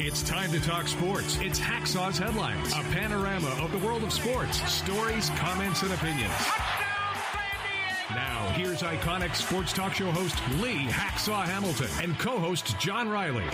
It's time to talk sports. It's Hacksaw's Headlines, a panorama of the world of sports, stories, comments, and opinions. Now, here's iconic sports talk show host Lee Hacksaw Hamilton and co-host John Riley.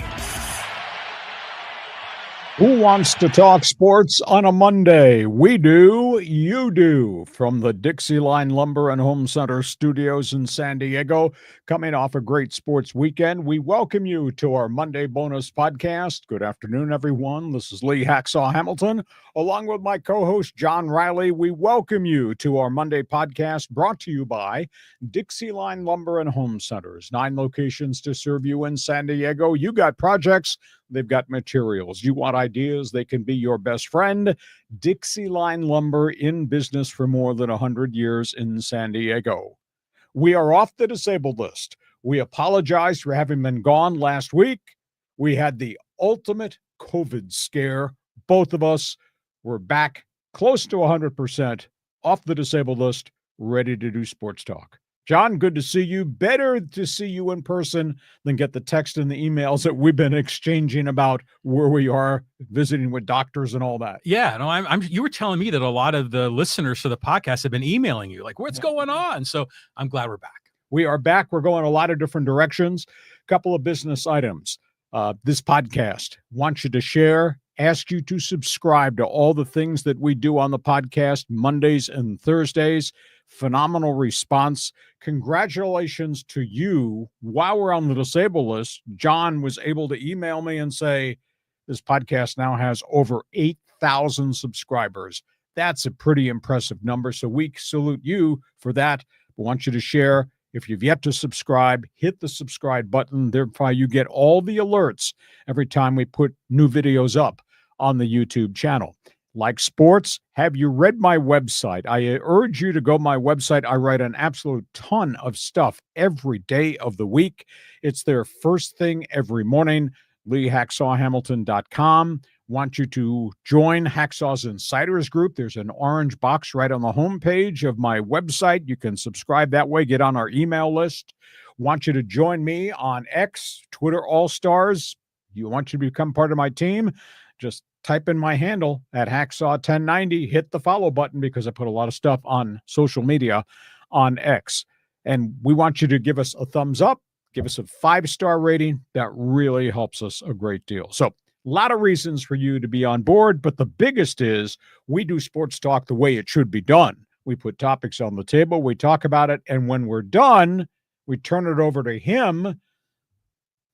Who wants to talk sports on a Monday? We do, you do. From the DIXIELINE Lumber and Home Center studios in San Diego, coming off a great sports weekend, we welcome you to our Monday bonus podcast. Good afternoon, everyone. This is Lee Hacksaw Hamilton, along with my co-host John Riley. We welcome you to our Monday podcast brought to you by DIXIELINE Lumber and Home Centers. 9 locations to serve you in San Diego. You got projects. They've got materials. You want ideas, they can be your best friend. DIXIELINE Lumber, in business for more than 100 years in San Diego. We are off the disabled list. We apologize for having been gone last week. We had the ultimate COVID scare. Both of us were back close to 100% off the disabled list, ready to do sports talk. John, good to see you. Better to see you in person than get the text and the emails that we've been exchanging about where we are visiting with doctors and all that. Yeah, no, you were telling me that a lot of the listeners to the podcast have been emailing you, like, what's going on? So I'm glad we're back. We are back. We're going a lot of different directions. A couple of business items. This podcast wants you to share, ask you to subscribe to all the things that we do on the podcast Mondays and Thursdays. Phenomenal response. Congratulations to you. While we're on the disabled list, John was able to email me and say, this podcast now has over 8,000 subscribers. That's a pretty impressive number. So we salute you for that. We want you to share. If you've yet to subscribe, hit the subscribe button. Therefore, you get all the alerts every time we put new videos up on the YouTube channel. Like sports, have you read my website? I urge you to go to my website. I write an absolute ton of stuff every day of the week. It's there first thing every morning, LeeHacksawHamilton.com. Want you to join Hacksaw's Insiders Group. There's an orange box right on the homepage of my website. You can subscribe that way, get on our email list. Want you to join me on X, Twitter All-Stars. You want you to become part of my team? Just type in my handle at Hacksaw1090, hit the follow button because I put a lot of stuff on social media on X. And we want you to give us a thumbs up, give us a 5-star rating. That really helps us a great deal. So a lot of reasons for you to be on board, but the biggest is we do sports talk the way it should be done. We put topics on the table, we talk about it, and when we're done, we turn it over to him,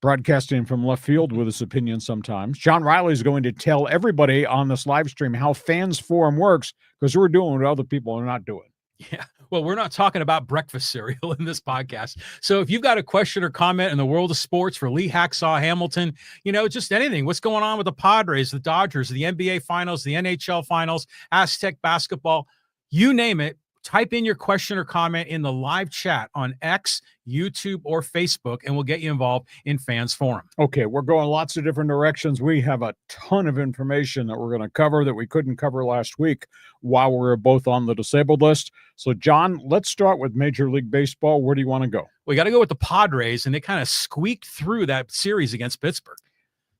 broadcasting from left field with his opinion sometimes. John Riley is going to tell everybody on this live stream how Fans Forum works, because we're doing what other people are not doing. Yeah, well, we're not talking about breakfast cereal in this podcast. So if you've got a question or comment in the world of sports for Lee Hacksaw Hamilton, just anything, what's going on with the Padres, the Dodgers, the NBA Finals, the NHL Finals, Aztec basketball, you name it, type in your question or comment in the live chat on X, YouTube, or Facebook, and we'll get you involved in Fans Forum. Okay, we're going lots of different directions. We have a ton of information that we're going to cover that we couldn't cover last week while we were both on the disabled list. So, John, let's start with Major League Baseball. Where do you want to go? We got to go with the Padres, and they kind of squeaked through that series against Pittsburgh.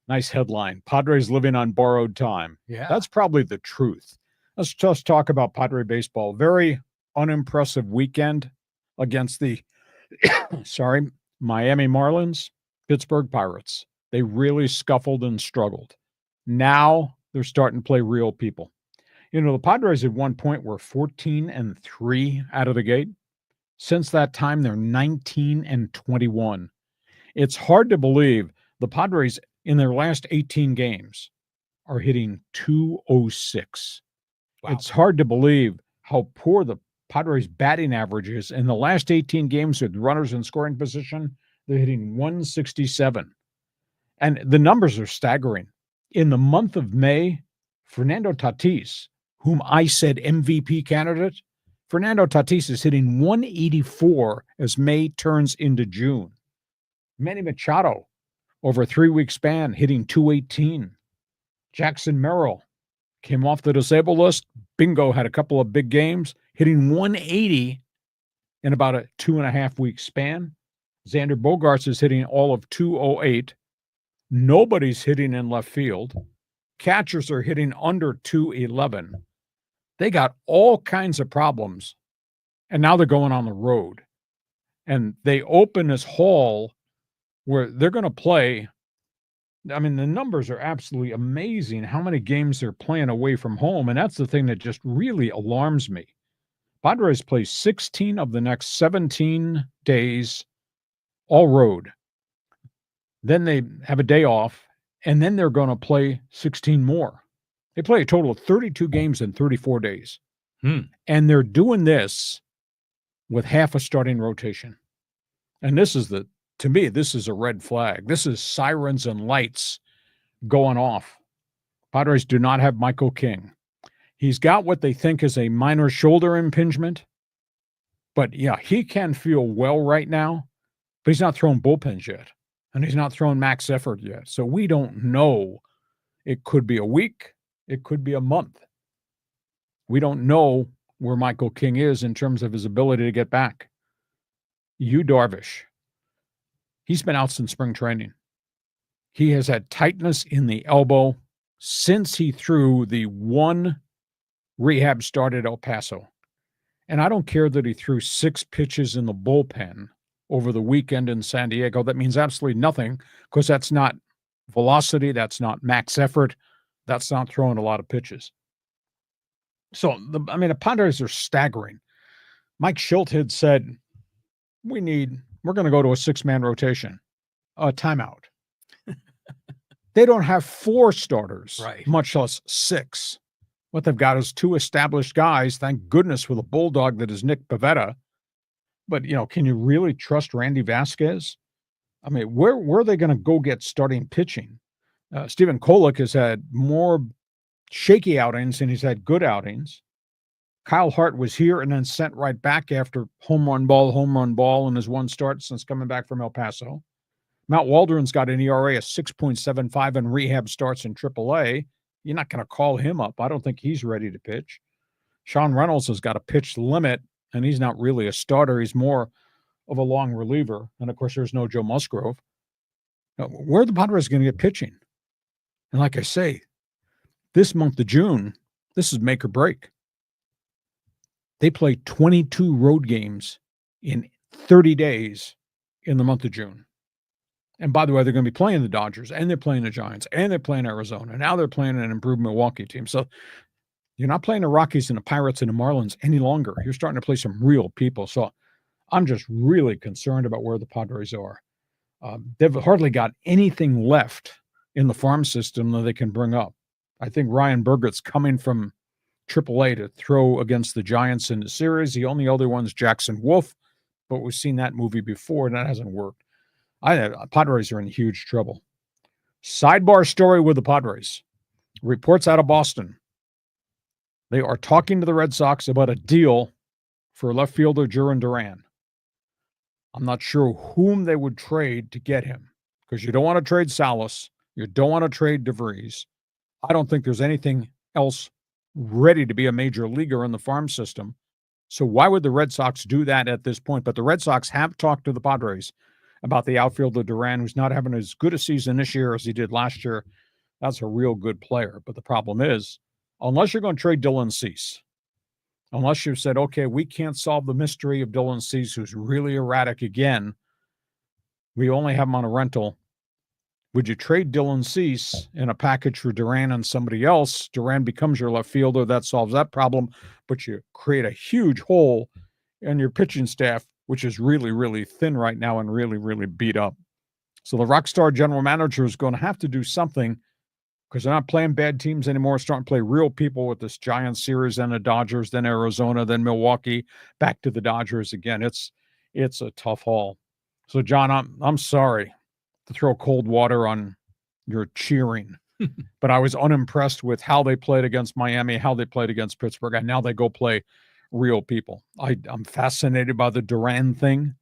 Nice headline. Padres living on borrowed time. Yeah. That's probably the truth. Let's just talk about Padre baseball. Very unimpressive weekend against the Miami Marlins, Pittsburgh Pirates. They really scuffled and struggled. Now they're starting to play real people. The Padres at one point were 14-3 out of the gate. Since that time, they're 19-21. It's hard to believe the Padres in their last 18 games are hitting .206. Wow. It's hard to believe how poor the Padres batting averages in the last 18 games with runners in scoring position. They're hitting .167. And the numbers are staggering. In the month of May, Fernando Tatis, whom I said MVP candidate, Fernando Tatis is hitting .184 as May turns into June. Manny Machado, over a 3-week span, hitting .218. Jackson Merrill came off the disabled list. Bingo had a couple of big games, hitting .180 in about a 2.5-week span. Xander Bogaerts is hitting all of .208. Nobody's hitting in left field. Catchers are hitting under 211. They got all kinds of problems. And now they're going on the road. And they open this hall where they're going to play. I mean, the numbers are absolutely amazing how many games they're playing away from home. And that's the thing that just really alarms me. Padres play 16 of the next 17 days, all road. Then they have a day off, and then they're going to play 16 more. They play a total of 32 games in 34 days. And they're doing this with half a starting rotation. And this is to me, this is a red flag. This is sirens and lights going off. Padres do not have Michael King. He's got what they think is a minor shoulder impingement. But yeah, he can feel well right now, but he's not throwing bullpens yet. And he's not throwing max effort yet. So we don't know. It could be a week. It could be a month. We don't know where Michael King is in terms of his ability to get back. Yu Darvish, he's been out since spring training. He has had tightness in the elbow since he threw the one rehab start at El Paso. And I don't care that he threw 6 pitches in the bullpen over the weekend in San Diego. That means absolutely nothing because that's not velocity. That's not max effort. That's not throwing a lot of pitches. So, the Padres are staggering. Mike Schilt had said, we're going to go to a 6-man rotation, a timeout. They don't have 4 starters, right, much less 6. What they've got is 2 established guys, thank goodness, with a bulldog that is Nick Pivetta. But, can you really trust Randy Vasquez? I mean, where are they going to go get starting pitching? Stephen Kolek has had more shaky outings than he's had good outings. Kyle Hart was here and then sent right back after home run ball in his one start since coming back from El Paso. Matt Waldron's got an ERA of 6.75 and rehab starts in AAA. You're not going to call him up. I don't think he's ready to pitch. Sean Reynolds has got a pitch limit, and he's not really a starter. He's more of a long reliever. And, of course, there's no Joe Musgrove. Now, where are the Padres going to get pitching? And like I say, this month of June, this is make or break. They play 22 road games in 30 days in the month of June. And by the way, they're going to be playing the Dodgers, and they're playing the Giants, and they're playing Arizona. Now they're playing an improved Milwaukee team. So you're not playing the Rockies and the Pirates and the Marlins any longer. You're starting to play some real people. So I'm just really concerned about where the Padres are. They've hardly got anything left in the farm system that they can bring up. I think Ryan Burgett's coming from AAA to throw against the Giants in the series. The only other one's Jackson Wolf, but we've seen that movie before, and that hasn't worked. Padres are in huge trouble. Sidebar story with the Padres. Reports out of Boston. They are talking to the Red Sox about a deal for left fielder Duran Duran. I'm not sure whom they would trade to get him because you don't want to trade Salas. You don't want to trade DeVries. I don't think there's anything else ready to be a major leaguer in the farm system. So why would the Red Sox do that at this point? But the Red Sox have talked to the Padres about the outfielder Duran, who's not having as good a season this year as he did last year. That's a real good player. But the problem is, unless you're going to trade Dylan Cease, unless you've said, okay, we can't solve the mystery of Dylan Cease, who's really erratic again, we only have him on a rental. Would you trade Dylan Cease in a package for Duran and somebody else? Duran becomes your left fielder. That solves that problem. But you create a huge hole in your pitching staff, which is really, really thin right now and really, really beat up. So the Rockstar general manager is going to have to do something because they're not playing bad teams anymore. Starting to play real people with this Giants series, then the Dodgers, then Arizona, then Milwaukee, back to the Dodgers again. It's a tough haul. So, John, I'm sorry to throw cold water on your cheering, but I was unimpressed with how they played against Miami, how they played against Pittsburgh, and now they go play real people. I'm fascinated by the Duran thing,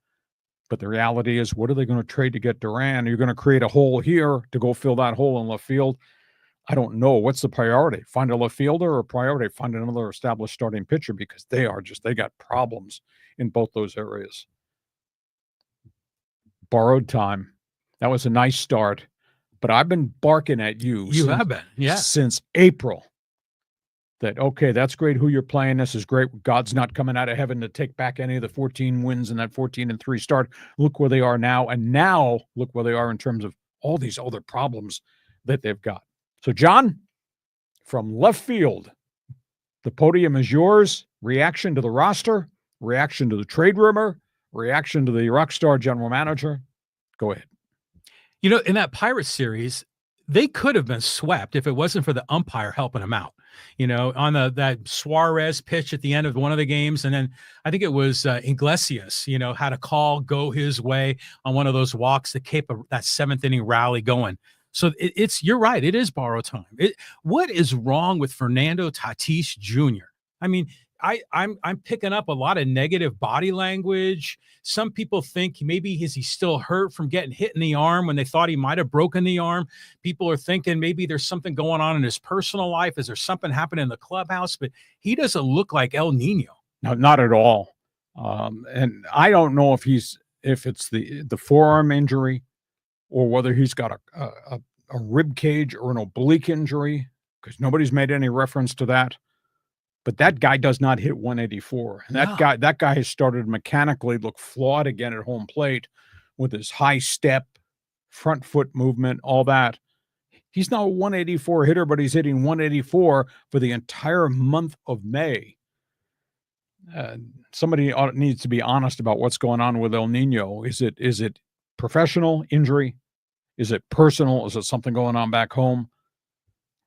but the reality is, what are they going to trade to get Duran? You're going to create a hole here to go fill that hole in left field. I don't know. What's the priority? Find a left fielder or priority? Find another established starting pitcher because they got problems in both those areas. Borrowed time. That was a nice start. But I've been barking at you. You have been, yeah. Since April. That, okay, that's great who you're playing. This is great. God's not coming out of heaven to take back any of the 14 wins and that 14-3 start. Look where they are now. And now look where they are in terms of all these other problems that they've got. So, John, from left field, the podium is yours. Reaction to the roster, reaction to the trade rumor, reaction to the Rockstar general manager. Go ahead. You know, in that Pirates series, they could have been swept if it wasn't for the umpire helping them out. You know, on that Suarez pitch at the end of one of the games. And then I think it was Iglesias, you know, had a call go his way on one of those walks that kept that 7th inning rally going. So you're right. It is borrowed time. What is wrong with Fernando Tatis Jr.? I mean, I'm picking up a lot of negative body language. Some people think maybe he's still hurt from getting hit in the arm when they thought he might have broken the arm. People are thinking maybe there's something going on in his personal life. Is there something happening in the clubhouse? But he doesn't look like El Nino. No, not at all. And I don't know if it's the forearm injury or whether he's got a rib cage or an oblique injury, because nobody's made any reference to that. But that guy does not hit 184. And that guy has started to mechanically look flawed again at home plate with his high step, front foot movement, all that. He's not a 184 hitter, but he's hitting 184 for the entire month of May. Somebody needs to be honest about what's going on with El Nino. Is it professional injury? Is it personal? Is it something going on back home?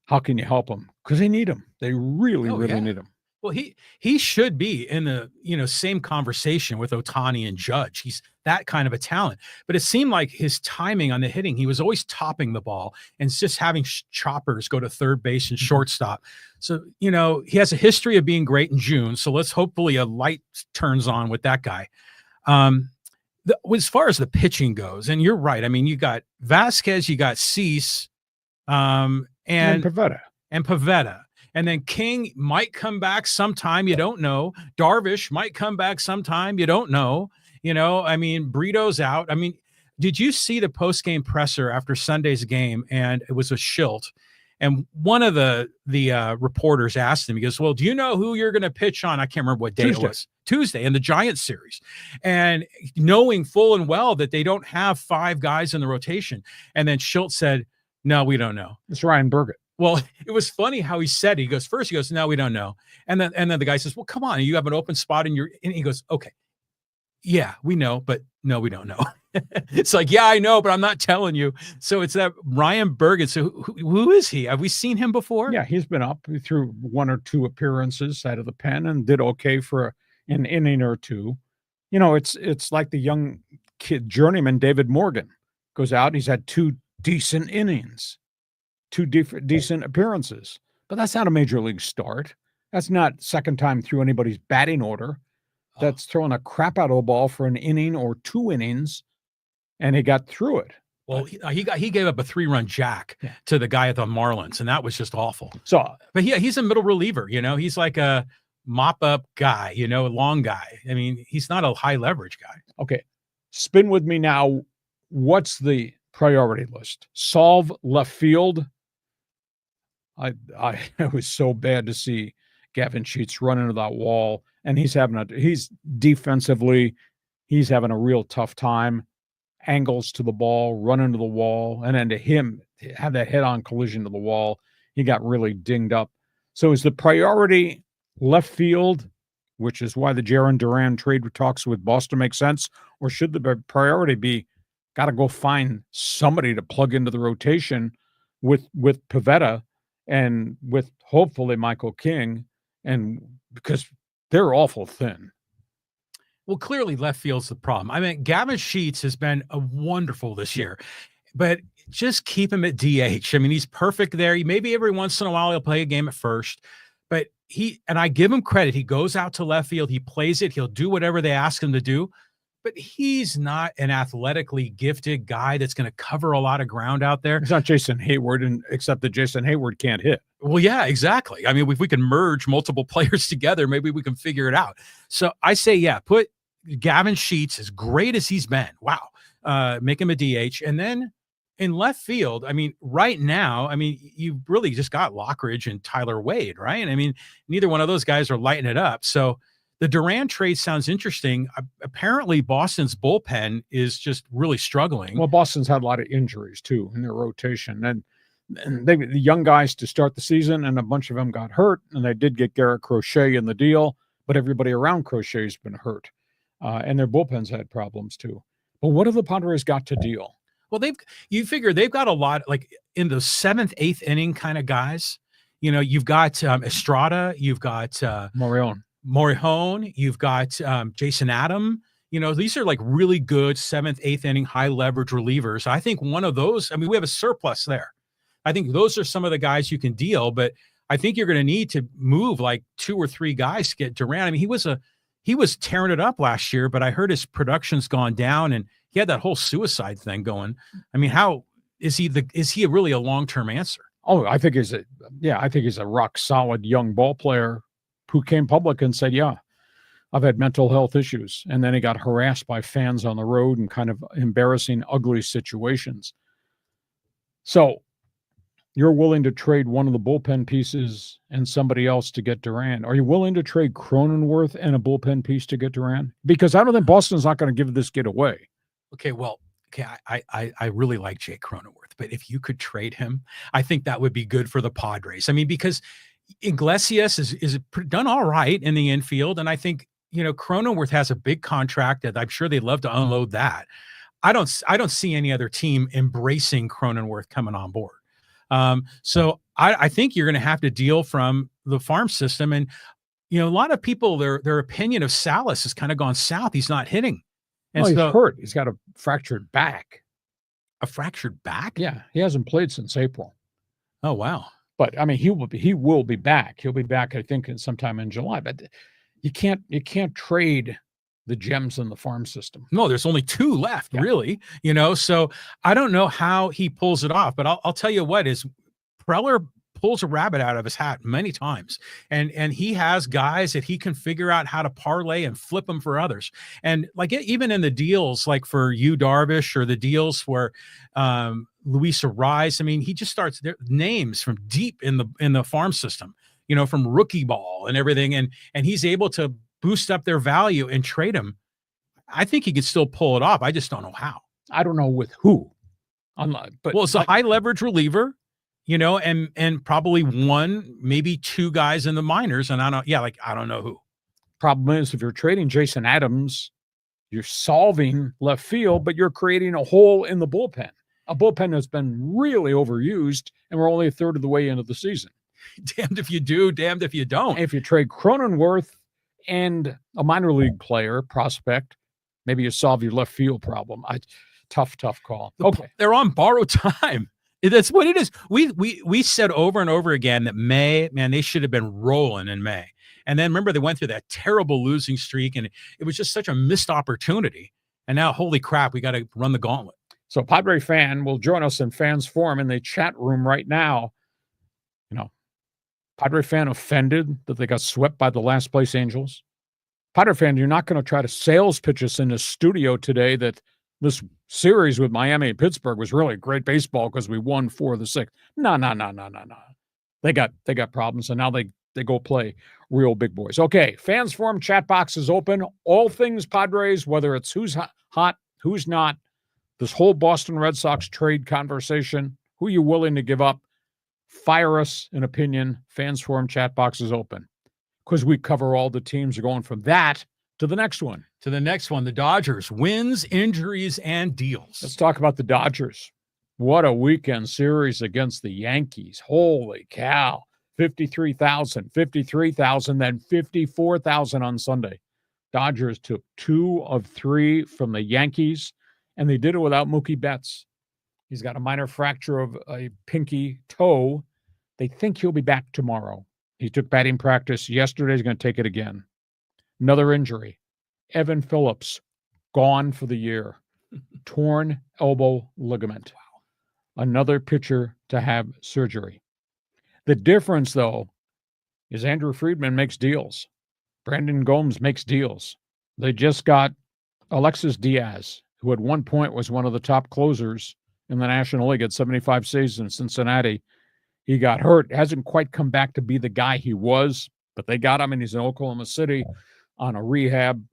How can you help them? Because they need him. They really need him. Well, he should be in the same conversation with Ohtani and Judge. He's that kind of a talent. But it seemed like his timing on the hitting, he was always topping the ball and just having choppers go to third base and shortstop. So, he has a history of being great in June. So let's hopefully a light turns on with that guy. As far as the pitching goes, and you're right. I mean, you got Vasquez, you got Cease, and Pivetta. And then King might come back sometime. You don't know. Darvish might come back sometime. You don't know. I mean, Brito's out. I mean, did you see the post-game presser after Sunday's game? And it was a Schilt. And one of the reporters asked him, he goes, well, do you know who you're going to pitch on? I can't remember what day it was. Tuesday in the Giants series. And knowing full and well that they don't have 5 guys in the rotation. And then Schilt said, no, we don't know. It's Ryan Burgett. Well, it was funny how he said it. He goes, no, we don't know. And then the guy says, well, come on. You have an open spot and he goes, okay, yeah, we know, but no, we don't know. It's like, yeah, I know, but I'm not telling you. So it's that Ryan Burgett. So who is he? Have we seen him before? Yeah, he's been up through 1 or 2 appearances out of the pen and did okay for an inning or 2. It's like the young kid journeyman David Morgan goes out. He's had 2 decent innings. 2 decent appearances, but that's not a major league start. That's not second time through anybody's batting order. That's throwing a crap out of a ball for an inning or 2 innings, and he got through it. Well, he gave up a 3-run jack to the guy at the Marlins, and that was just awful. So, but he's a middle reliever. He's like a mop up guy. A long guy. I mean, he's not a high leverage guy. Okay, spin with me now. What's the priority list? Solve left field. It was so bad to see Gavin Sheets run into that wall, and he's defensively, he's having a real tough time. Angles to the ball, run into the wall, and then to him have that head-on collision to the wall, he got really dinged up. So is the priority left field, which is why the Jarren Duran trade talks with Boston make sense, or should the priority be got to go find somebody to plug into the rotation with Pivetta? And with hopefully Michael King, and because they're awful thin. Well, clearly left field's the problem. I mean, Gavin Sheets has been wonderful this year, but just keep him at DH. I mean, he's perfect there. Maybe every once in a while he'll play a game at first, but I give him credit. He goes out to left field. He plays it. He'll do whatever they ask him to do. But he's not an athletically gifted guy that's going to cover a lot of ground out there. It's not Jason Hayward, except that Jason Hayward can't hit. Well, yeah, exactly. I mean, if we can merge multiple players together, maybe we can figure it out. So I say, yeah, put Gavin Sheets, as great as he's been. Wow. Make him a DH. And then in left field, I mean, right now, I mean, you've really just got Lockridge and Tyler Wade, right? I mean, neither one of those guys are lighting it up. So the Duran trade sounds interesting. Apparently, Boston's bullpen is just really struggling. Well, Boston's had a lot of injuries, too, in their rotation. And the young guys to start the season, and a bunch of them got hurt. And they did get Garrett Crochet in the deal, but everybody around Crochet's been hurt. And their bullpen's had problems, too. But what have the Padres got to deal? Well, you figure they've got a lot, like in the 7th, 8th inning kind of guys. You know, you've got Estrada, you've got Morihone, you've got Jason Adam. You know, these are like really good 7th, 8th inning high leverage relievers. I think one of those, I mean, we have a surplus there. I think those are some of the guys you can deal, but I think you're going to need to move like 2 or 3 guys to get Duran. I mean, he was tearing it up last year, but I heard his production's gone down, and he had that whole suicide thing going. I mean, how is he really a long-term answer? Oh, I think he's a rock solid young ball player who came public and said, yeah, I've had mental health issues. And then he got harassed by fans on the road in kind of embarrassing, ugly situations. So you're willing to trade one of the bullpen pieces and somebody else to get Duran. Are you willing to trade Cronenworth and a bullpen piece to get Duran? Because I don't think Boston's not going to give this kid away. Okay, well, I really like Jake Cronenworth, but if you could trade him, I think that would be good for the Padres. I mean, because Iglesias is done all right in the infield, and I think, you know, Cronenworth has a big contract that I'm sure they'd love to unload that. I don't see any other team embracing Cronenworth coming on board. So I think you're going to have to deal from the farm system. And, you know, a lot of people, their opinion of Salas has kind of gone south. He's not hitting. And he's hurt. He's got a fractured back. A fractured back? Yeah. He hasn't played since April. Oh, wow. But I mean, he will be back. He'll be back, I think, sometime in July, but you can't trade the gems in the farm system. No, there's only 2 left, really, you know, so I don't know how he pulls it off, but I'll tell you what, is Preller pulls a rabbit out of his hat many times, and he has guys that he can figure out how to parlay and flip them for others. And like even in the deals, like for Yu Darvish, or the deals for Luis Ariz, I mean, he just starts their names from deep in the farm system, you know, from rookie ball and everything, and he's able to boost up their value and trade them. I think he could still pull it off. I just don't know how. I don't know with who. But it's a high leverage reliever, you know, and probably 1, maybe 2 guys in the minors. And I don't know who. Problem is, if you're trading Jason Adams, you're solving left field, but you're creating a hole in the bullpen. A bullpen that's been really overused, and we're only a third of the way into the season. Damned if you do, damned if you don't. If you trade Cronenworth and a minor league player prospect, maybe you solve your left field problem. Tough call. Okay. They're on borrowed time. That's what it is. We said over and over again that May, man, they should have been rolling in May. And then remember, they went through that terrible losing streak, and it was just such a missed opportunity. And now, holy crap, we got to run the gauntlet. So Padre fan will join us in Fans Forum in the chat room right now. You know, Padre fan offended that they got swept by the last place Angels. Padre fan, you're not going to try to sales pitch us in the studio today that this series with Miami and Pittsburgh was really great baseball because we won 4 of the 6. No. They got problems, and now they go play real big boys. Okay, Fans Forum chat box is open. All things Padres, whether it's who's hot, who's not, this whole Boston Red Sox trade conversation, who you willing to give up, fire us an opinion. Fans Forum chat box is open because we cover all the teams. Are going from that to the next one. The Dodgers, wins, injuries, and deals. Let's talk about the Dodgers. What a weekend series against the Yankees. Holy cow. 53,000, then 54,000 on Sunday. Dodgers took 2 of 3 from the Yankees, and they did it without Mookie Betts. He's got a minor fracture of a pinky toe. They think he'll be back tomorrow. He took batting practice yesterday. He's going to take it again. Another injury. Evan Phillips, gone for the year. Torn elbow ligament. Wow. Another pitcher to have surgery. The difference, though, is Andrew Friedman makes deals. Brandon Gomes makes deals. They just got Alexis Diaz, who at one point was one of the top closers in the National League at 75 saves in Cincinnati. He got hurt, hasn't quite come back to be the guy he was, but they got him, and he's in Oklahoma City on a rehab.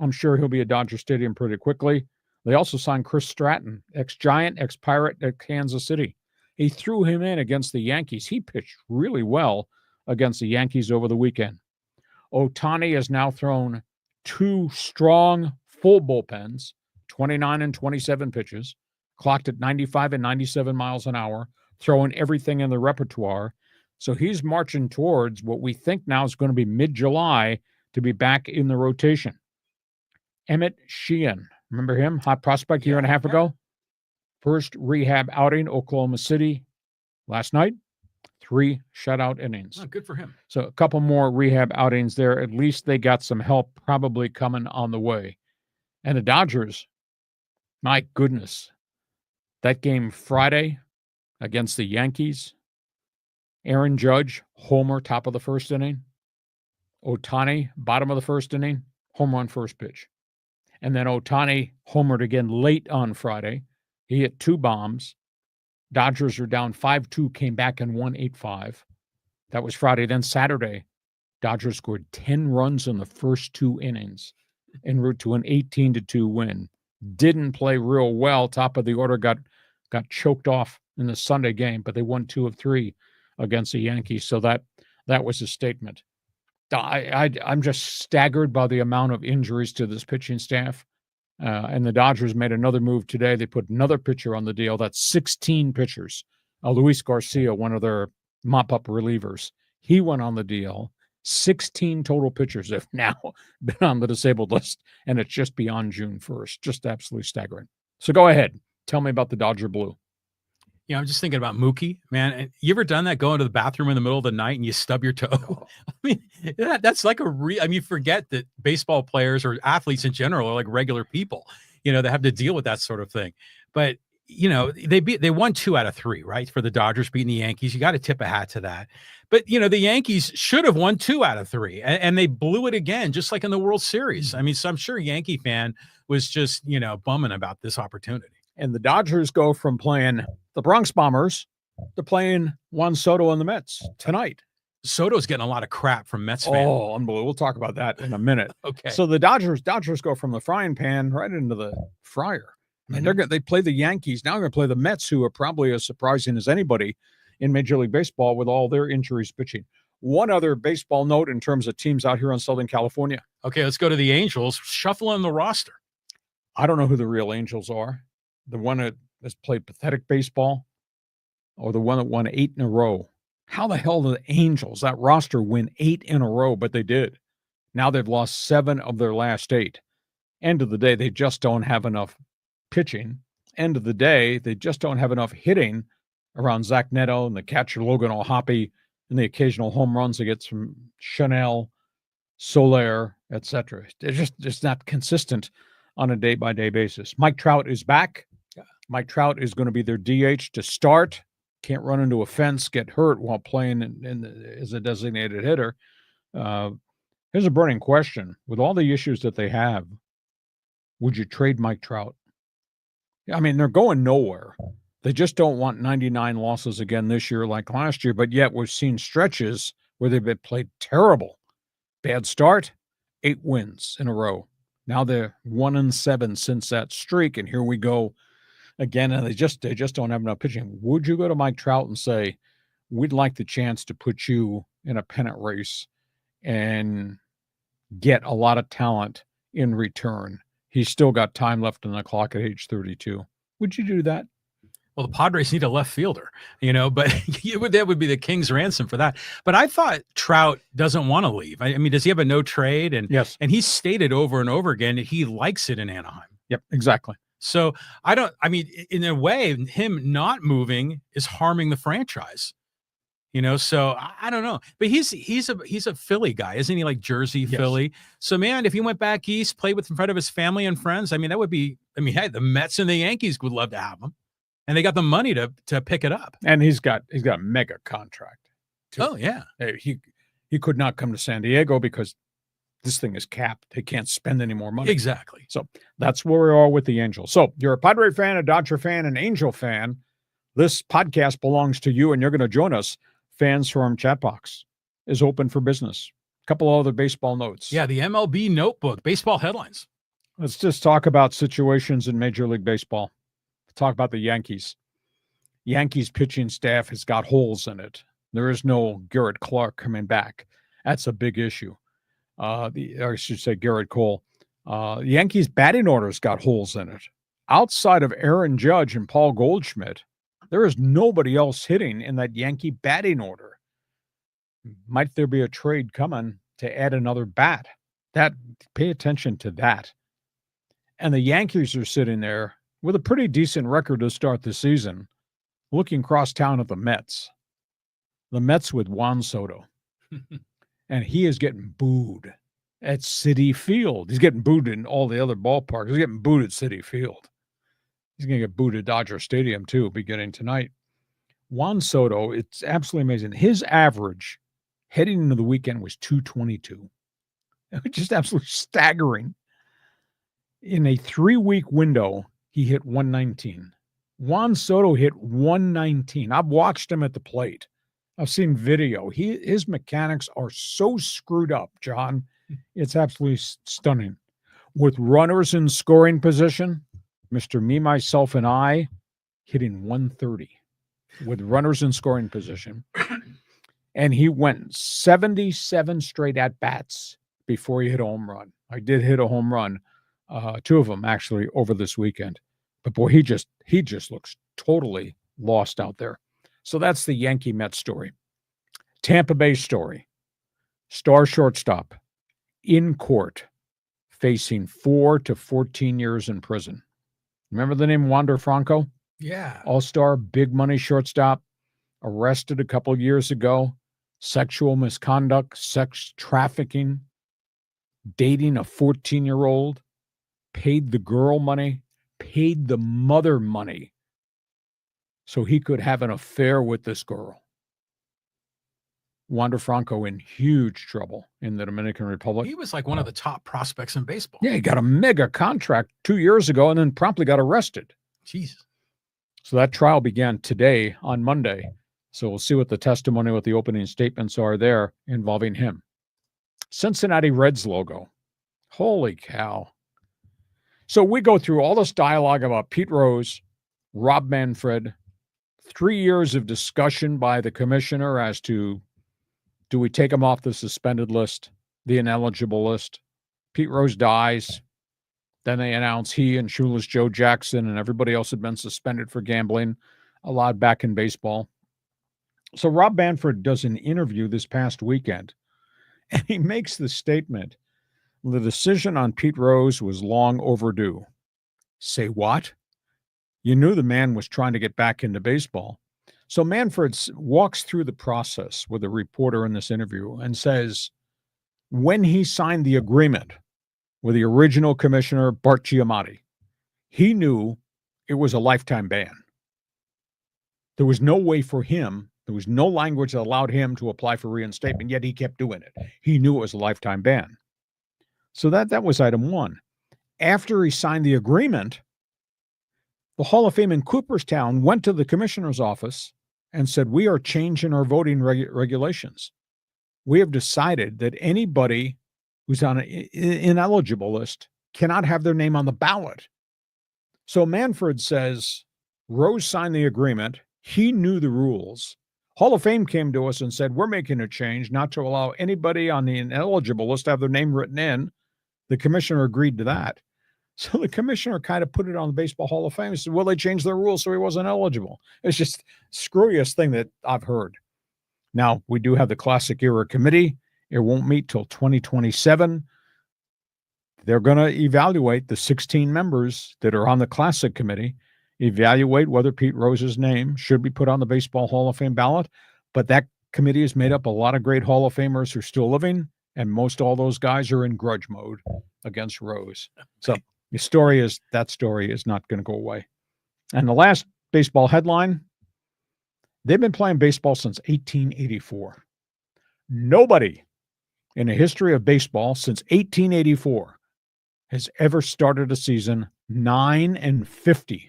I'm sure he'll be at Dodger Stadium pretty quickly. They also signed Chris Stratton, ex-Giant, ex-Pirate at Kansas City. He threw him in against the Yankees. He pitched really well against the Yankees over the weekend. Ohtani has now thrown 2 strong full bullpens, 29 and 27 pitches, clocked at 95 and 97 miles an hour, throwing everything in the repertoire. So he's marching towards what we think now is going to be mid-July to be back in the rotation. Emmett Sheehan, remember him? Hot prospect a year and a half ago. First rehab outing, Oklahoma City last night. 3 shutout innings. Oh, good for him. So a couple more rehab outings there. At least they got some help probably coming on the way. And the Dodgers, my goodness, that game Friday against the Yankees, Aaron Judge, homer, top of the first inning. Ohtani, bottom of the first inning, home run first pitch. And then Ohtani homered again late on Friday. He hit 2 bombs. Dodgers were down 5-2, came back and won 8-5. That was Friday. Then Saturday, Dodgers scored 10 runs in the first 2 innings en route to an 18-2 win. Didn't play real well. Top of the order got choked off in the Sunday game, but they won 2 of 3 against the Yankees. So that was a statement. I'm just staggered by the amount of injuries to this pitching staff. And the Dodgers made another move today. They put another pitcher on the deal. That's 16 pitchers. Luis Garcia, one of their mop-up relievers, he went on the deal. 16 total pitchers have now been on the disabled list, and it's just beyond June 1st. Just absolutely staggering. So go ahead. Tell me about the Dodger Blue. I'm just thinking about Mookie, man. You ever done that, going to the bathroom in the middle of the night and you stub your toe? Oh. I mean, that's like forget that baseball players or athletes in general are like regular people, they have to deal with that sort of thing. But, they won 2 out of 3, right? For the Dodgers beating the Yankees. You got to tip a hat to that. But, the Yankees should have won 2 out of 3 and they blew it again, just like in the World Series. I mean, so I'm sure a Yankee fan was just, bumming about this opportunity. And the Dodgers go from playing the Bronx Bombers to playing Juan Soto and the Mets tonight. Soto's getting a lot of crap from Mets fans. Oh, unbelievable. We'll talk about that in a minute. Okay. So the Dodgers go from the frying pan right into the fryer. I mean, they play the Yankees. Now they're going to play the Mets, who are probably as surprising as anybody in Major League Baseball with all their injuries pitching. One other baseball note in terms of teams out here in Southern California. Okay, let's go to the Angels. Shuffling the roster. I don't know who the real Angels are. The one that has played pathetic baseball or the one that won 8 in a row. How the hell did the Angels, that roster, win 8 in a row? But they did. Now they've lost 7 of their last 8. End of the day, they just don't have enough pitching. End of the day, they just don't have enough hitting around Zach Neto and the catcher Logan O'Hoppe and the occasional home runs they get from Chanel, Soler, etc. They're just not consistent on a day-by-day basis. Mike Trout is back. Mike Trout is going to be their DH to start. Can't run into a fence, get hurt while playing as a designated hitter. Here's a burning question. With all the issues that they have, would you trade Mike Trout? I mean, they're going nowhere. They just don't want 99 losses again this year like last year, but yet we've seen stretches where they've been played terrible. Bad start, 8 wins in a row. Now they're 1-7 since that streak, and here we go again, and they just don't have enough pitching. Would you go to Mike Trout and say, we'd like the chance to put you in a pennant race and get a lot of talent in return? He's still got time left on the clock at age 32. Would you do that? Well, the Padres need a left fielder, but that would be the king's ransom for that. But I thought Trout doesn't want to leave. I mean, does he have a no trade? And yes, and he's stated over and over again that he likes it in Anaheim. Yep, exactly. So in a way, him not moving is harming the franchise. So I don't know. But he's a Philly guy, isn't he? Like Jersey, yes. Philly. So man, if he went back east, played in front of his family and friends, that would be. Hey, the Mets and the Yankees would love to have him. And they got the money to pick it up. And he's got a mega contract too. Oh yeah. He could not come to San Diego because This thing is capped. They can't spend any more money. Exactly. So that's where we are with the Angels. So you're a Padre fan, a Dodger fan, an Angel fan. This podcast belongs to you, and you're going to join us. Fans Forum chat box is open for business. A couple other baseball notes. Yeah, the MLB notebook, baseball headlines. Let's just talk about situations in Major League Baseball. Talk about the Yankees. Yankees pitching staff has got holes in it. There is no Garrett Clark coming back. That's a big issue. Or I should say Garrett Cole. The Yankees batting order's got holes in it. Outside of Aaron Judge and Paul Goldschmidt, there is nobody else hitting in that Yankee batting order. Might there be a trade coming to add another bat? Pay attention to that. And the Yankees are sitting there with a pretty decent record to start the season, looking cross town at the Mets. The Mets with Juan Soto. And he is getting booed at Citi Field. He's getting booed in all the other ballparks. He's getting booed at Citi Field. He's going to get booed at Dodger Stadium, too, beginning tonight. Juan Soto, it's absolutely amazing. His average heading into the weekend was 222. Just absolutely staggering. In a 3-week window, he hit 119. Juan Soto hit 119. I've watched him at the plate. I've seen video. His mechanics are so screwed up, John. It's absolutely stunning. With runners in scoring position, Mr. Me, Myself, and I hitting 130 with runners in scoring position. And he went 77 straight at-bats before he hit a home run. I did hit a home run, 2 of them actually, over this weekend. But boy, he just looks totally lost out there. So that's the Yankee Mets story. Tampa Bay story. Star shortstop in court facing 4 to 14 years in prison. Remember the name Wander Franco? Yeah. All-star, big money shortstop, arrested a couple of years ago, sexual misconduct, sex trafficking, dating a 14-year-old, paid the girl money, paid the mother money so he could have an affair with this girl. Wander Franco in huge trouble in the Dominican Republic. He was like one of the top prospects in baseball. Yeah, he got a mega contract 2 years ago and then promptly got arrested. Jeez. So that trial began today on Monday. So we'll see what the testimony, what the opening statements are there involving him. Cincinnati Reds logo. Holy cow. So we go through all this dialogue about Pete Rose, Rob Manfred, 3 years of discussion by the commissioner as to, do we take him off the suspended list, the ineligible list? Pete Rose dies. Then they announce he and Shoeless Joe Jackson and everybody else had been suspended for gambling, allowed back in baseball. So Rob Manfred does an interview this past weekend, and he makes the statement, the decision on Pete Rose was long overdue. Say what? You knew the man was trying to get back into baseball. So Manfred walks through the process with a reporter in this interview and says, when he signed the agreement with the original commissioner, Bart Giamatti, he knew it was a lifetime ban. There was no way for him, there was no language that allowed him to apply for reinstatement, yet he kept doing it. He knew it was a lifetime ban. So that was item one. After he signed the agreement, the Hall of Fame in Cooperstown went to the commissioner's office and said, we are changing our voting regulations. We have decided that anybody who's on an ineligible list cannot have their name on the ballot. So Manfred says, Rose signed the agreement. He knew the rules. Hall of Fame came to us and said, we're making a change not to allow anybody on the ineligible list to have their name written in. The commissioner agreed to that. So the commissioner kind of put it on the Baseball Hall of Fame. He said, well, they changed their rules so he wasn't eligible. It's just the screwiest thing that I've heard. Now, we do have the Classic Era Committee. It won't meet till 2027. They're going to evaluate the 16 members that are on the Classic Committee, evaluate whether Pete Rose's name should be put on the Baseball Hall of Fame ballot. But that committee is made up a lot of great Hall of Famers who are still living, and most all those guys are in grudge mode against Rose. So the story is, that story is not going to go away. And the last baseball headline, they've been playing baseball since 1884. Nobody in the history of baseball since 1884 has ever started a season 9-50.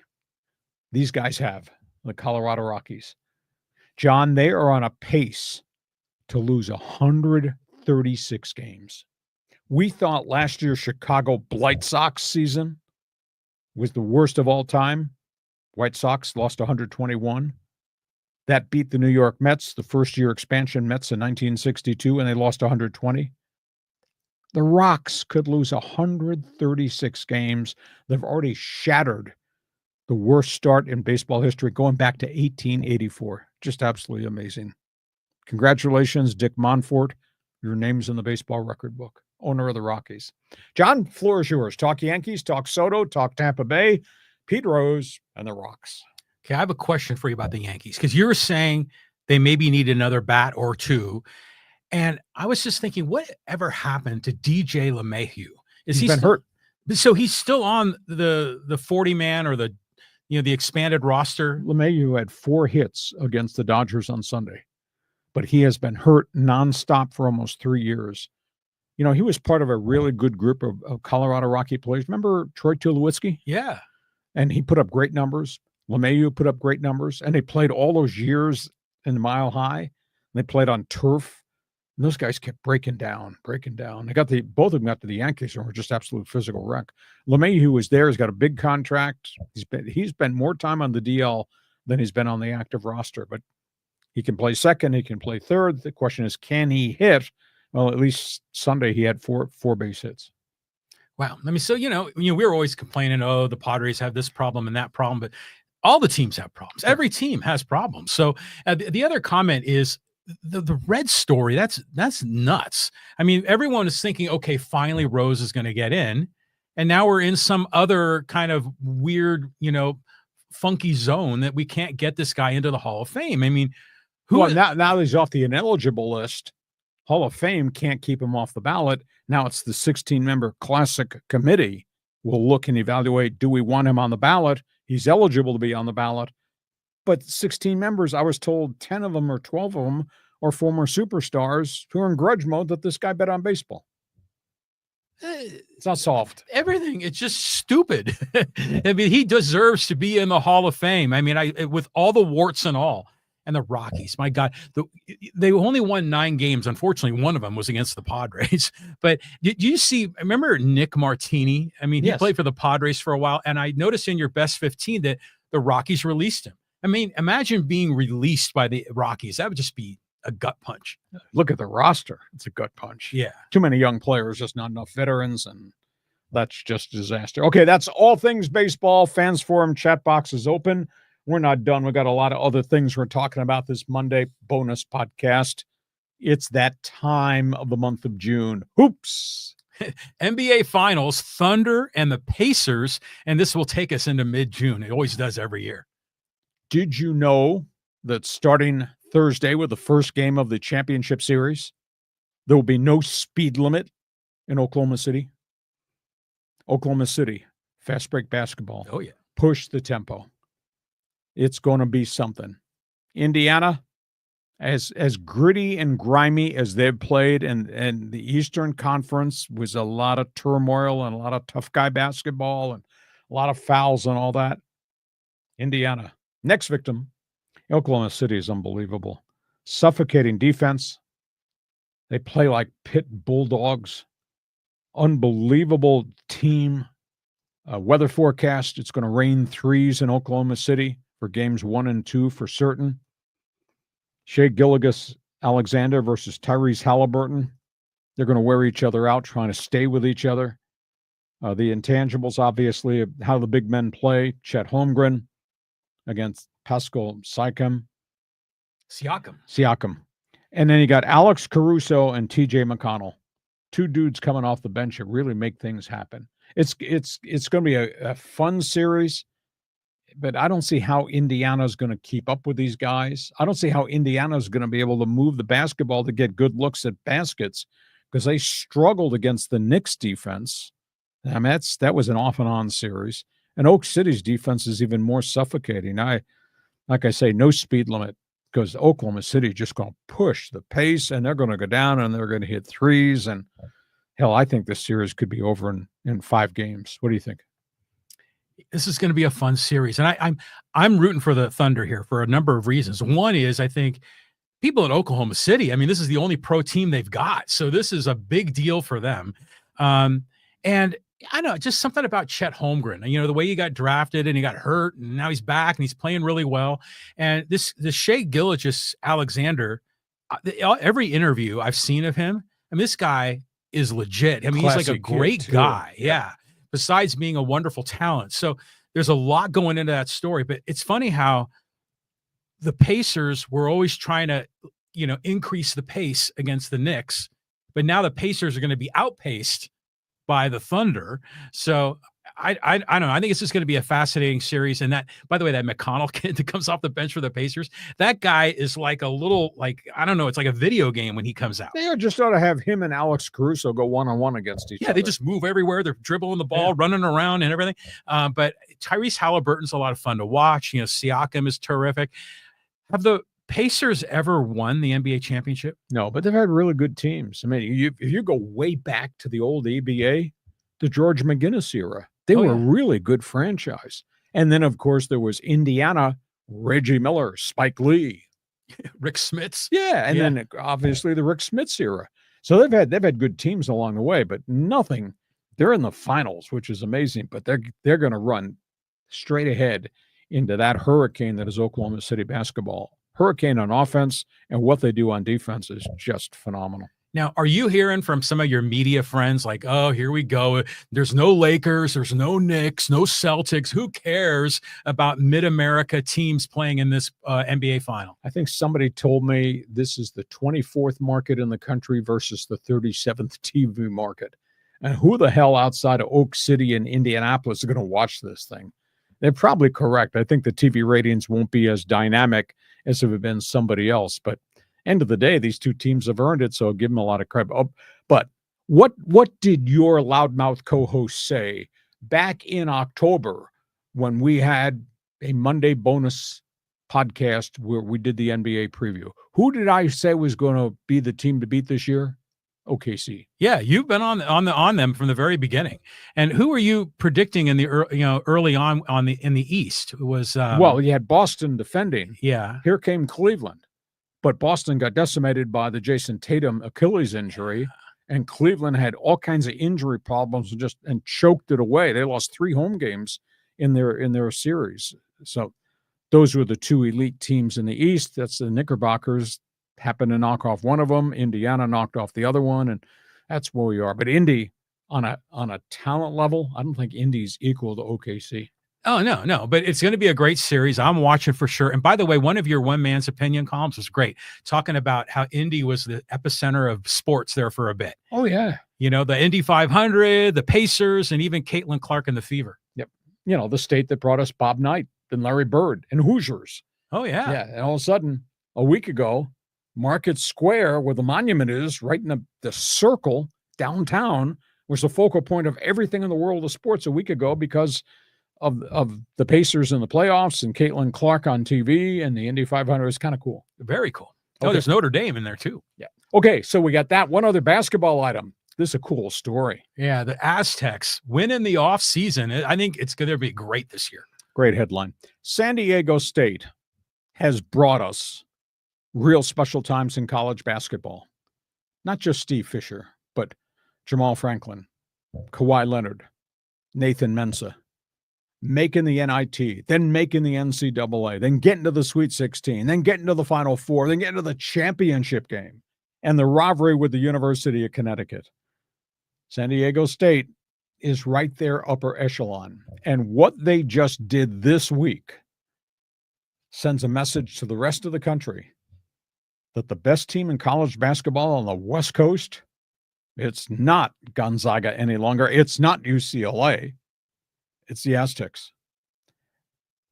These guys have, the Colorado Rockies. John, they are on a pace to lose 136 games. We thought last year's Chicago White Sox season was the worst of all time. White Sox lost 121. That beat the New York Mets, the first-year expansion Mets in 1962, and they lost 120. The Rocks could lose 136 games. They've already shattered the worst start in baseball history going back to 1884. Just absolutely amazing. Congratulations, Dick Monfort. Your name's in the baseball record book, owner of the Rockies. John, floor is yours. Talk Yankees, talk Soto, talk Tampa Bay, Pete Rose, and the Rocks. Okay, I have a question for you about the Yankees, because you were saying they maybe need another bat or two. And I was just thinking, whatever happened to DJ LeMahieu? He's been hurt. So he's still on the 40-man or the expanded roster? LeMahieu had 4 hits against the Dodgers on Sunday, but he has been hurt nonstop for almost 3 years. He was part of a really good group of Colorado Rocky players. Remember Troy Tulowitzki? Yeah. And he put up great numbers. LeMahieu put up great numbers, and they played all those years in the Mile High. They played on turf. And those guys kept breaking down. They both of them got to the Yankees and were just absolute physical wreck. LeMahieu was there. He's got a big contract. He's been more time on the DL than he's been on the active roster, but he can play second. He can play third. The question is, can he hit? Well, at least Sunday he had four base hits. Wow. So, we were always complaining, oh, the Padres have this problem and that problem, but all the teams have problems. Every team has problems. So the other comment is the Red story. That's nuts. I mean, everyone is thinking, okay, finally Rose is going to get in. And now we're in some other kind of weird, funky zone that we can't get this guy into the Hall of Fame. I mean, now he's off the ineligible list. Hall of Fame can't keep him off the ballot. Now it's the 16-member classic committee will look and evaluate, do we want him on the ballot? He's eligible to be on the ballot. But 16 members, I was told 10 of them or 12 of them are former superstars who are in grudge mode that this guy bet on baseball. It's not soft. Everything. It's just stupid. I mean, he deserves to be in the Hall of Fame. I mean, with all the warts and all. And the Rockies, my God, they only won 9 games. Unfortunately, one of them was against the Padres. But did you see, remember Nick Martini? I mean, he played for the Padres for a while. And I noticed in your best 15 that the Rockies released him. I mean, imagine being released by the Rockies. That would just be a gut punch. Look at the roster. It's a gut punch. Yeah. Too many young players, just not enough veterans. And that's just a disaster. Okay, that's all things baseball. Fans Forum chat box is open. We're not done. We've got a lot of other things we're talking about this Monday bonus podcast. It's that time of the month of June. Hoops. NBA Finals, Thunder and the Pacers, and this will take us into mid-June. It always does every year. Did you know that starting Thursday with the first game of the championship series, there will be no speed limit in Oklahoma City? Oklahoma City, fast break basketball. Oh, yeah. Push the tempo. It's going to be something. Indiana, as gritty and grimy as they've played, and the Eastern Conference was a lot of turmoil and a lot of tough guy basketball and a lot of fouls and all that. Indiana, next victim. Oklahoma City is unbelievable. Suffocating defense. They play like pit bulldogs. Unbelievable team. Weather forecast, it's going to rain 3s in Oklahoma City for games 1 and 2 for certain. Shea Gilgeous-Alexander versus Tyrese Halliburton. They're going to wear each other out, trying to stay with each other. The intangibles, obviously, of how the big men play. Chet Holmgren against Pascal Siakam. And then you got Alex Caruso and TJ McConnell. 2 dudes coming off the bench that really make things happen. It's going to be a fun series. But I don't see how Indiana's going to keep up with these guys. I don't see how Indiana's going to be able to move the basketball to get good looks at baskets because they struggled against the Knicks defense. I mean, that was an off and on series. And Oak City's defense is even more suffocating. Like I say, no speed limit. because Oklahoma City just going to push the pace, and they're going to go down and they're going to hit threes. And hell, I think this series could be over in 5 games. What do you think? This is going to be a fun series, and I'm rooting for the Thunder here for a number of reasons. One is I think people in Oklahoma City, I mean, this is the only pro team they've got, so this is a big deal for them. And I know just something about Chet Holmgren, you know, the way he got drafted and he got hurt and now he's back and he's playing really well. And this Shea Gilgeous-Alexander, every interview I've seen of him, I mean, this guy is legit. I mean, he's like a great guy. Yeah. Besides being a wonderful talent. So there's a lot going into that story, but it's funny how the Pacers were always trying to, you know, increase the pace against the Knicks, but now the Pacers are going to be outpaced by the Thunder. So I don't know. I think it's just going to be a fascinating series. And that, by the way, that McConnell kid that comes off the bench for the Pacers, that guy is like a little, like, I don't know. It's like a video game when he comes out. They just ought to have him and Alex Caruso go one-on-one against each other. Yeah, they just move everywhere. They're dribbling the ball, running around and everything. But Tyrese Halliburton's a lot of fun to watch. You know, Siakam is terrific. Have the Pacers ever won the NBA championship? No, but they've had really good teams. I mean, if you go way back to the old ABA, the George McGinnis era, they were a really good franchise. And then, of course, there was Indiana, Reggie Miller, Spike Lee, Rick Smits. Yeah, and then obviously the Rick Smits era. So they've had good teams along the way, but nothing. They're in the finals, which is amazing. But they're going to run straight ahead into that hurricane that is Oklahoma City basketball. Hurricane on offense, and what they do on defense is just phenomenal. Now, are you hearing from some of your media friends like, oh, here we go. There's no Lakers, there's no Knicks, no Celtics. Who cares about Mid-America teams playing in this NBA final? I think somebody told me this is the 24th market in the country versus the 37th TV market. And who the hell outside of Oak City and Indianapolis are going to watch this thing? They're probably correct. I think the TV ratings won't be as dynamic as if it had been somebody else. But end of the day, these two teams have earned it, so I'll give them a lot of credit. Oh, but what did your loudmouth co-host say back in October when we had a Monday bonus podcast where we did the NBA preview? Who did I say was going to be the team to beat this year? OKC. Yeah, you've been on them from the very beginning. And who were you predicting in the early on in the East? It was well, you had Boston defending. Yeah. Here came Cleveland. But Boston got decimated by the Jason Tatum Achilles injury, and Cleveland had all kinds of injury problems and choked it away. They lost 3 home games in their series. So those were the 2 elite teams in the East. That's the Knickerbockers happened to knock off one of them. Indiana knocked off the other one, and that's where we are. But Indy, on a talent level, I don't think Indy's equal to OKC. Oh, no, but it's going to be a great series. I'm watching for sure. And by the way, one of your one man's opinion columns was great, talking about how Indy was the epicenter of sports there for a bit. Oh, yeah. You know, the Indy 500, the Pacers, and even Caitlin Clark and the Fever. Yep. You know, the state that brought us Bob Knight and Larry Bird and Hoosiers. Oh, yeah. Yeah. And all of a sudden, a week ago, Market Square, where the monument is, right in the circle downtown, was the focal point of everything in the world of sports a week ago because of the Pacers in the playoffs and Caitlin Clark on TV, and the Indy 500 is kind of cool. Very cool. Okay. Oh, there's Notre Dame in there too. Yeah. Okay, so we got that. One other basketball item. This is a cool story. Yeah, the Aztecs win in the offseason. I think it's going to be great this year. Great headline. San Diego State has brought us real special times in college basketball. Not just Steve Fisher, but Jamal Franklin, Kawhi Leonard, Nathan Mensah, making the NIT, then making the NCAA, then getting to the Sweet 16, then getting to the Final Four, then getting to the championship game, and the rivalry with the University of Connecticut. San Diego State is right there upper echelon. And what they just did this week sends a message to the rest of the country that the best team in college basketball on the West Coast, it's not Gonzaga any longer. It's not UCLA. It's the Aztecs.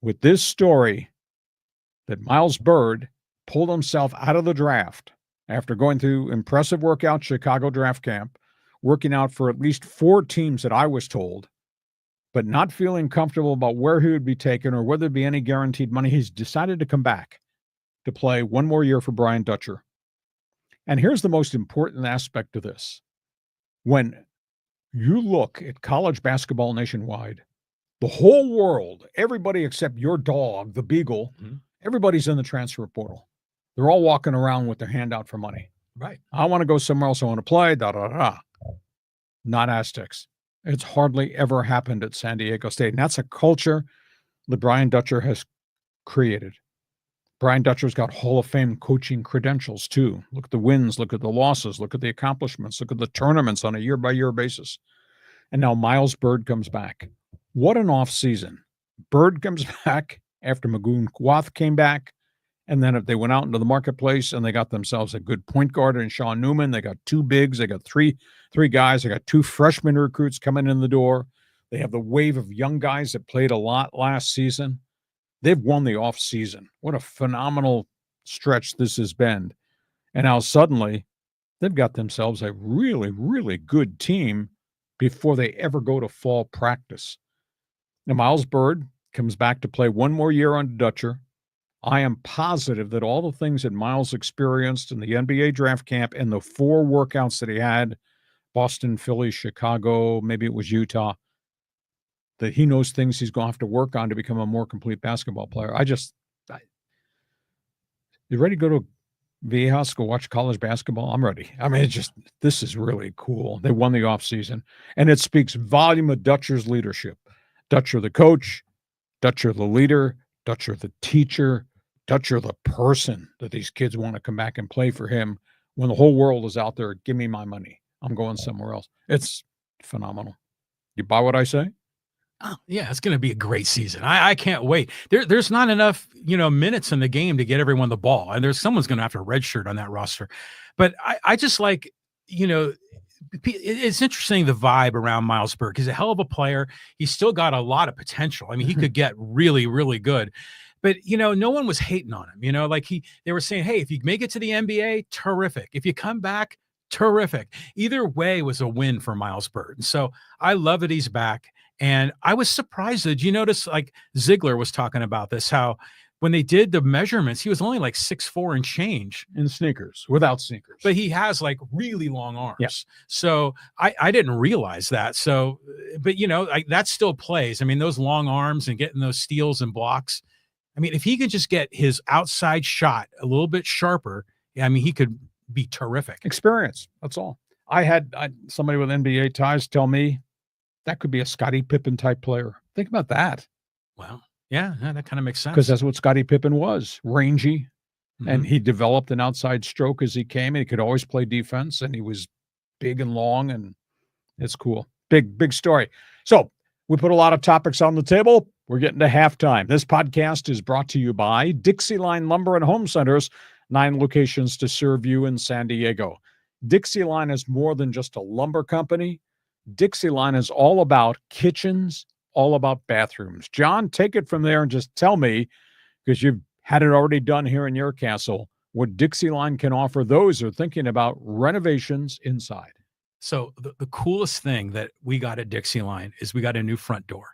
With this story that Miles Byrd pulled himself out of the draft after going through impressive workout Chicago draft camp, working out for at least 4 teams that I was told, but not feeling comfortable about where he would be taken or whether there'd be any guaranteed money, he's decided to come back to play one more year for Brian Dutcher. And here's the most important aspect of this. When you look at college basketball nationwide, the whole world, everybody except your dog, the Beagle, everybody's in the transfer portal. They're all walking around with their hand out for money. Right. I want to go somewhere else. I want to play. Not Aztecs. It's hardly ever happened at San Diego State. And that's a culture that Brian Dutcher has created. Brian Dutcher's got Hall of Fame coaching credentials too. Look at the wins, look at the losses, look at the accomplishments, look at the tournaments on a year-by-year basis. And now Miles Bird comes back. What an off season. Bird comes back after Magoon Kwath came back. And then if they went out into the marketplace and they got themselves a good point guard in Sean Newman, they got two bigs, they got three guys, they got two freshman recruits coming in the door. They have the wave of young guys that played a lot last season. They've won the off season. What a phenomenal stretch this has been. And now suddenly they've got themselves a really, really good team before they ever go to fall practice. Now, Miles Bird comes back to play one more year under Dutcher. I am positive that all the things that Miles experienced in the NBA draft camp and the 4 workouts that he had, Boston, Philly, Chicago, maybe it was Utah, that he knows things he's going to have to work on to become a more complete basketball player. You ready to go to Viejas, go watch college basketball? I'm ready. I mean, this is really cool. They won the offseason, and it speaks volume of Dutcher's leadership. Dutcher the coach, Dutcher the leader, Dutcher the teacher, Dutcher the person that these kids want to come back and play for him when the whole world is out there, give me my money. I'm going somewhere else. It's phenomenal. You buy what I say? Oh, yeah, it's going to be a great season. I can't wait. There's not enough, minutes in the game to get everyone the ball, and someone's going to have to redshirt on that roster. But I just like, it's interesting the vibe around Miles Bird. He's a hell of a player. He's still got a lot of potential. I mean, he could get really, really good. But, no one was hating on him. They were saying, hey, if you make it to the NBA, terrific. If you come back, terrific. Either way was a win for Miles Bird. And so I love that he's back. And I was surprised. Did you notice, Ziegler was talking about this, how when they did the measurements, he was only 6'4" and change in sneakers, without sneakers. But he has really long arms. Yeah. So I didn't realize that. So, but that still plays. I mean, those long arms and getting those steals and blocks. I mean, if he could just get his outside shot a little bit sharper, he could be terrific. Experience. That's all. I had somebody with NBA ties tell me that could be a Scottie Pippen type player. Think about that. Wow. Yeah, that kind of makes sense. Because that's what Scottie Pippen was, rangy. And he developed an outside stroke as he came, and he could always play defense, and he was big and long, and it's cool. Big story. So we put a lot of topics on the table. We're getting to halftime. This podcast is brought to you by DIXIELINE Lumber and Home Centers, 9 locations to serve you in San Diego. DIXIELINE is more than just a lumber company. DIXIELINE is all about kitchens, all about bathrooms. John, take it from there and just tell me, because you've had it already done here in your castle, what DIXIELINE can offer those who are thinking about renovations inside. So the coolest thing that we got at DIXIELINE is we got a new front door.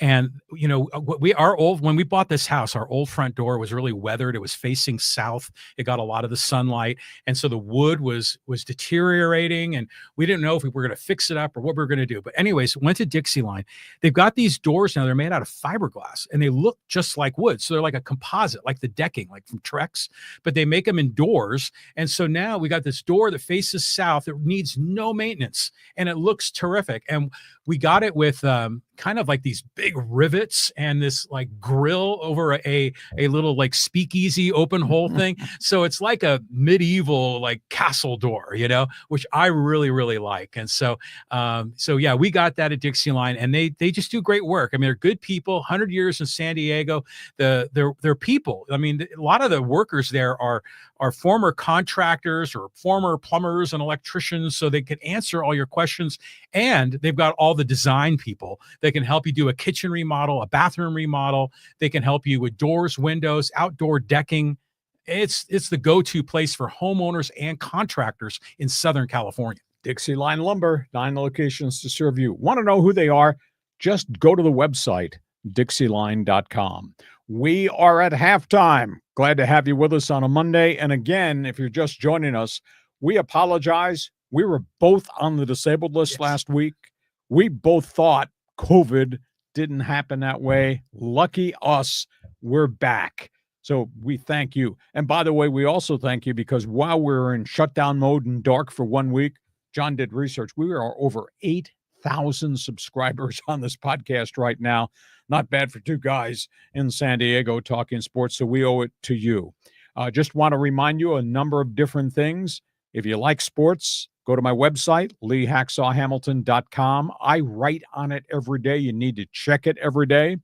And, when we bought this house, our old front door was really weathered. It was facing south. It got a lot of the sunlight. And so the wood was deteriorating, and we didn't know if we were going to fix it up or what we were going to do. But anyways, went to DIXIELINE. They've got these doors now. They're made out of fiberglass, and they look just like wood. So they're like a composite, like the decking, like from Trex, but they make them indoors. And so now we got this door that faces south. It needs no maintenance, and it looks terrific. And we got it with kind of like these big rivets and this grill over a little speakeasy open hole thing. So it's like a medieval castle door, which I really, really like. And so yeah, we got that at DIXIELINE, and they just do great work. I mean, they're good people, 100 years in San Diego. They're people. I mean, a lot of the workers there are former contractors or former plumbers and electricians, so they can answer all your questions. And they've got all the design people that can help you do a kitchen remodel, a bathroom remodel. They can help you with doors, windows, outdoor decking. It's the go-to place for homeowners and contractors in Southern California. DIXIELINE Lumber, 9 locations to serve you. Want to know who they are? Just go to the website, DIXIELINE.com. We are at halftime. Glad to have you with us on a Monday. And again, if you're just joining us, we apologize. We were both on the disabled list last week. We both thought COVID didn't happen that way. Lucky us, we're back. So we thank you. And by the way, we also thank you because while we're in shutdown mode and dark for 1 week, John did research. We are over 8,000 subscribers on this podcast right now. Not bad for two guys in San Diego talking sports, so we owe it to you. Just want to remind you a number of different things. If you like sports, go to my website, leehacksawhamilton.com. I write on it every day. You need to check it every day.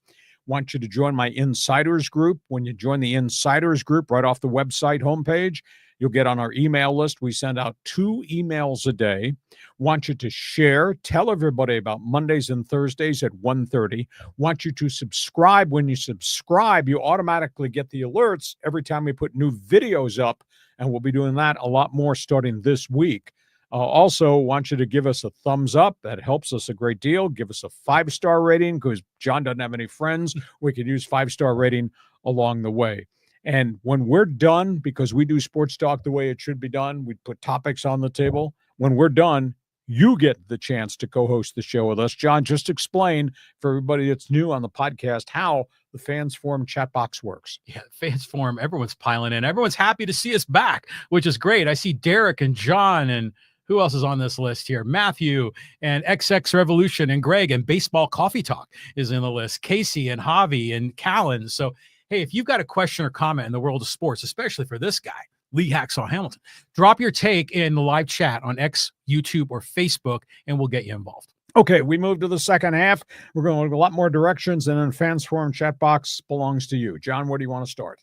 Want you to join my Insiders group. When you join the Insiders group right off the website homepage, you'll get on our email list. We send out 2 emails a day. Want you to share. Tell everybody about Mondays and Thursdays at 1:30. Want you to subscribe. When you subscribe, you automatically get the alerts every time we put new videos up, and we'll be doing that a lot more starting this week. Also, want you to give us a thumbs up. That helps us a great deal. Give us a 5-star rating because John doesn't have any friends. We could use 5-star rating along the way. And when we're done, because we do sports talk the way it should be done, we put topics on the table. When we're done, you get the chance to co-host the show with us. John, just explain for everybody that's new on the podcast how the Fans Forum chat box works. Yeah, Fans Forum, everyone's piling in. Everyone's happy to see us back, which is great. I see Derek and John and who else is on this list here? Matthew and XX Revolution and Greg and Baseball Coffee Talk is in the list. Casey and Javi and Callan. So, hey, if you've got a question or comment in the world of sports, especially for this guy, Lee Hacksaw Hamilton, drop your take in the live chat on X, YouTube, or Facebook, and we'll get you involved. Okay, we move to the second half. We're going a lot more directions, and then Fans Forum chat box belongs to you. John, where do you want to start?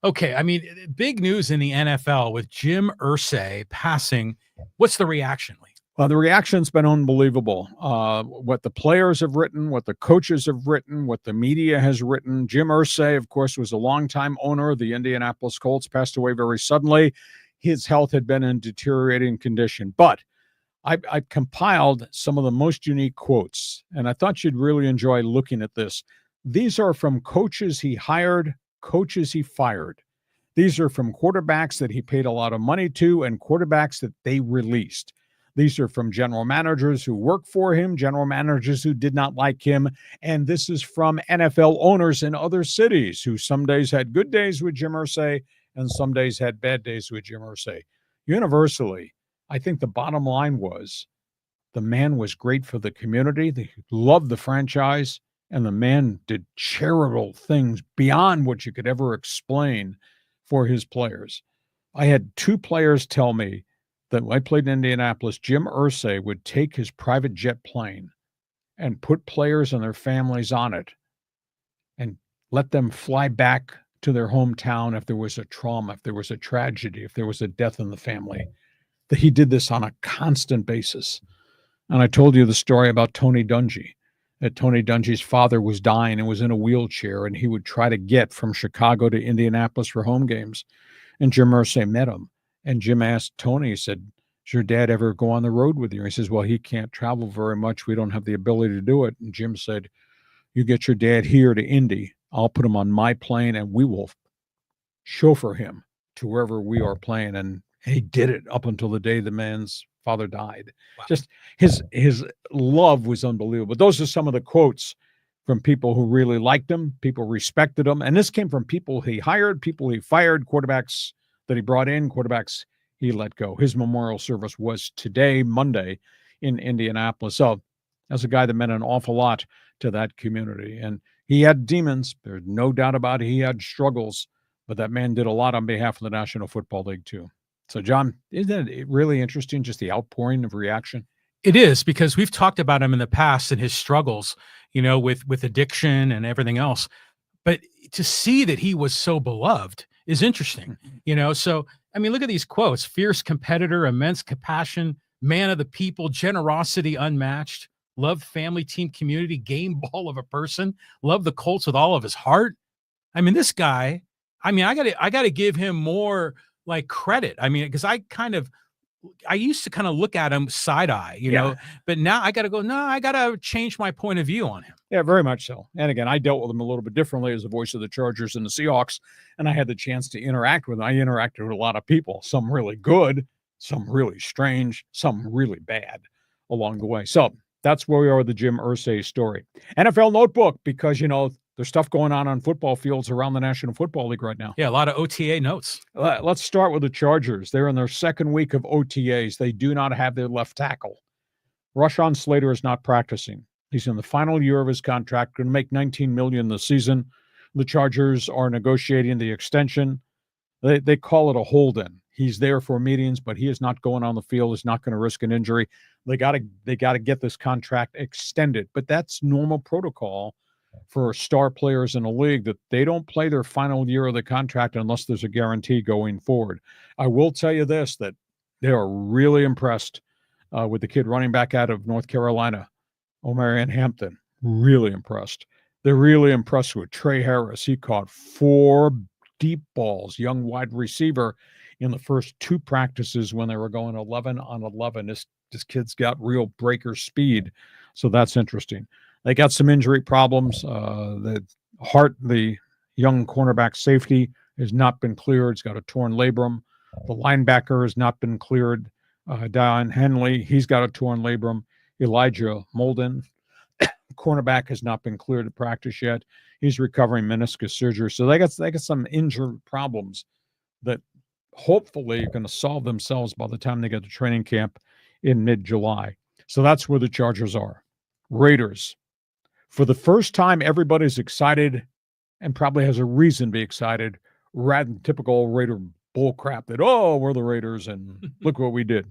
Okay, I mean, big news in the NFL with Jim Irsay passing. What's the reaction, Lee? Well, the reaction's been unbelievable. What the players have written, what the coaches have written, what the media has written. Jim Irsay, of course, was a longtime owner of the Indianapolis Colts, passed away very suddenly. His health had been in deteriorating condition. But I compiled some of the most unique quotes, and I thought you'd really enjoy looking at this. These are from coaches he hired, coaches he fired. These are from quarterbacks that he paid a lot of money to and quarterbacks that they released. These are from general managers who worked for him, general managers who did not like him. And this is from NFL owners in other cities who some days had good days with Jim Irsay and some days had bad days with Jim Irsay. Universally, I think the bottom line was the man was great for the community. They loved the franchise, and the man did charitable things beyond what you could ever explain for his players. I had 2 players tell me that when I played in Indianapolis, Jim Irsay would take his private jet plane and put players and their families on it and let them fly back to their hometown if there was a trauma, if there was a tragedy, if there was a death in the family. That he did this on a constant basis. And I told you the story about Tony Dungy, that Tony Dungy's father was dying and was in a wheelchair, and he would try to get from Chicago to Indianapolis for home games. And Jim Irsay met him. And Jim asked Tony, he said, does your dad ever go on the road with you? And he says, well, he can't travel very much. We don't have the ability to do it. And Jim said, you get your dad here to Indy. I'll put him on my plane and we will chauffeur him to wherever we are playing. And he did it up until the day the man's father died. Wow. Just his love was unbelievable. Those are some of the quotes from people who really liked him, people respected him. And this came from people he hired, people he fired, quarterbacks that he brought in, quarterbacks he let go. His memorial service was today, Monday, in Indianapolis. So as a guy that meant an awful lot to that community. And he had demons. There's no doubt about it. He had struggles, but that man did a lot on behalf of the National Football League too. So, John, isn't it really interesting, just the outpouring of reaction? It is, because we've talked about him in the past and his struggles, you know, with addiction and everything else. But to see that he was so beloved is interesting, you know. So, I mean, look at these quotes: fierce competitor, immense compassion, man of the people, generosity unmatched, loved family, team, community, game ball of a person, loved the Colts with all of his heart. I mean, this guy, I mean, I gotta give him more like credit. I mean, because I kind of I used to kind of look at him side eye, you know, but now I got to go, no, I got to change my point of view on him. Yeah, very much so. And again, I dealt with him a little bit differently as the voice of the Chargers and the Seahawks, and I had the chance to interact with him. I interacted with a lot of people, some really good, some really strange, some really bad along the way. So that's where we are with the Jim Irsay story. NFL Notebook, because, you know, there's stuff going on football fields around the National Football League right now. Yeah, a lot of OTA notes. Let's start with the Chargers. They're in their second week of OTAs. They do not have their left tackle. Rashawn Slater is not practicing. He's in the final year of his contract, going to make $19 million this season. The Chargers are negotiating the extension. They call it a hold-in. He's there for meetings, but he is not going on the field. He's not going to risk an injury. They got to get this contract extended, but that's normal protocol for star players in a league, that they don't play their final year of the contract unless there's a guarantee going forward. I will tell you this, that they are really impressed with the kid running back out of North Carolina, Omarion Hampton. Really impressed. They're really impressed with Trey Harris. He caught 4 deep balls, young wide receiver, in the first 2 practices when they were going 11 on 11. This kid's got real breaker speed, so that's interesting. They got some injury problems. The young cornerback safety, has not been cleared. He's got a torn labrum. The linebacker has not been cleared. Dion Henley, he's got a torn labrum. Elijah Molden, cornerback, has not been cleared to practice yet. He's recovering meniscus surgery. So they got some injury problems that hopefully are going to solve themselves by the time they get to training camp in mid-July. So that's where the Chargers are. Raiders. For the first time, everybody's excited and probably has a reason to be excited, rather than typical Raider bull crap that, oh, we're the Raiders and look what we did.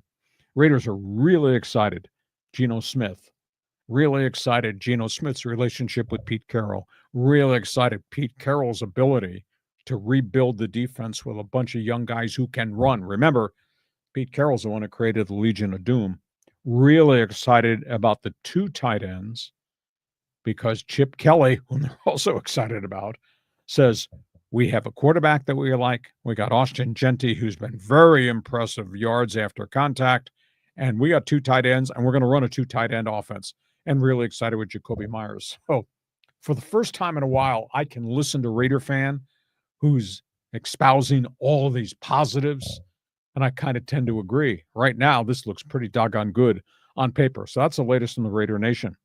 Raiders are really excited. Geno Smith. Really excited. Geno Smith's relationship with Pete Carroll. Really excited. Pete Carroll's ability to rebuild the defense with a bunch of young guys who can run. Remember, Pete Carroll's the one who created the Legion of Doom. Really excited about the 2 tight ends, because Chip Kelly, whom they're also excited about, says, we have a quarterback that we like. We got Austin Genty, who's been very impressive yards after contact. And we got 2 tight ends, and we're going to run a 2 tight end offense. And really excited with Jacoby Myers. So for the first time in a while, I can listen to Raider fan who's espousing all of these positives. And I kind of tend to agree. Right now, this looks pretty doggone good on paper. So that's the latest in the Raider Nation.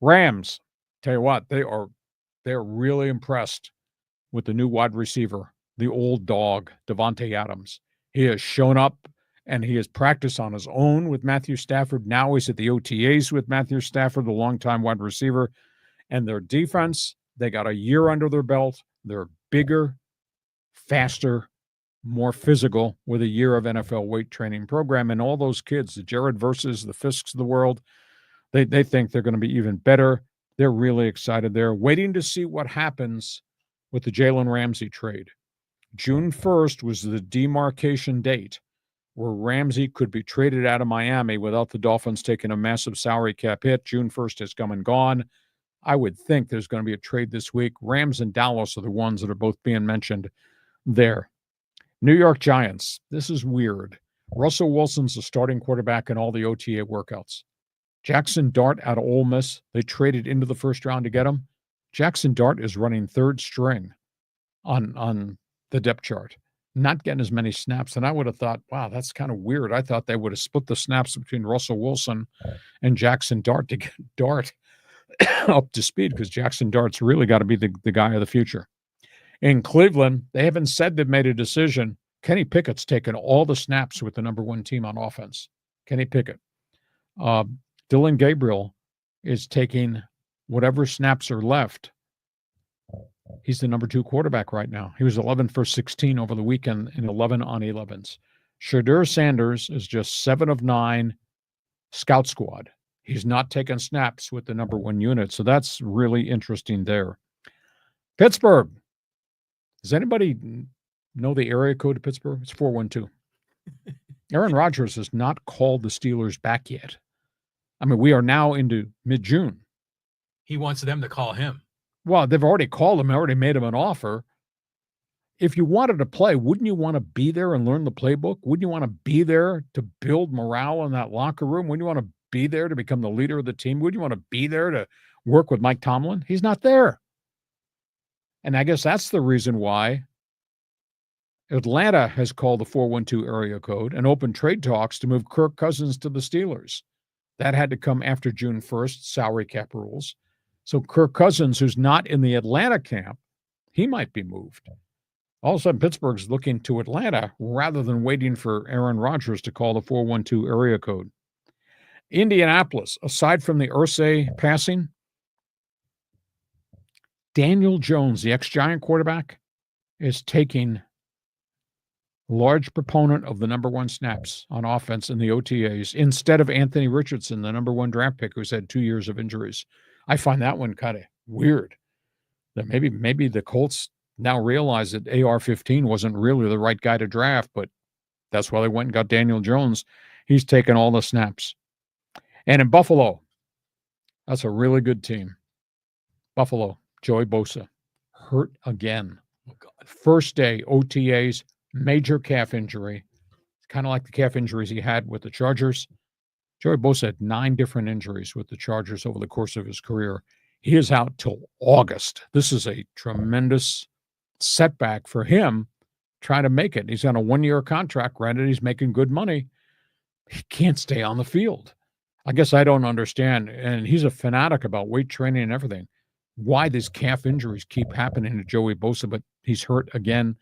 Rams, tell you what, they're really impressed with the new wide receiver, the old dog, Davante Adams. He has shown up and he has practiced on his own with Matthew Stafford. Now he's at the OTAs with Matthew Stafford, the longtime wide receiver. And their defense, they got a year under their belt. They're bigger, faster, more physical, with a year of NFL weight training program. And all those kids, the Jared Verses, the Fisks of the world, they think they're going to be even better. They're really excited. They're waiting to see what happens with the Jalen Ramsey trade. June 1st was the demarcation date where Ramsey could be traded out of Miami without the Dolphins taking a massive salary cap hit. June 1st has come and gone. I would think there's going to be a trade this week. Rams and Dallas are the ones that are both being mentioned there. New York Giants. This is weird. Russell Wilson's the starting quarterback in all the OTA workouts. Jackson Dart out of Ole Miss, they traded into the first round to get him. Jackson Dart is running 3rd string on the depth chart, not getting as many snaps. And I would have thought, wow, that's kind of weird. I thought they would have split the snaps between Russell Wilson and Jackson Dart to get Dart up to speed, because Jackson Dart's really got to be the guy of the future. In Cleveland, they haven't said they've made a decision. Kenny Pickett's taken all the snaps with the number 1 team on offense. Kenny Pickett. Dylan Gabriel is taking whatever snaps are left. He's the number 2 quarterback right now. He was 11 for 16 over the weekend in 11 on 11s. Shadur Sanders is just 7 of 9 scout squad. He's not taking snaps with the number 1 unit. So that's really interesting there. Pittsburgh. Does anybody know the area code of Pittsburgh? It's 412. Aaron Rodgers has not called the Steelers back yet. I mean, we are now into mid-June. He wants them to call him. Well, they've already called him, already made him an offer. if you wanted to play, wouldn't you want to be there and learn the playbook? Wouldn't you want to be there to build morale in that locker room? Wouldn't you want to be there to become the leader of the team? Wouldn't you want to be there to work with Mike Tomlin? He's not there. And I guess that's the reason why Atlanta has called the 412 area code and opened trade talks to move Kirk Cousins to the Steelers. That had to come after June 1st, salary cap rules. So Kirk Cousins, who's not in the Atlanta camp, he might be moved. All of a sudden, Pittsburgh's looking to Atlanta rather than waiting for Aaron Rodgers to call the 412 area code. Indianapolis, aside from the Irsay passing, Daniel Jones, the ex-Giant quarterback, is taking large proponent of the number one snaps on offense in the OTAs instead of Anthony Richardson, the number one draft pick who's had 2 years of injuries. I find that one kind of weird. That maybe the Colts now realize that AR-15 wasn't really the right guy to draft, but that's why they went and got Daniel Jones. He's taken all the snaps. And in Buffalo, that's a really good team. Buffalo, Joey Bosa, hurt again. Oh, God. First day, OTAs, major calf injury. It's kind of like the calf injuries he had with the Chargers. Joey Bosa had 9 different injuries with the Chargers over the course of his career. He is out till August. This is a tremendous setback for him trying to make it. He's on a 1-year contract. Granted, he's making good money. He can't stay on the field. I guess I don't understand. And he's a fanatic about weight training and everything. Why these calf injuries keep happening to Joey Bosa, but he's hurt again,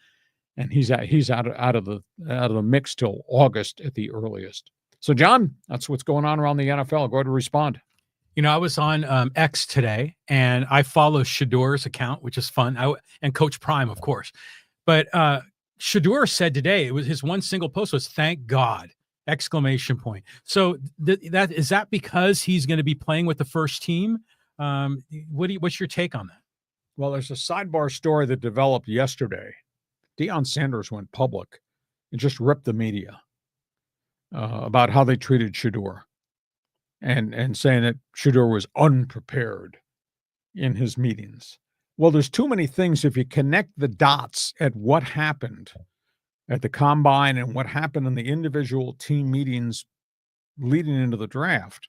and he's out of the mix till August at the earliest. So, John, that's what's going on around the NFL. Go ahead and respond. You know, I was on X today, and I follow Shador's account, which is fun, and Coach Prime, of course. But Shador said today, it was his one single post was "Thank God!" exclamation point. So is that because he's going to be playing with the first team? What's your take on that? Well, there's a sidebar story that developed yesterday. Deion Sanders went public and just ripped the media about how they treated Shador. And saying that Shador was unprepared in his meetings. Well, there's too many things. If you connect the dots at what happened at the combine and what happened in the individual team meetings leading into the draft,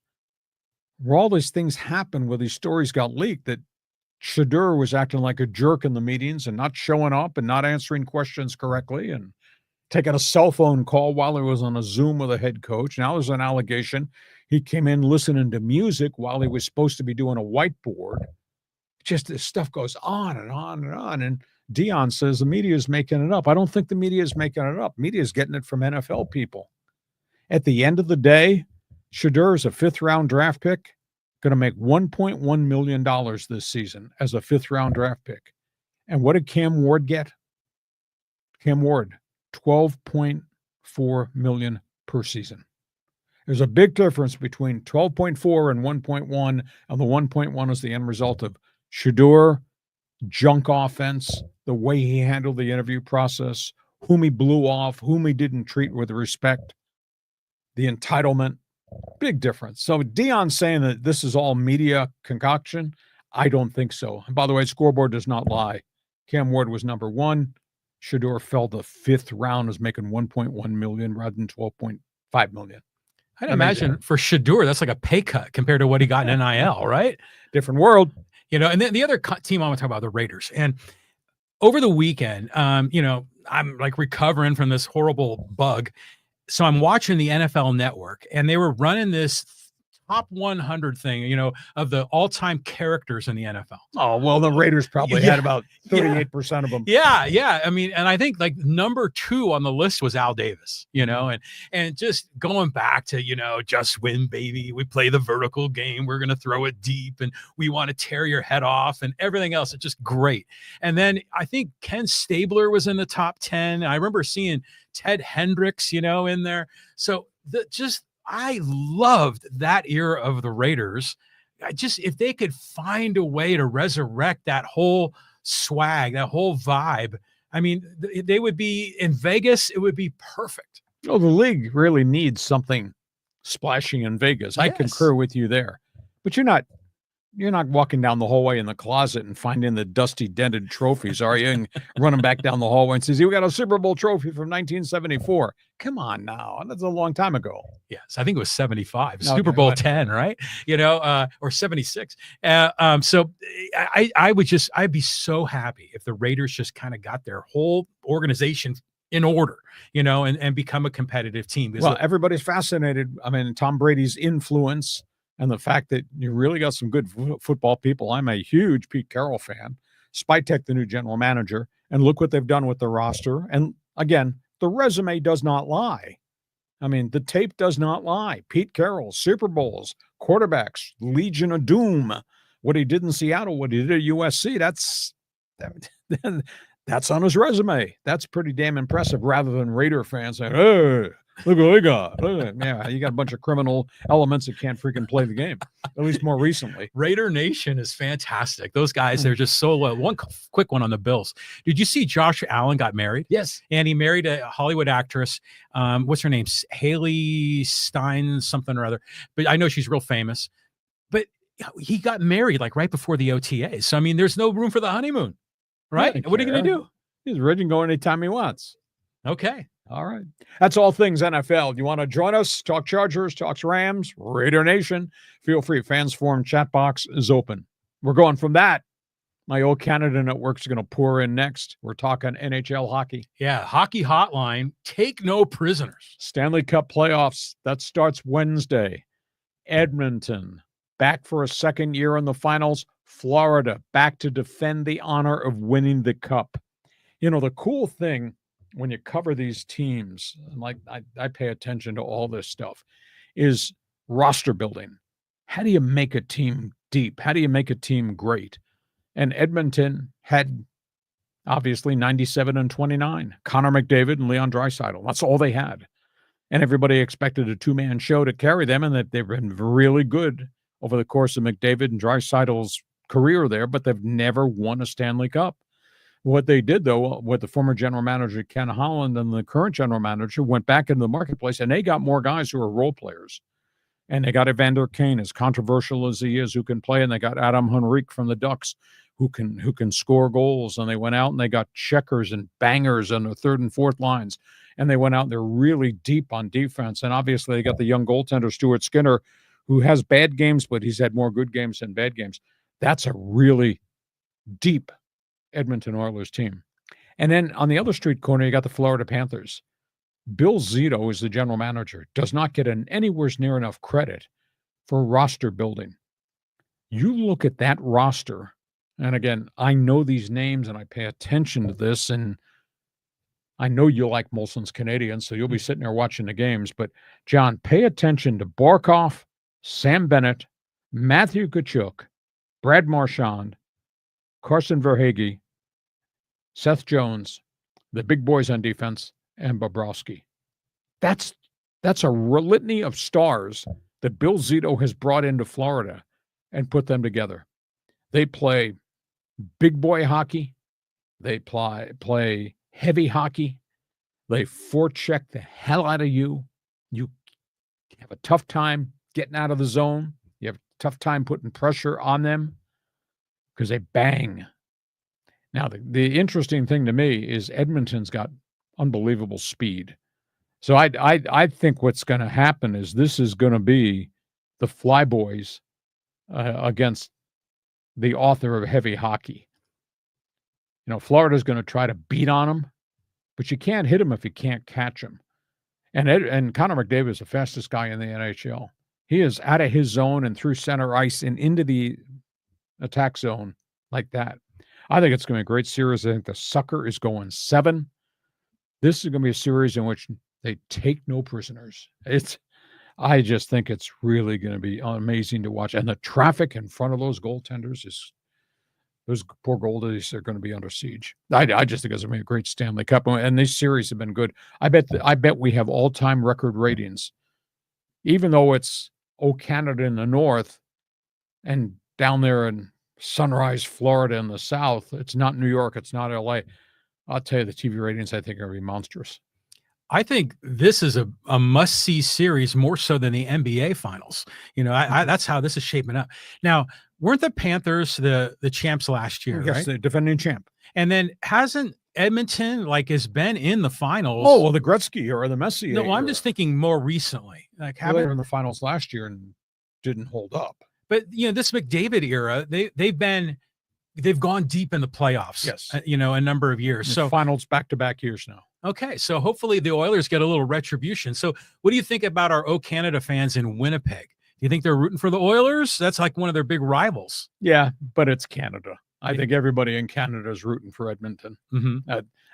where all these things happened, where these stories got leaked, that Shador was acting like a jerk in the meetings and not showing up and not answering questions correctly and taking a cell phone call while he was on a Zoom with a head coach. Now there's an allegation he came in listening to music while he was supposed to be doing a whiteboard. Just this stuff goes on and on and on. And Deion says the media is making it up. I don't think the media is making it up. Media is getting it from NFL people. At the end of the day, Shador is a 5th-round draft pick, going to make $1.1 million this season as a 5th-round draft pick. And what did Cam Ward get? Cam Ward, $12.4 million per season. There's a big difference between 12.4 and 1.1, and the 1.1 is the end result of Shador, junk offense, the way he handled the interview process, whom he blew off, whom he didn't treat with respect, the entitlement. Big difference. So Deion saying that this is all media concoction, I don't think so. And by the way, scoreboard does not lie. Cam Ward was number 1. Shador fell to 5th round, is making $1.1 million rather than $12.5 million. I'd imagine for Shador, that's like a pay cut compared to what he got in NIL, right? Different world. You know, and then the other team I want to talk about, the Raiders. And over the weekend, you know, I'm like recovering from this horrible bug. So I'm watching the NFL Network, and they were running this top 100 thing, you know, of the all-time characters in the NFL. Oh, well, the Raiders probably had about 38% of them. Yeah. I mean, and I think like number 2 on the list was Al Davis, you know, and just going back to, you know, just win, baby. We play the vertical game. We're going to throw it deep, and we want to tear your head off and everything else. It's just great. And then I think Ken Stabler was in the top 10. I remember seeing Ted Hendricks, you know, in there. So I loved that era of the Raiders. If they could find a way to resurrect that whole swag, that whole vibe, I mean, they would be in Vegas. It would be perfect. Well, the league really needs something splashing in Vegas. Yes. I concur with you there, but you're not You're not walking down the hallway in the closet and finding the dusty, dented trophies, are you? And running back down the hallway and says, "We got a Super Bowl trophy from 1974." Come on now. That's a long time ago. Yes, I think it was 75, Okay, Super Bowl but 10, right? Or 76. So I'd be so happy if the Raiders just kind of got their whole organization in order, and become a competitive team. Well, everybody's fascinated. I mean, Tom Brady's influence and the fact that you really got some good football people. I'm a huge Pete Carroll fan. Spytek, the new general manager, and look what they've done with the roster. And again, the resume does not lie. I mean, the tape does not lie. Pete Carroll, Super Bowls, quarterbacks, Legion of Doom. What he did in Seattle, what he did at USC, that's on his resume. That's pretty damn impressive, rather than Raider fans saying, "Hey, look what we got." Yeah, you got a bunch of criminal elements that can't freaking play the game, at least more recently. Raider Nation is fantastic. Those guys, they're just so low. One quick one on the Bills. Did you see Josh Allen got married? Yes. And he married a Hollywood actress. What's her name? Haley Stein something or other. But I know she's real famous. But he got married like right before the OTAs. So, I mean, there's no room for the honeymoon. Right? What are you going to do? He's ready to go anytime he wants. Okay. All right. That's all things NFL. You want to join us? Talk Chargers, talk Rams, Raider Nation. Feel free. Fans Forum chat box is open. We're going from that. My old Canada network's going to pour in next. We're talking NHL hockey. Yeah. Hockey hotline. Take no prisoners. Stanley Cup playoffs. That starts Wednesday. Edmonton back for a second year in the finals. Florida back to defend the honor of winning the cup. The cool thing when you cover these teams, and like I pay attention to all this stuff, is roster building. How do you make a team deep? How do you make a team great? And Edmonton had obviously 97 and 29. Connor McDavid and Leon Draisaitl. That's all they had. And everybody expected a two-man show to carry them, and that they've been really good over the course of McDavid and Draisaitl's career there, but they've never won a Stanley Cup. What they did, though, with the former general manager Ken Holland and the current general manager, went back into the marketplace, and they got more guys who are role players. And they got Evander Kane, as controversial as he is, who can play, and they got Adam Henrique from the Ducks, who can score goals. And they went out and they got checkers and bangers on the third and fourth lines. And they went out and they're really deep on defense. And obviously they got the young goaltender Stuart Skinner, who has bad games, but he's had more good games than bad games. That's a really deep Edmonton Oilers team. And then on the other street corner, you got the Florida Panthers. Bill Zito is the general manager, does not get anywhere near enough credit for roster building. You look at that roster, and again, I know these names and I pay attention to this, and I know you like Molson's Canadians, so you'll be sitting there watching the games. But, John, pay attention to Barkov, Sam Bennett, Matthew Tkachuk, Brad Marchand, Carson Verhaeghe, Seth Jones, the big boys on defense, and Bobrovsky. That's a litany of stars that Bill Zito has brought into Florida and put them together. They play big boy hockey. They play heavy hockey. They forecheck the hell out of you. You have a tough time getting out of the zone. You have a tough time putting pressure on them because they bang. Now, the interesting thing to me is Edmonton's got unbelievable speed. So I think what's going to happen is this is going to be the Flyboys against the author of heavy hockey. Florida's going to try to beat on them, but you can't hit them if you can't catch them. And Connor McDavid is the fastest guy in the NHL. He is out of his zone and through center ice and into the attack zone like that. I think it's going to be a great series. I think the sucker is going 7. This is going to be a series in which they take no prisoners. I just think it's really going to be amazing to watch. And the traffic in front of those goaltenders those poor goalies are going to be under siege. I just think it's going to be a great Stanley Cup. And these series have been good. I bet we have all-time record ratings, even though it's Canada in the north and down there in Sunrise, Florida in the south. It's not New York. It's not LA. I'll tell you, the TV ratings, I think, are going to be monstrous. I think this is a must-see series more so than the NBA finals. That's how this is shaping up. Now, weren't the Panthers the champs last year, Yes, right? the defending champ. And then hasn't Edmonton has been in the finals? Oh, well, the Gretzky or the Messi. No, I'm just thinking more recently. They Haven't were in the finals last year and didn't hold up. But this McDavid era, they've gone deep in the playoffs. Yes, a number of years. So finals back-to-back years now. Okay, so hopefully the Oilers get a little retribution. So what do you think about our O Canada fans in Winnipeg? Do you think they're rooting for the Oilers? That's like one of their big rivals. Yeah, but it's Canada. I think everybody in Canada is rooting for Edmonton.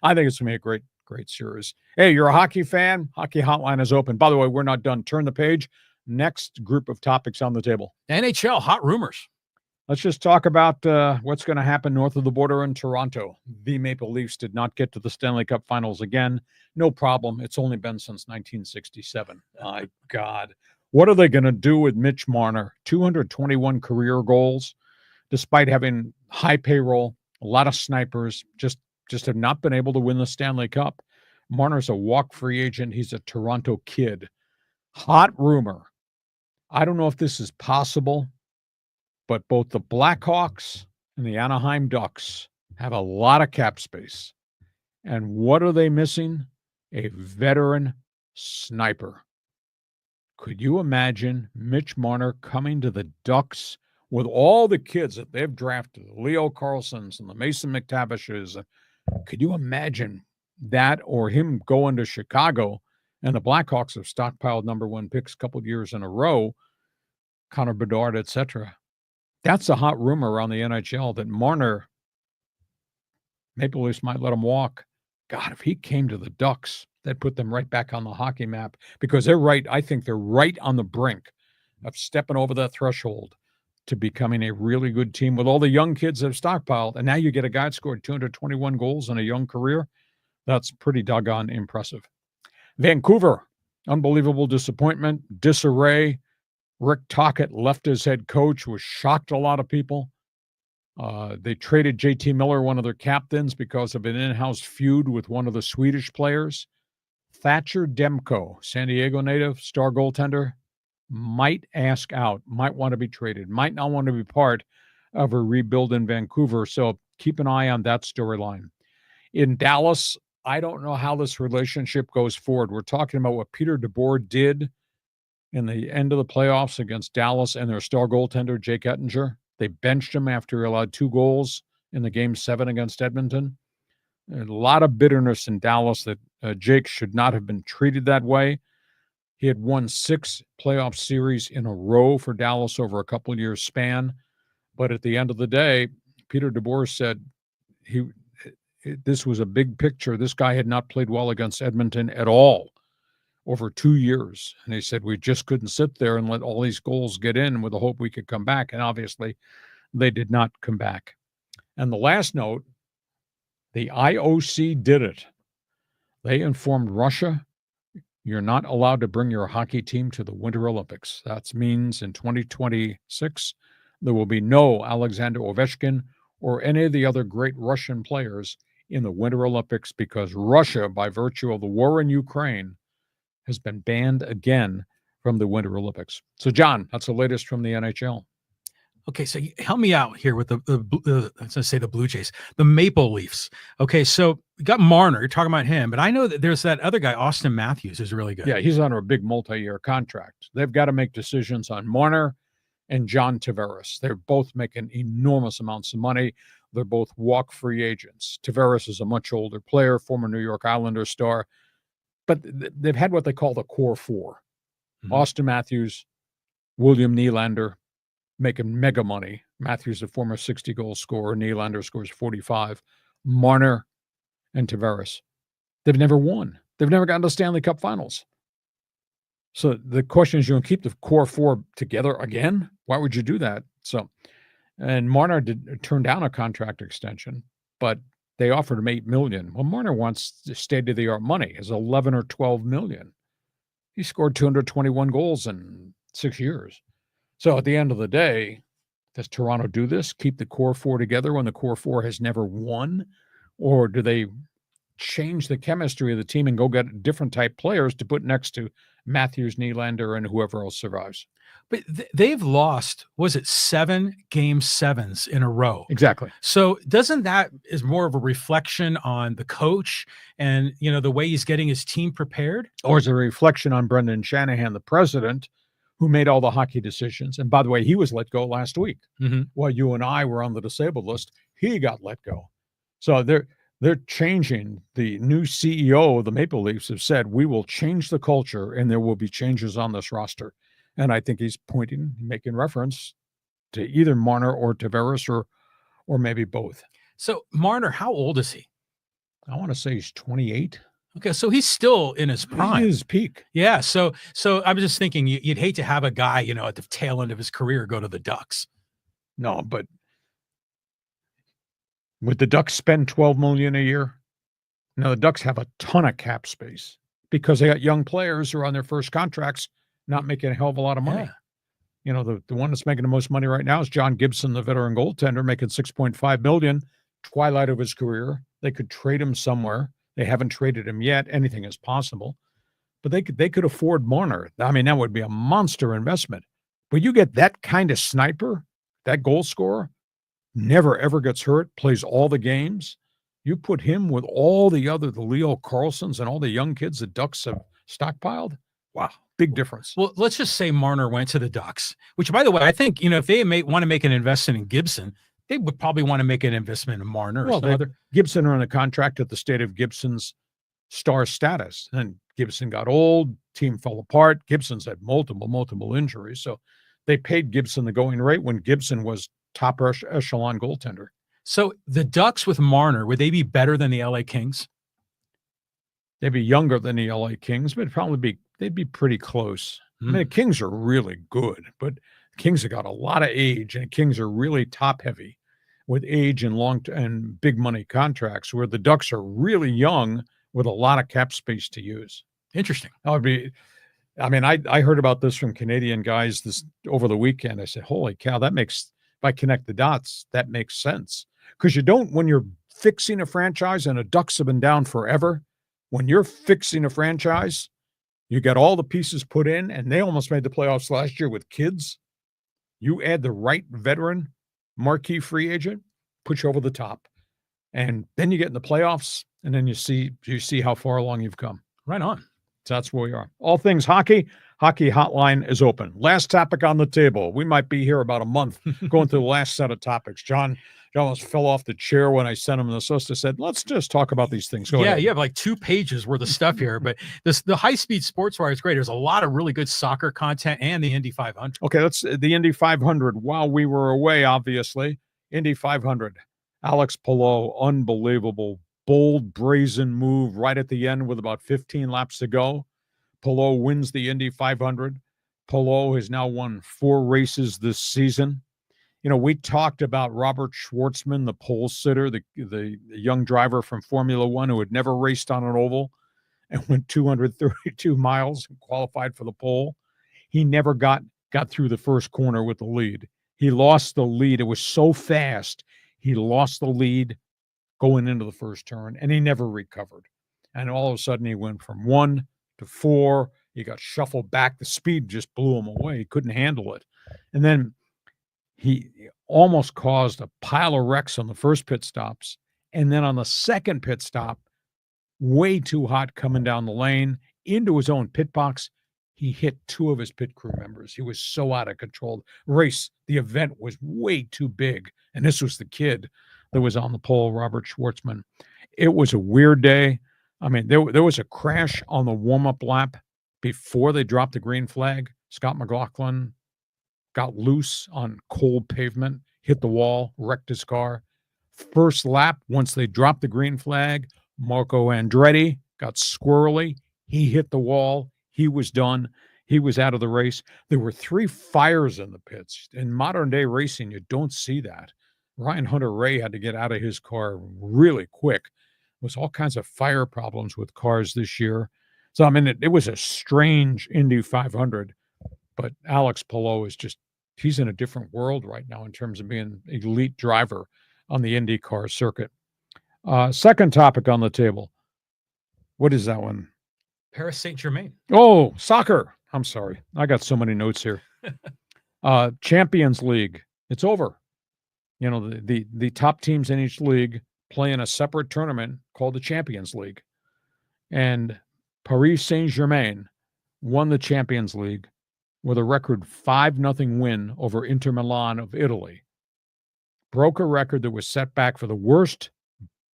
I think it's going to be a great series. Hey, you're a hockey fan? Hockey Hotline is open. By the way, we're not done. Turn the page. Next group of topics on the table. NHL, hot rumors. Let's just talk about what's going to happen north of the border in Toronto. The Maple Leafs did not get to the Stanley Cup Finals again. No problem. It's only been since 1967. My God. What are they going to do with Mitch Marner? 221 career goals, despite having high payroll, a lot of snipers, just have not been able to win the Stanley Cup. Marner's a walk free agent. He's a Toronto kid. Hot rumor. I don't know if this is possible, but both the Blackhawks and the Anaheim Ducks have a lot of cap space. And what are they missing? A veteran sniper. Could you imagine Mitch Marner coming to the Ducks with all the kids that they've drafted, the Leo Carlsons and the Mason McTavishes? Could you imagine that, or him going to Chicago? And the Blackhawks have stockpiled number one picks a couple of years in a row, Connor Bedard, etc. That's a hot rumor around the NHL that Marner, Maple Leafs might let him walk. God, if he came to the Ducks, that'd put them right back on the hockey map, because I think they're right on the brink of stepping over that threshold to becoming a really good team with all the young kids that have stockpiled. And now you get a guy that scored 221 goals in a young career. That's pretty doggone impressive. Vancouver, unbelievable disappointment, disarray. Rick Tocchet left as head coach, was shocked a lot of people. They traded JT Miller, one of their captains, because of an in-house feud with one of the Swedish players. Thatcher Demko, San Diego native, star goaltender, might ask out, might want to be traded, might not want to be part of a rebuild in Vancouver. So keep an eye on that storyline. In Dallas, I don't know how this relationship goes forward. We're talking about what Peter DeBoer did in the end of the playoffs against Dallas and their star goaltender, Jake Ettinger. They benched him after he allowed 2 goals in the Game 7 against Edmonton. A lot of bitterness in Dallas that Jake should not have been treated that way. He had won 6 playoff series in a row for Dallas over a couple of years span. But at the end of the day, Peter DeBoer said this was a big picture. This guy had not played well against Edmonton at all over 2 years. And he said, we just couldn't sit there and let all these goals get in with the hope we could come back. And obviously they did not come back. And the last note, the IOC did it. They informed Russia, you're not allowed to bring your hockey team to the Winter Olympics. That means in 2026, there will be no Alexander Ovechkin or any of the other great Russian players in the Winter Olympics, because Russia, by virtue of the war in Ukraine, has been banned again from the Winter Olympics. So, John, that's the latest from the NHL. Okay, so help me out here with I was going to say the Blue Jays, the Maple Leafs. Okay, so we got Marner. You're talking about him, but I know that there's that other guy, Austin Matthews, is really good. Yeah, he's under a big multi-year contract. They've got to make decisions on Marner and John Tavares. They're both making enormous amounts of money. They're both walk-free agents. Tavares is a much older player, former New York Islanders star, but they've had what they call the core 4. Mm-hmm. Austin Matthews, William Nylander, making mega money. Matthews, a former 60-goal scorer. Nylander scores 45. Marner and Tavares. They've never won. They've never gotten to Stanley Cup Finals. So the question is, you going to keep the core 4 together again? Why would you do that? So, and Marner turned down a contract extension, but they offered him $8 million. Well, Marner wants state-of-the-art money. Is 11 or 12 million. He scored 221 goals in 6 years. So at the end of the day, does Toronto do this? Keep the core 4 together when the core 4 has never won? Or do they change the chemistry of the team and go get different type players to put next to Matthews, Nylander, and whoever else survives. But they've lost, was it 7 game 7s in a row? Exactly. So doesn't that is more of a reflection on the coach and, the way he's getting his team prepared? Or is it a reflection on Brendan Shanahan, the president, who made all the hockey decisions? And by the way, he was let go last week. While you and I were on the disabled list, he got let go. So they're changing. The new CEO of the Maple Leafs have said, we will change the culture and there will be changes on this roster. And I think he's making reference to either Marner or Tavares or maybe both. So Marner, how old is he? I want to say he's 28. Okay, so he's still in his prime. His peak. Yeah, so I was just thinking you'd hate to have a guy, at the tail end of his career go to the Ducks. No, but would the Ducks spend $12 million a year? No, the Ducks have a ton of cap space because they got young players who are on their first contracts, not making a hell of a lot of money. Yeah. The one that's making the most money right now is John Gibson, the veteran goaltender, making $6.5 million, twilight of his career. They could trade him somewhere. They haven't traded him yet. Anything is possible. But they could afford Marner. I mean, that would be a monster investment. But you get that kind of sniper, that goal scorer, never ever gets hurt, plays all the games. You put him with all the Leo Carlsons and all the young kids the Ducks have stockpiled. Wow, big difference. Well, let's just say Marner went to the Ducks, which, by the way, I think, if they want to make an investment in Gibson, they would probably want to make an investment in Marner. Well, Gibson are in a contract at the state of Gibson's star status. And Gibson got old, team fell apart. Gibson's had multiple injuries. So they paid Gibson the going rate when Gibson was top echelon goaltender. So the Ducks with Marner, would they be better than the LA Kings? They'd be younger than the LA Kings, but they'd be pretty close. I mean, the Kings are really good, but the Kings have got a lot of age, and the Kings are really top heavy with age and big money contracts, where the Ducks are really young with a lot of cap space to use. Interesting. I heard about this from Canadian guys over the weekend. I said, holy cow, if I connect the dots, that makes sense. Because when you're fixing a franchise, and the Ducks have been down forever, when you're fixing a franchise, you get all the pieces put in, and they almost made the playoffs last year with kids. You add the right veteran, marquee free agent, put you over the top. And then you get in the playoffs, and then you see how far along you've come. Right on. So that's where we are. All things hockey. Hockey hotline is open. Last topic on the table. We might be here about a month going through the last set of topics. John almost fell off the chair when I sent him the list. I said, let's just talk about these things. Go ahead. You have like 2 pages worth of stuff here, but the high-speed sports wire is great. There's a lot of really good soccer content and the Indy 500. Okay, that's the Indy 500. While we were away, obviously, Indy 500. Alex Palou, unbelievable, bold, brazen move right at the end with about 15 laps to go. Palou wins the Indy 500. Palou has now won 4 races this season. We talked about Robert Schwartzman, the pole sitter, the young driver from Formula One who had never raced on an oval and went 232 miles and qualified for the pole. He never got through the first corner with the lead. He lost the lead. It was so fast. He lost the lead going into the first turn, and he never recovered. And all of a sudden, he went from 1 to 4. He got shuffled back. The speed just blew him away. He couldn't handle it. And then he almost caused a pile of wrecks on the first pit stops. And then on the second pit stop, way too hot coming down the lane into his own pit box, he hit 2 of his pit crew members. He was so out of control. The event was way too big. And this was the kid that was on the pole, Robert Schwartzman. It was a weird day. I mean, there was a crash on the warm-up lap before they dropped the green flag. Scott McLaughlin got loose on cold pavement, hit the wall, wrecked his car. First lap, once they dropped the green flag, Marco Andretti got squirrely. He hit the wall. He was done. He was out of the race. There were 3 fires in the pits. In modern-day racing, you don't see that. Ryan Hunter-Ray had to get out of his car really quick. There was all kinds of fire problems with cars this year. So, I mean, it was a strange Indy 500, but Alex Palou he's in a different world right now in terms of being an elite driver on the IndyCar circuit. Second topic on the table, What is that one? Paris Saint-Germain. Oh, soccer. I'm sorry. I got so many notes here. Champions League. It's over. You know, the top teams in each league play in a separate tournament called the Champions League. And Paris Saint-Germain won the Champions League with a record 5-0 win over Inter Milan of Italy. Broke a record that was set back for the worst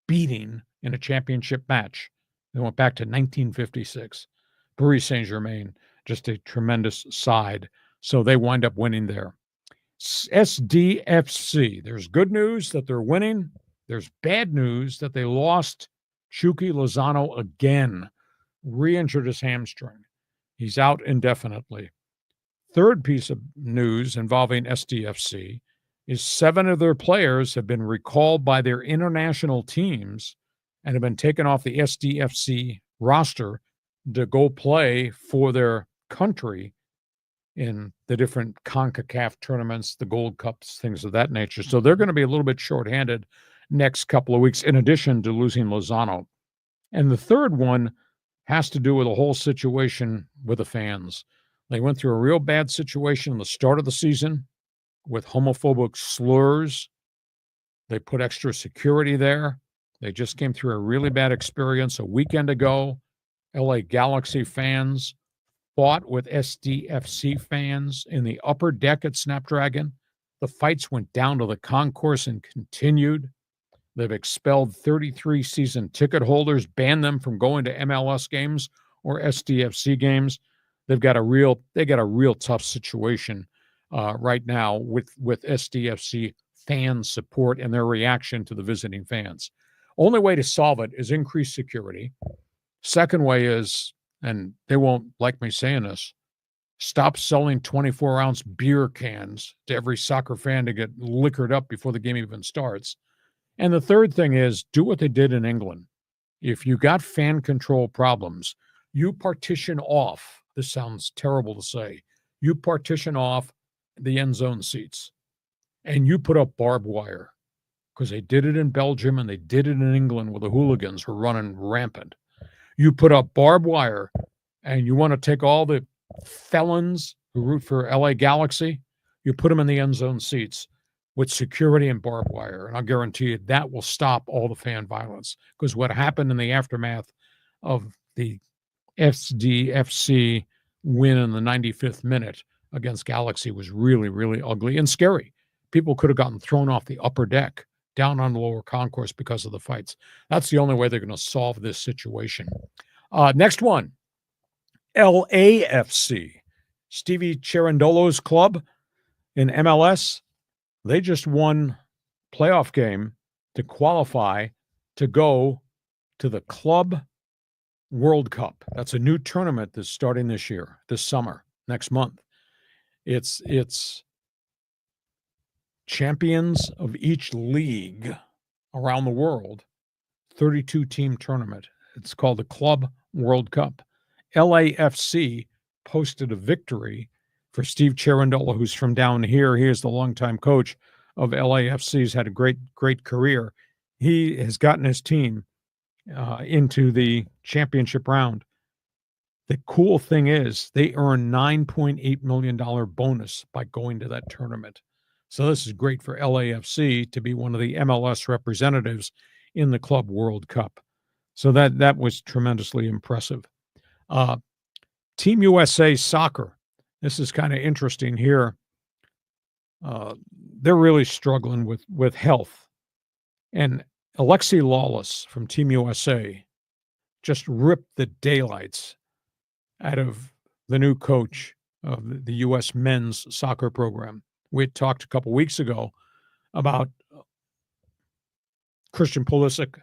beating in a championship match. They went back to 1956. Paris Saint-Germain, just a tremendous side. So they wind up winning there. SDFC. There's good news that they're winning. There's bad news that they lost Chucky Lozano again. Re-injured his hamstring. He's out indefinitely. Third piece of news involving SDFC is 7 of their players have been recalled by their international teams and have been taken off the SDFC roster to go play for their country in the different CONCACAF tournaments, the Gold Cups, things of that nature. So they're going to be a little bit shorthanded next couple of weeks, in addition to losing Lozano. And the third one has to do with the whole situation with the fans. They went through a real bad situation in the start of the season with homophobic slurs. They put extra security there. They just came through a really bad experience a weekend ago. LA Galaxy fans fought with SDFC fans in the upper deck at Snapdragon. The fights went down to the concourse and continued. They've expelled 33 season ticket holders, banned them from going to MLS games or SDFC games. They got a real tough situation right now with SDFC fan support and their reaction to the visiting fans. Only way to solve it is increase security. Second way is, and they won't like me saying this, stop selling 24-ounce beer cans to every soccer fan to get liquored up before the game even starts. And the third thing is do what they did in England. If you got fan control problems, you partition off. This sounds terrible to say. You partition off the end zone seats and you put up barbed wire, because they did it in Belgium and they did it in England where the hooligans were running rampant. You put up barbed wire and you want to take all the felons who root for LA Galaxy, you put them in the end zone seats with security and barbed wire. And I'll guarantee you that will stop all the fan violence, because what happened in the aftermath of the SDFC win in the 95th minute against Galaxy was really, really ugly and scary. People could have gotten thrown off the upper deck down on the lower concourse because of the fights. That's the only way they're going to solve this situation. Next one, LAFC. Stevie Cherundolo's club in MLS. They just won playoff game to qualify to go to the Club World Cup. That's a new tournament that's starting this summer, next month. It's champions of each league around the world, 32-team tournament. It's called the Club World Cup. LAFC posted a victory for Steve Cherundolo, who's from down here. He is the longtime coach of LAFC. He's had a great career. He has gotten his team into the championship round. The cool thing is they earn $9.8 million bonus by going to that tournament. So this is great for LAFC to be one of the MLS representatives in the Club World Cup. So that was tremendously impressive. Team USA Soccer. This is kind of interesting here. They're really struggling with health. And Alexi Lawless from Team USA just ripped the daylights out of the new coach of the U.S. men's soccer program. We had talked a couple weeks ago about Christian Pulisic,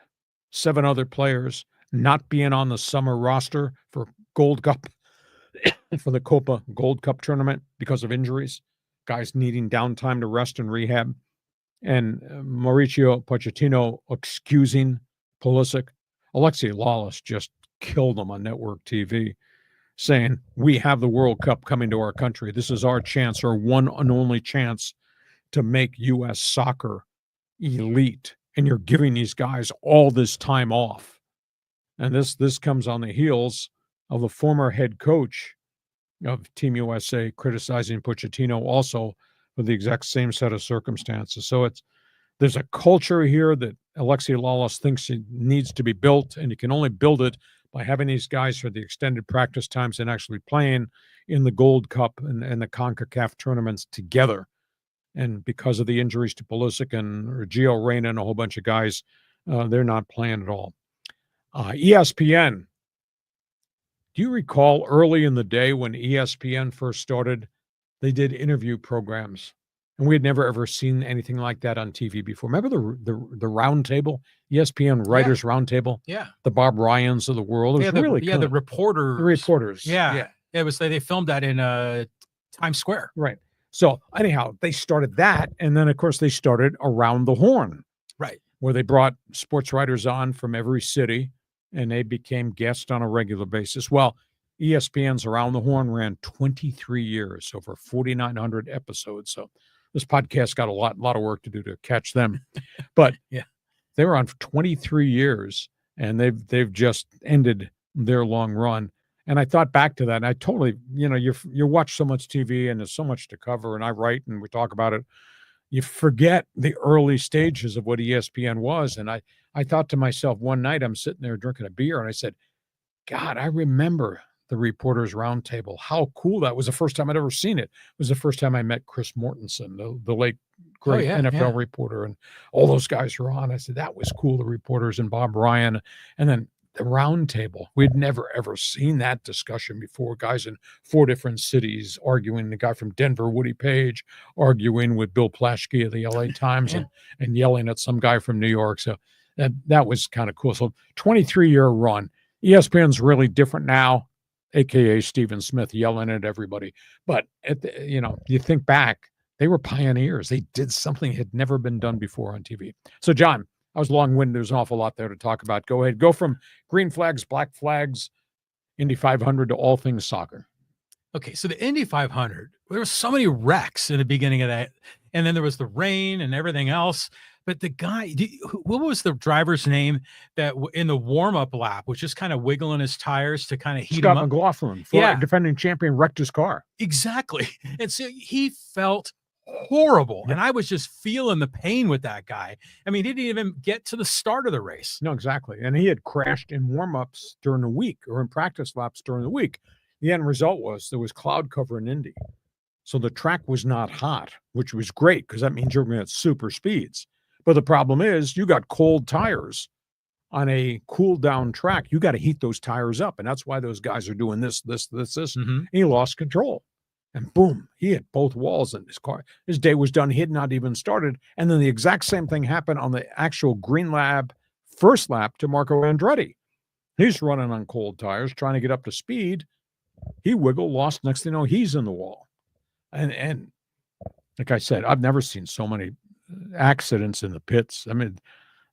7 other players not being on the summer roster for Gold Cup, for the Copa Gold Cup tournament because of injuries, guys needing downtime to rest and rehab, and Mauricio Pochettino excusing Pulisic. Alexi Lawless just killed him on network TV, saying, we have the World Cup coming to our country. This is our chance, our one and only chance to make U.S. soccer elite. And you're giving these guys all this time off. And this comes on the heels of the former head coach of Team USA criticizing Pochettino also for the exact same set of circumstances. So there's a culture here that Alexi Lalas thinks it needs to be built, and you can only build it by having these guys for the extended practice times and actually playing in the Gold Cup and the CONCACAF tournaments together. And because of the injuries to Pulisic and Gio Reyna and a whole bunch of guys, they're not playing at all. ESPN. Do you recall early in the day when ESPN first started, they did interview programs, and we had never ever seen anything like that on TV before. Remember the round table, ESPN Writers Roundtable? Yeah. The Bob Ryans of the world. It was really cool. the reporters. The reporters. Yeah. It was they filmed that in Times Square. Right. So anyhow, they started that, and then of course they started Around the Horn. Right. Where they brought sports writers on from every city, and they became guests on a regular basis. Well, ESPN's Around the Horn ran 23 years, over 4,900 episodes. So this podcast got a lot of work to do to catch them. But they were on for 23 years, and they've just ended their long run. And I thought back to that, and I totally, you watch so much TV, and there's so much to cover, and I write, and we talk about it. You forget the early stages of what ESPN was. And I thought to myself one night, I'm sitting there drinking a beer, and I said, God, I remember the Reporters Roundtable. How cool that was. The first time I'd ever seen it. It was the first time I met Chris Mortensen, the late great NFL reporter, and all those guys were on. I said, that was cool, the reporters and Bob Ryan. And then the Roundtable. We'd never, ever seen that discussion before. Guys in 4 different cities arguing, the guy from Denver, Woody Page, arguing with Bill Plaschke of the LA Times and yelling at some guy from New York. So that was kind of cool. So 23-year run. ESPN's really different now, a.k.a. Stephen Smith yelling at everybody. But, you think back, they were pioneers. They did something that had never been done before on TV. So, John, I was long-winded. There's an awful lot there to talk about. Go ahead. Go from green flags, black flags, Indy 500 to all things soccer. Okay, so the Indy 500, there were so many wrecks in the beginning of that. And then there was the rain and everything else. But the guy, what was the driver's name that in the warm-up lap was just kind of wiggling his tires to kind of heat him up? Scott McLaughlin, defending champion, wrecked his car. Exactly. And so he felt horrible. And I was just feeling the pain with that guy. I mean, he didn't even get to the start of the race. No, exactly. And he had crashed in warm-ups during the week or in practice laps during the week. The end result was there was cloud cover in Indy. So the track was not hot, which was great because that means you're going to get super speeds. But the problem is you got cold tires on a cool down track. You got to heat those tires up. And that's why those guys are doing this. Mm-hmm. And he lost control. And boom, he hit both walls in his car. His day was done. He had not even started. And then the exact same thing happened on the actual green lab first lap to Marco Andretti. He's running on cold tires, trying to get up to speed. He wiggled, lost. Next thing you know, he's in the wall. And like I said, I've never seen so many accidents in the pits. I mean,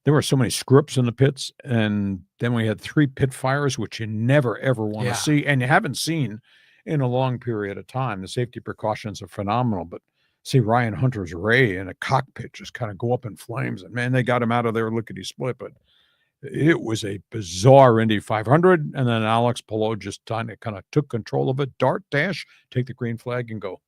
there were so many scripts in the pits. And then we had 3 pit fires, which you never, ever want to see. And you haven't seen in a long period of time. The safety precautions are phenomenal, but see Ryan Hunter's Ray in a cockpit just kind of go up in flames, and man, they got him out of there lickety-split. But it was a bizarre Indy 500, and then Alex Palou just kind of took control of it, dart dash, take the green flag, and go.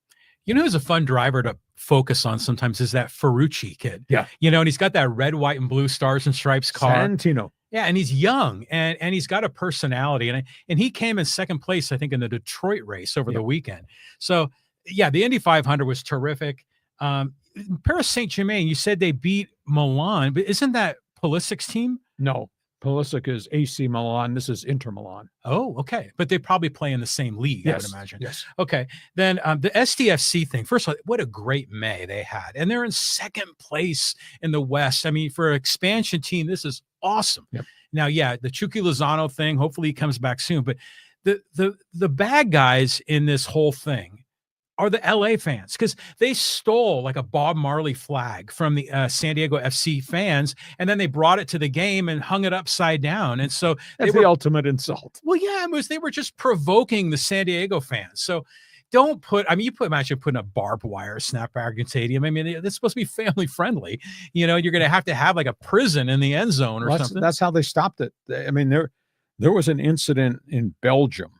You know who's a fun driver to focus on sometimes is that Ferrucci kid. Yeah. And he's got that red, white, and blue stars and stripes car. Santino. Yeah, and he's young and he's got a personality. And he came in second place, I think, in the Detroit race over the weekend. So, yeah, the Indy 500 was terrific. Paris Saint-Germain, you said they beat Milan, but isn't that Pulisic's team? No. Pulisic is AC Milan. This is Inter Milan. Oh, okay. But they probably play in the same league, I would imagine. Yes. Okay. Then the SDFC thing, first of all, what a great May they had. And they're in second place in the West. I mean, for an expansion team, this is awesome. Yep. Now, the Chucky Lozano thing, hopefully he comes back soon. But the bad guys in this whole thing are the LA fans, because they stole like a Bob Marley flag from the San Diego FC fans, and then they brought it to the game and hung it upside down. And so that's the ultimate insult. Well, yeah, they were just provoking the San Diego fans. So don't imagine putting a barbed wire Snapdragon Stadium. I mean, it's supposed to be family friendly. You're going to have like a prison in the end zone or something. That's how they stopped it. I mean, There was an incident in Belgium,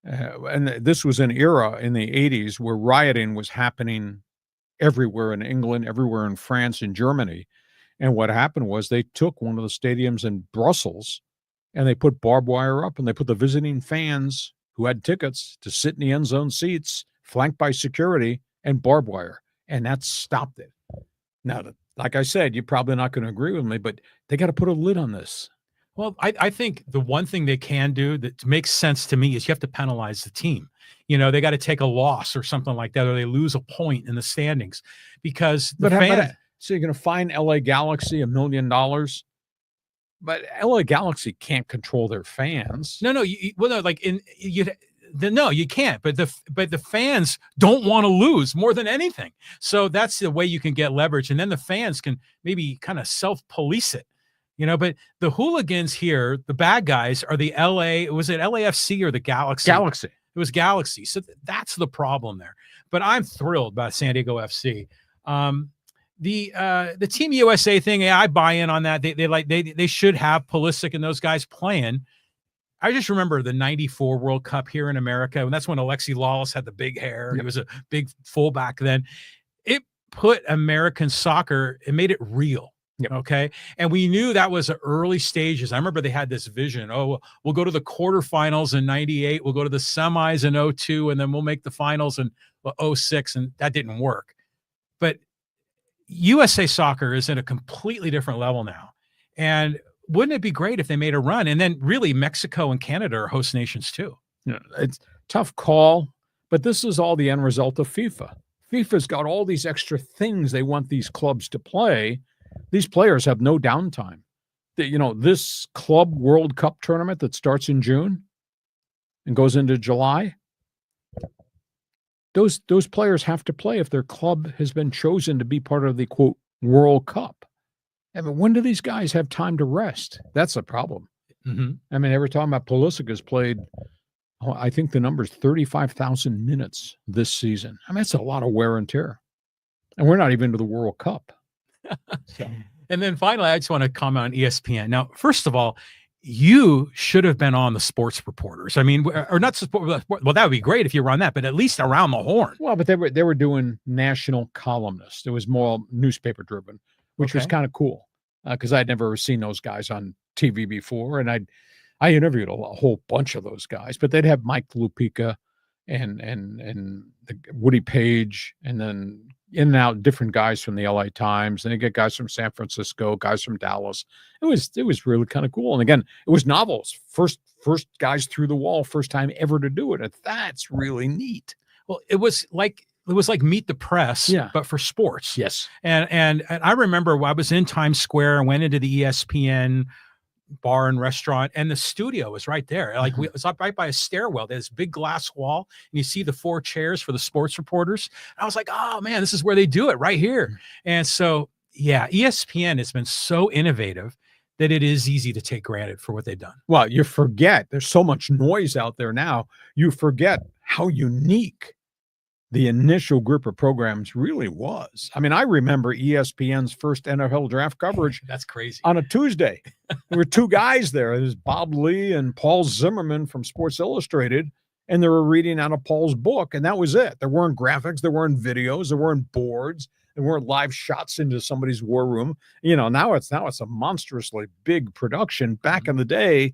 and this was an era in the 80s where rioting was happening everywhere in England, everywhere in France and Germany. And what happened was they took one of the stadiums in Brussels and they put barbed wire up, and they put the visiting fans who had tickets to sit in the end zone seats, flanked by security and barbed wire. And that stopped it. Now, like I said, you're probably not going to agree with me, but they got to put a lid on this. Well, I think the one thing they can do that makes sense to me is you have to penalize the team. They got to take a loss or something like that, or they lose a point in the standings because the fans. So you're going to fine LA Galaxy $1 million, but LA Galaxy can't control their fans. No, you can't. But the fans don't want to lose more than anything. So that's the way you can get leverage, and then the fans can maybe kind of self-police it. But the hooligans here, the bad guys, are the was it LAFC or the Galaxy? Galaxy. It was Galaxy. So that's the problem there. But I'm thrilled about San Diego FC. The Team USA thing, I buy in on that. They should have Pulisic and those guys playing. I just remember the '94 World Cup here in America, and that's when Alexi Lawless had the big hair. Yep. He was a big fullback then. It put American soccer, it made it real. Yep. Okay. And we knew that was the early stages. I remember they had this vision. Oh, we'll go to the quarterfinals in '98. We'll go to the semis in '02, and then we'll make the finals in '06. And that didn't work. But USA soccer is at a completely different level now. And wouldn't it be great if they made a run? And then really Mexico and Canada are host nations too. It's a tough call, but this is all the end result of FIFA. FIFA's got all these extra things they want these clubs to play. These players have no downtime. This Club World Cup tournament that starts in June and goes into July, those players have to play if their club has been chosen to be part of the, quote, World Cup. I mean, when do these guys have time to rest? That's a problem. Mm-hmm. I mean, every time Pulisic has played, I think the number is 35,000 minutes this season. I mean, that's a lot of wear and tear. And we're not even to the World Cup. So. And then finally, I just want to comment on ESPN. Now, first of all, you should have been on the sports reporters. I mean, or not support. Well, that would be great if you were on that, but at least around the horn. Well, but they were doing national columnists. It was more newspaper driven, which was kind of cool because I'd never seen those guys on TV before, and I interviewed a whole bunch of those guys. But they'd have Mike Lupica and the Woody Page, and then in and out different guys from the LA Times, and they get guys from San Francisco, guys from Dallas. It was really kind of cool. And again, it was novels. First guys through the wall, first time ever to do it. And that's really neat. Well, it was like Meet the Press, but for sports. Yes. And I remember I was in Times Square and went into the ESPN bar and restaurant, and the studio was right there. Like it was up right by a stairwell. There's this big glass wall, and you see the 4 chairs for the sports reporters. And I was like, oh man, this is where they do it right here. And so, yeah, ESPN has been so innovative that it is easy to take granted for what they've done. Well, you forget there's so much noise out there now. You forget how unique the initial group of programs really was. I mean, I remember ESPN's first NFL draft coverage. That's crazy. On a Tuesday. There were 2 guys there. There's Bob Lee and Paul Zimmerman from Sports Illustrated, and they were reading out of Paul's book, and that was it. There weren't graphics. There weren't videos. There weren't boards. There weren't live shots into somebody's war room. Now it's a monstrously big production. Back in the day,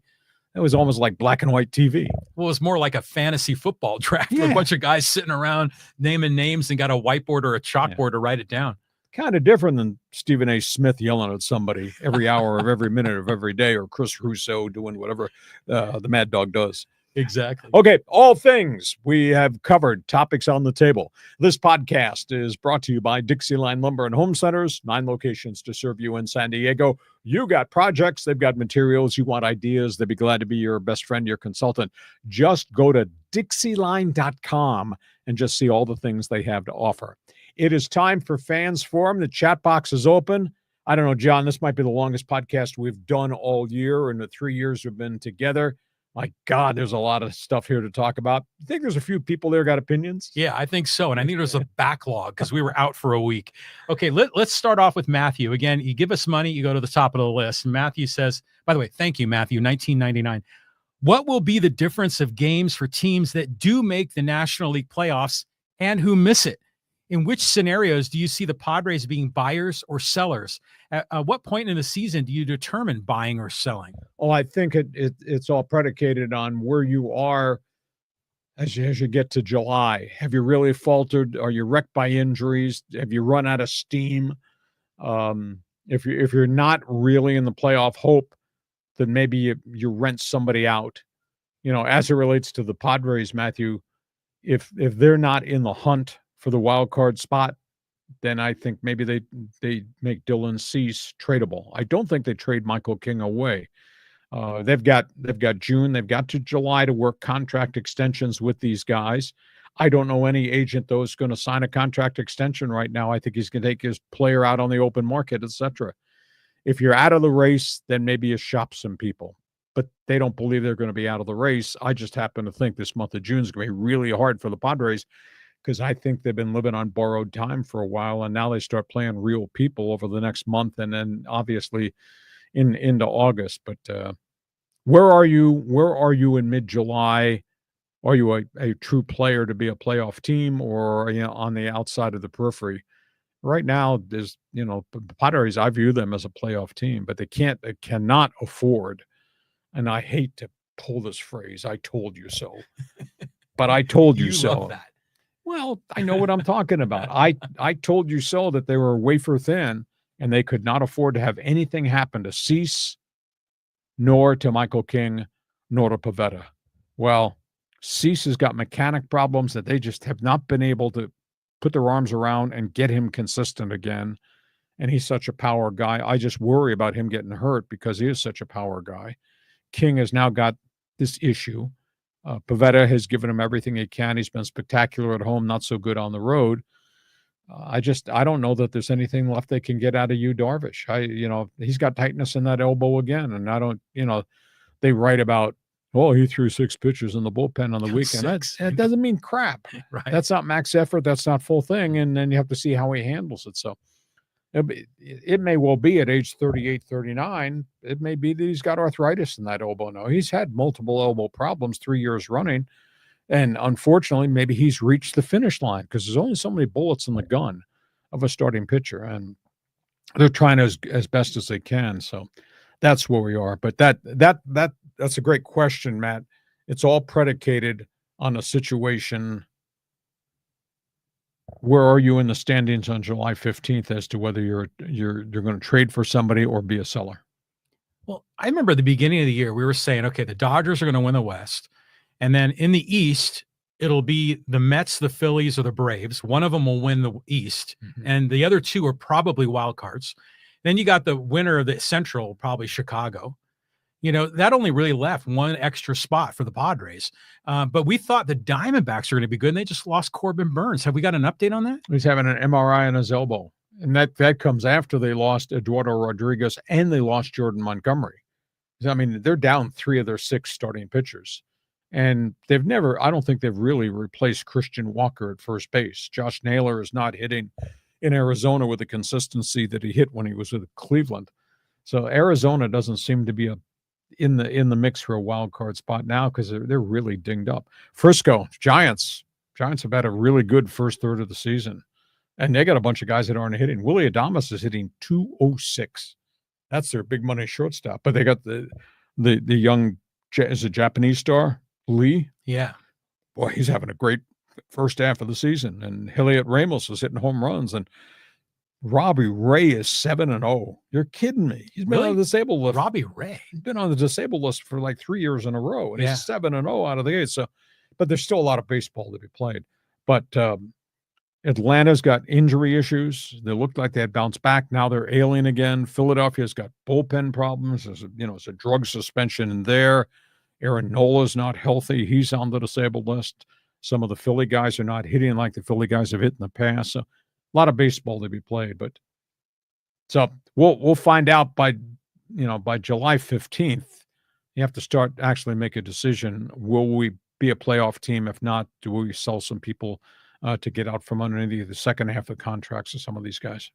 it was almost like black and white TV. Well, it was more like a fantasy football draft with a bunch of guys sitting around naming names and got a whiteboard or a chalkboard to write it down. Kind of different than Stephen A. Smith yelling at somebody every hour of every minute of every day, or Chris Russo doing whatever the Mad Dog does. Exactly. Okay, all things we have covered, topics on the table. This podcast is brought to you by DIXIELINE Lumber and Home Centers, 9 locations to serve you in San Diego. You got projects, they've got materials, you want ideas, they'd be glad to be your best friend, your consultant. Just go to DIXIELINE.com and just see all the things they have to offer. It is time for Fans Forum. The chat box is open. I don't know, John, this might be the longest podcast we've done all year in the 3 years we've been together. My God, there's a lot of stuff here to talk about. You think there's a few people there got opinions? Yeah, I think so. And I think there's a backlog because we were out for a week. Okay, let's start off with Matthew. Again, you give us money, you go to the top of the list. Matthew says, by the way, thank you, Matthew, 1999. What will be the difference of games for teams that do make the National League playoffs and who miss it? In which scenarios do you see the Padres being buyers or sellers? At what point in the season do you determine buying or selling? Oh, I think it's all predicated on where you are as you get to July. Have you really faltered? Are you wrecked by injuries? Have you run out of steam? If you're not really in the playoff hope, then maybe you rent somebody out. As it relates to the Padres, Matthew, if they're not in the hunt for the wild card spot, then I think maybe they make Dylan Cease tradable. I don't think they trade Michael King away. They've got June, they've got to July to work contract extensions with these guys. I don't know any agent though is going to sign a contract extension right now. I think he's going to take his player out on the open market, etc. If you're out of the race, then maybe you shop some people, but they don't believe they're going to be out of the race. I just happen to think this month of June is going to be really hard for the Padres because I think they've been living on borrowed time for a while, and now they start playing real people over the next month, and then obviously into August. But where are you? Where are you in mid-July? Are you a true player to be a playoff team, or are you on the outside of the periphery? Right now, there's the Padres. I view them as a playoff team, but they cannot afford. And I hate to pull this phrase. I told you so, but I told you so. Love that. Well, I know what I'm talking about. I told you so that they were wafer thin and they could not afford to have anything happen to Cease, nor to Michael King, nor to Pivetta. Well, Cease has got mechanic problems that they just have not been able to put their arms around and get him consistent again. And he's such a power guy. I just worry about him getting hurt because he is such a power guy. King has now got this issue. Pivetta has given him everything he can. He's been spectacular at home, not so good on the road. I don't know that there's anything left they can get out of Yu Darvish. He's got tightness in that elbow again, and I don't, they write about, oh, he threw 6 pitches in the bullpen on the weekend. That doesn't mean crap. Right. That's not max effort. That's not full thing, and then you have to see how he handles it. So it may well be at age 38, 39, it may be that he's got arthritis in that elbow now. He's had multiple elbow problems 3 years running. And unfortunately, maybe he's reached the finish line because there's only so many bullets in the gun of a starting pitcher. And they're trying as best as they can. So that's where we are. But that's a great question, Matt. It's all predicated on a situation. Where are you in the standings on July 15th as to whether you're going to trade for somebody or be a seller? Well, I remember at the beginning of the year, we were saying, okay, the Dodgers are going to win the West. And then in the East, it'll be the Mets, the Phillies, or the Braves. One of them will win the East. Mm-hmm. And the other two are probably wild cards. Then you got the winner of the Central, probably Chicago. That only really left one extra spot for the Padres. But we thought the Diamondbacks are going to be good, and they just lost Corbin Burns. Have we got an update on that? He's having an MRI on his elbow. And that comes after they lost Eduardo Rodriguez and they lost Jordan Montgomery. I mean, they're down 3 of their 6 starting pitchers. And I don't think they've really replaced Christian Walker at first base. Josh Naylor is not hitting in Arizona with the consistency that he hit when he was with Cleveland. So Arizona doesn't seem to be in the mix for a wild card spot now because they're really dinged up. Frisco, Giants have had a really good first third of the season. And they got a bunch of guys that aren't hitting. Willie Adames is hitting .206. That's their big money shortstop. But they got the young, is a Japanese star, Lee. Yeah. Boy, he's having a great first half of the season. And Heliot Ramos is hitting home runs. And Robbie Ray is 7-0. You're kidding me. He's been on the disabled list. Robbie Ray. He's been on the disabled list for like 3 years in a row. And he's 7-0 out of the 8. So, but there's still a lot of baseball to be played. But Atlanta's got injury issues. They looked like they had bounced back. Now they're ailing again. Philadelphia's got bullpen problems. It's a drug suspension in there. Aaron Nola's not healthy. He's on the disabled list. Some of the Philly guys are not hitting like the Philly guys have hit in the past. So a lot of baseball to be played. But so we'll find out by July 15th You have to start actually make a decision. Will we be a playoff team? If not, do we sell some people to get out from underneath the second half of contracts of some of these guys?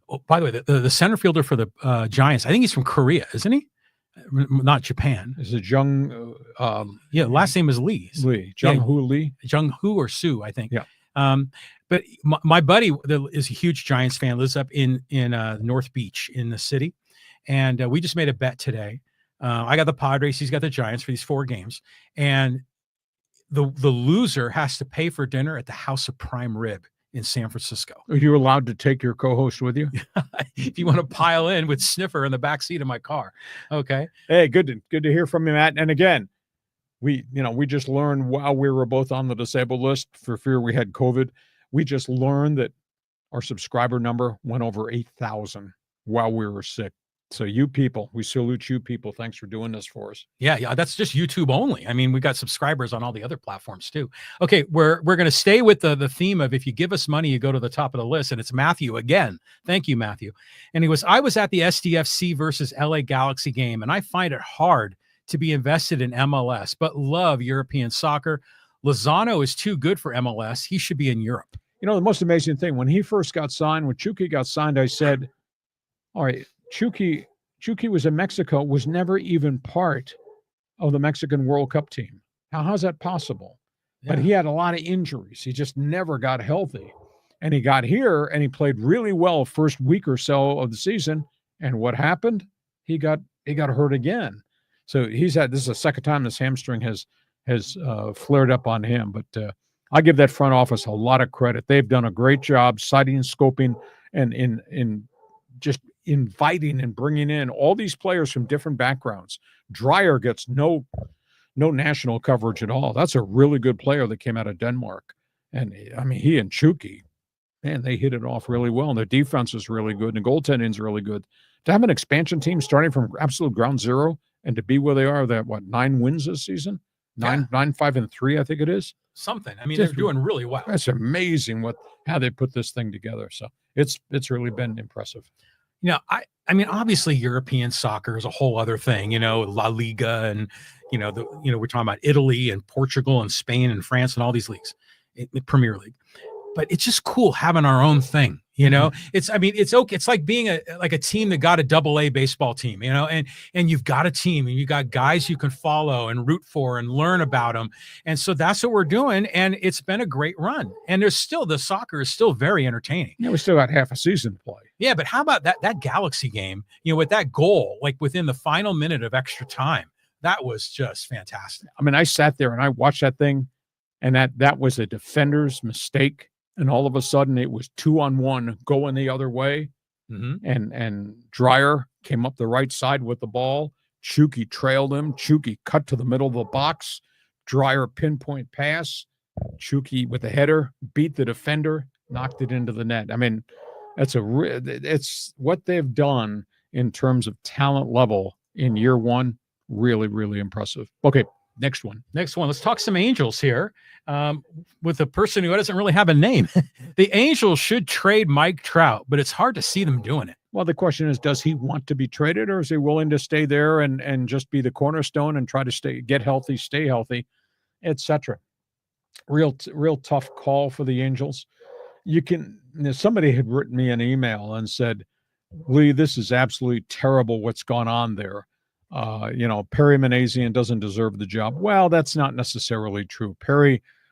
Oh, by the way, the center fielder for the Giants, I think he's from Korea, isn't he? Not Japan. Is it Jung? Yeah, last name is Lee. Jung-Hoo Lee? Jung-Hoo or Soo, I think. Yeah. But my buddy that is a huge Giants fan, lives up in North Beach in the city. And we just made a bet today. I got the Padres. He's got the Giants for these 4 games. And the loser has to pay for dinner at the House of Prime Rib in San Francisco. Are you allowed to take your co-host with you? If you want to pile in with Sniffer in the back seat of my car. Okay. Hey, good to hear from you, Matt. And again, we just learned while we were both on the disabled list for fear we had COVID, we just learned that our subscriber number went over 8,000 while we were sick. So you people, we salute you people. Thanks for doing this for us. Yeah, that's just YouTube only. I mean, we got subscribers on all the other platforms too. Okay, we're going to stay with the theme of if you give us money, you go to the top of the list. And it's Matthew again. Thank you, Matthew. And he goes, I was at the SDFC versus LA Galaxy game, and I find it hard to be invested in MLS, but love European soccer. Lozano is too good for MLS. He should be in Europe. You know, the most amazing thing, when he first got signed, when Chucky got signed, I said, all right, Chucky was in Mexico, was never even part of the Mexican World Cup team. How's that possible? Yeah. But he had a lot of injuries. He just never got healthy. And he got here and he played really well first week or so of the season. And what happened? He got hurt again. So this is the second time this hamstring has flared up on him. But I give that front office a lot of credit. They've done a great job citing, scoping, and in just inviting and bringing in all these players from different backgrounds. Dreyer gets no national coverage at all. That's a really good player that came out of Denmark. And I mean, he and Chucky, man, they hit it off really well. And their defense is really good. And goaltending is really good. To have an expansion team starting from absolute ground zero and to be where they are, 9 wins this season? 9-5-3, I think it is. Something. I mean, they're doing really well. That's amazing how they put this thing together. So it's really been impressive. You know, I mean, obviously European soccer is a whole other thing, La Liga and, we're talking about Italy and Portugal and Spain and France and all these leagues, the Premier League. But it's just cool having our own thing, It's okay. It's like being a team that got a AA baseball team, and you've got a team and you got guys you can follow and root for and learn about them. And so that's what we're doing. And it's been a great run. And the soccer is still very entertaining. Yeah, we still got half a season to play. Yeah. But how about that Galaxy game, with that goal, like within the final minute of extra time, that was just fantastic. I mean, I sat there and I watched that thing, and that was a defender's mistake. And all of a sudden it was 2-on-1 going the other way. Mm-hmm. And Dreyer came up the right side with the ball. Chucky trailed him. Chucky cut to the middle of the box. Dreyer pinpoint pass. Chucky with the header beat the defender, knocked it into the net. I mean, it's what they've done in terms of talent level in year one. Really, really impressive. Okay. Next one. Let's talk some Angels here with a person who doesn't really have a name. The Angels should trade Mike Trout, but it's hard to see them doing it. Well, the question is, does he want to be traded, or is he willing to stay there and just be the cornerstone and try to get healthy, stay healthy, etc. Real tough call for the Angels. Somebody had written me an email and said, Lee, this is absolutely terrible what's gone on there. Perry Manazian doesn't deserve the job. Well, that's not necessarily true.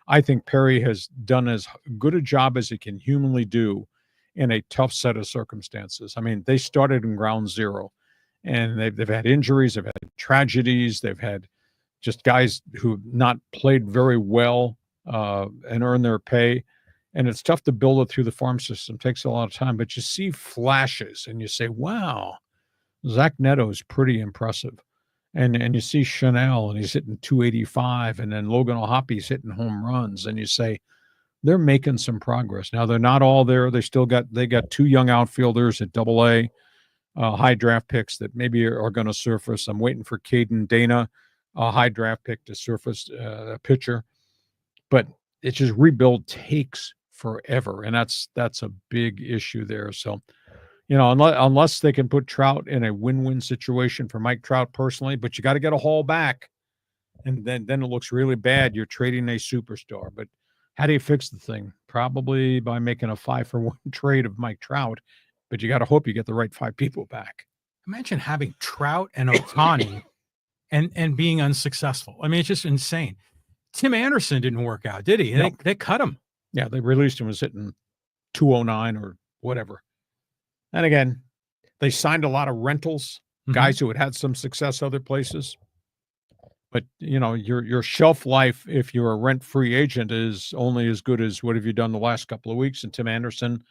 I think Perry has done as good a job as he can humanly do in a tough set of circumstances. I mean, they started in ground zero, and they've had injuries, they've had tragedies, they've had just guys who not played very well and earned their pay. And it's tough to build it through the farm system. It takes a lot of time, but you see flashes and you say, wow, Zach Neto is pretty impressive. And you see Chanel, and he's hitting 285, and then Logan O'Hoppy's hitting home runs, and you say they're making some progress. Now, they're not all there. They got 2 young outfielders at AA, high draft picks that maybe are going to surface. I'm waiting for Caden Dana, a high draft pick, to surface, a pitcher. But it's just rebuild takes forever, and that's a big issue there. So, unless they can put Trout in a win-win situation for Mike Trout personally, but you got to get a haul back. And then it looks really bad. You're trading a superstar. But how do you fix the thing? Probably by making a 5-for-1 trade of Mike Trout. But you got to hope you get the right 5 people back. Imagine having Trout and Ohtani and being unsuccessful. I mean, it's just insane. Tim Anderson didn't work out, did he? Nope. They cut him. Yeah, they released him as hitting 209 or whatever. And again, they signed a lot of rentals, guys who had some success other places. But, your shelf life, if you're a rent-free agent, is only as good as what have you done the last couple of weeks. And Tim Anderson,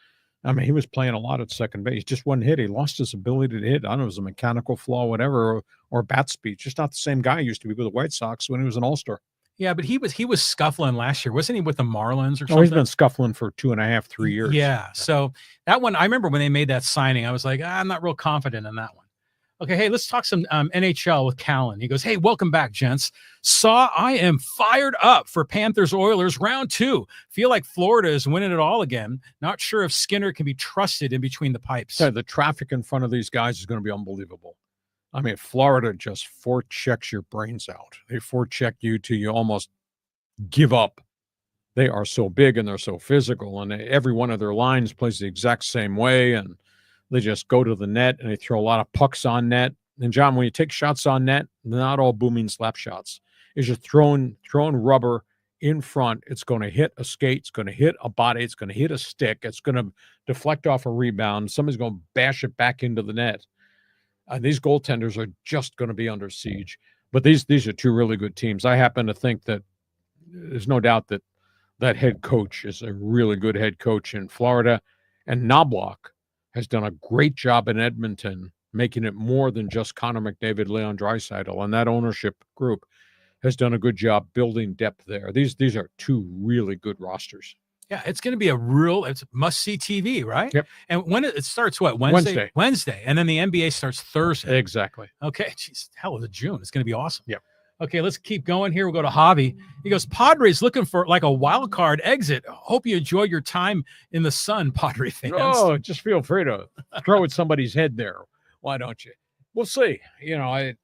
I mean, he was playing a lot at second base. Just one hit. He lost his ability to hit. I don't know, it was a mechanical flaw, whatever, or bat speed. Just not the same guy he used to be with the White Sox when he was an All-Star. Yeah, but he was scuffling last year. Wasn't he with the Marlins or something? Oh, he's been scuffling for 2.5, 3 years. Yeah. So that one, I remember when they made that signing, I was like, I'm not real confident in that one. Okay, hey, let's talk some NHL with Callan. He goes, hey, welcome back, gents. I am fired up for Panthers-Oilers round 2. Feel like Florida is winning it all again. Not sure if Skinner can be trusted in between the pipes. Yeah, the traffic in front of these guys is going to be unbelievable. I mean, Florida just forechecks your brains out. They forecheck you till you almost give up. They are so big and they're so physical, and every one of their lines plays the exact same way, and they just go to the net, and they throw a lot of pucks on net. And, John, when you take shots on net, not all booming slap shots. It's just throwing rubber in front. It's going to hit a skate. It's going to hit a body. It's going to hit a stick. It's going to deflect off a rebound. Somebody's going to bash it back into the net. These goaltenders are just going to be under siege. But these are 2 really good teams. I happen to think that there's no doubt that head coach is a really good head coach in Florida. And Knobloch has done a great job in Edmonton, making it more than just Connor McDavid, Leon Draisaitl, and that ownership group has done a good job building depth there. These are 2 really good rosters. Yeah, it's going to be it's must-see TV, right? Yep. And when it starts, what, Wednesday? Wednesday. And then the NBA starts Thursday. Exactly. Okay. Jeez, hell of a June. It's going to be awesome. Yep. Okay, let's keep going here. We'll go to Javi. He goes, Padres looking for like a wild card exit. Hope you enjoy your time in the sun, Padre fans. Oh, just feel free to throw at somebody's head there. Why don't you? We'll see. At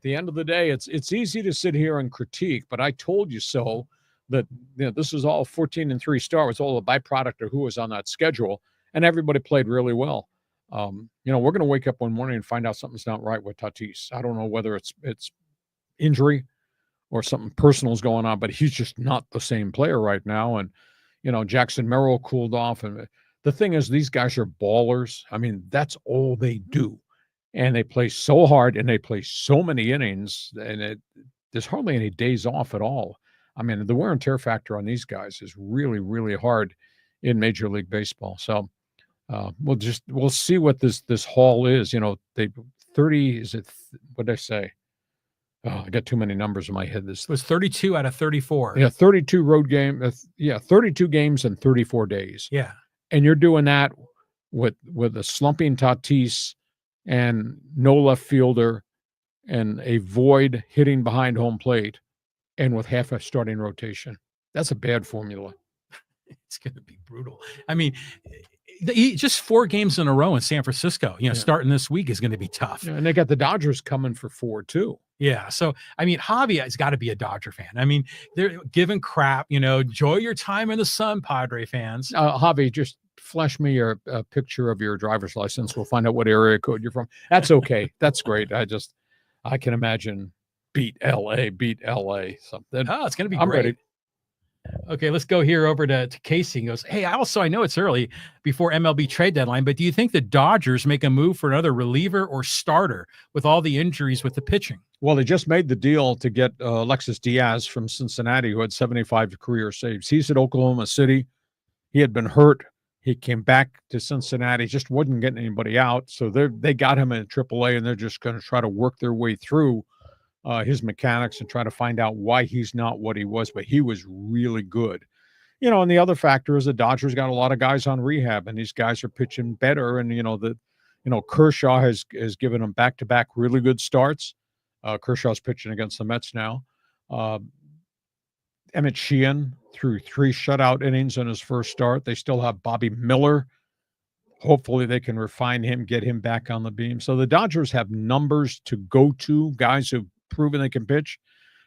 the end of the day, it's easy to sit here and critique, but I told you so that this is all 14-3 start. It's all a byproduct of who was on that schedule, and everybody played really well. We're going to wake up one morning and find out something's not right with Tatis. I don't know whether it's injury or something personal is going on, but he's just not the same player right now. And, Jackson Merrill cooled off. And the thing is, these guys are ballers. I mean, that's all they do. And they play so hard and they play so many innings, and there's hardly any days off at all. I mean, the wear and tear factor on these guys is really, really hard in Major League Baseball. So we'll see what this haul is. They 30, is it, what did I say? Oh, I got too many numbers in my head. This was 32 out of 34. Yeah, 32 road game. 32 games in 34 days. Yeah. And you're doing that with a slumping Tatis and no left fielder and a void hitting behind home plate and with half a starting rotation. That's a bad formula. It's going to be brutal. I mean, just 4 games in a row in San Francisco, starting this week is going to be tough. Yeah, and they got the Dodgers coming for 4 too. Yeah. So, I mean, Javi has got to be a Dodger fan. I mean, they're giving crap, enjoy your time in the sun, Padre fans. Javi, just flash me a picture of your driver's license. We'll find out what area code you're from. That's okay. That's great. I can imagine beat LA. Something. Oh, it's going to be I'm great. ready. Okay, let's go here over to Casey. He goes, hey, I know it's early before MLB trade deadline, but do you think the Dodgers make a move for another reliever or starter with all the injuries with the pitching? Well, they just made the deal to get Alexis Diaz from Cincinnati, who had 75 career saves. He's at Oklahoma City. He had been hurt. He came back to Cincinnati, just wasn't getting anybody out. So they got him in AAA, and they're just going to try to work their way through his mechanics and try to find out why he's not what he was, but he was really good. And the other factor is the Dodgers got a lot of guys on rehab, and these guys are pitching better. And, Kershaw has given them back-to-back really good starts. Kershaw's pitching against the Mets now. Emmett Sheehan threw 3 shutout innings in his first start. They still have Bobby Miller. Hopefully they can refine him, get him back on the beam. So the Dodgers have numbers to go to, guys who've proven they can pitch.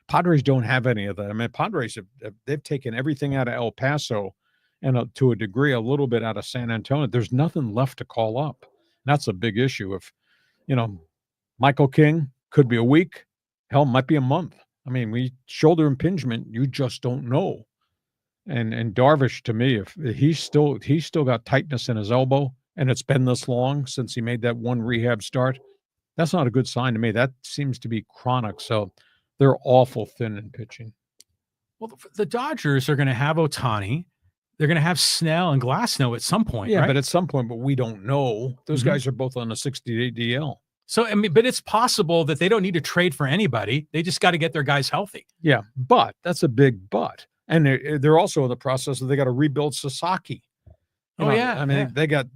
Padres don't have any of that. I mean, Padres, they've taken everything out of El Paso and to a degree, a little bit out of San Antonio. There's nothing left to call up. That's a big issue. If, Michael King could be a week, hell, might be a month. I mean, shoulder impingement, you just don't know. And Darvish, to me, if he's still got tightness in his elbow, and it's been this long since he made that one rehab start, that's not a good sign to me. That seems to be chronic. So they're awful thin in pitching. Well, the Dodgers are going to have Ohtani. They're going to have Snell and Glasnow at some point. Yeah, right? But at some point, but we don't know. Those guys are both on a 60-day DL. So, I mean, but it's possible that they don't need to trade for anybody. They just got to get their guys healthy. Yeah, but that's a big but. And they're also in the process of they got to rebuild Sasaki. I mean, they got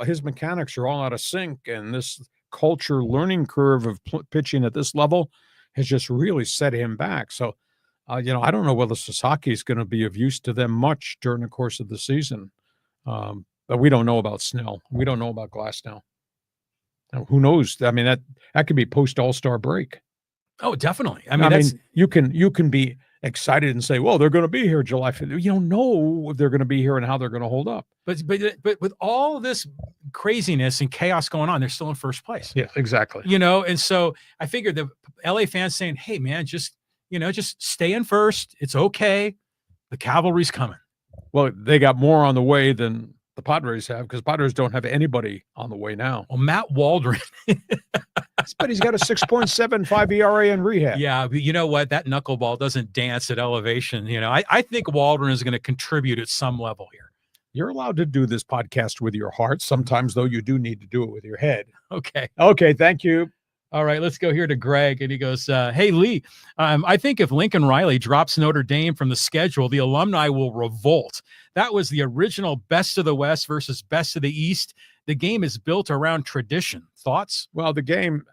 his mechanics are all out of sync, and this culture learning curve of pitching at this level has just really set him back. So, I don't know whether Sasaki is going to be of use to them much during the course of the season. But we don't know about Snell. We don't know about Glasnow. Now, who knows? I mean, that could be post All-Star break. Oh, definitely. I mean, you can be excited and say, well, they're going to be here July 5th. You don't know if they're going to be here and how they're going to hold up. But with all this craziness and chaos going on, they're still in first place. Yeah, exactly. And so I figured the LA fans saying, hey, man, just stay in first. It's okay. The cavalry's coming. Well, they got more on the way than the Padres have, because Padres don't have anybody on the way now. Well, Matt Waldron. But he's got a 6.75 ERA in rehab. Yeah, but you know what? That knuckleball doesn't dance at elevation. I think Waldron is going to contribute at some level here. You're allowed to do this podcast with your heart. Sometimes, though, you do need to do it with your head. Okay. Okay, thank you. All right, let's go here to Greg. And he goes, hey, Lee, I think if Lincoln Riley drops Notre Dame from the schedule, the alumni will revolt. That was the original best of the West versus best of the East. The game is built around tradition. Thoughts? Well, the game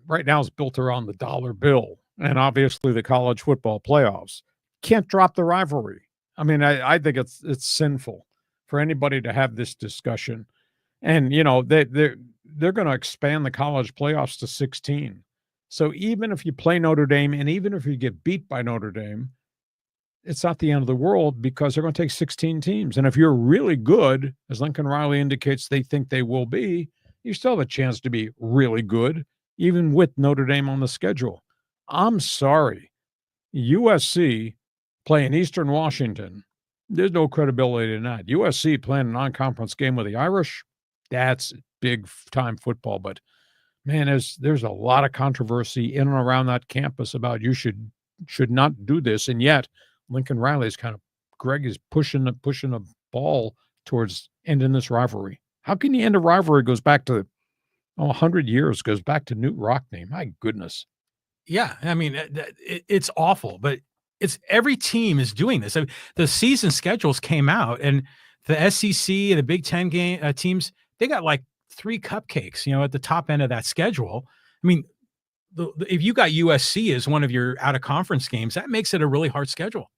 right now is built around the dollar bill and obviously the college football playoffs. Can't drop the rivalry. I mean, I think it's sinful for anybody to have this discussion. And, they're going to expand the college playoffs to 16. So even if you play Notre Dame and even if you get beat by Notre Dame, it's not the end of the world, because they're going to take 16 teams. And if you're really good, as Lincoln Riley indicates they think they will be, you still have a chance to be really good, even with Notre Dame on the schedule. I'm sorry. USC playing Eastern Washington, there's no credibility in that. USC playing a non-conference game with the Irish, that's big-time football. But, man, there's a lot of controversy in and around that campus about you should not do this. And yet Lincoln Riley is Greg is pushing a ball towards ending this rivalry. How can you end a rivalry? Goes back to 100 years, goes back to Newt Rockne. My goodness. Yeah, I mean, it's awful, but it's every team is doing this. I mean, the season schedules came out, and the SEC and the Big Ten teams, they got like 3 cupcakes, at the top end of that schedule. I mean, if you got USC as one of your out-of-conference games, that makes it a really hard schedule.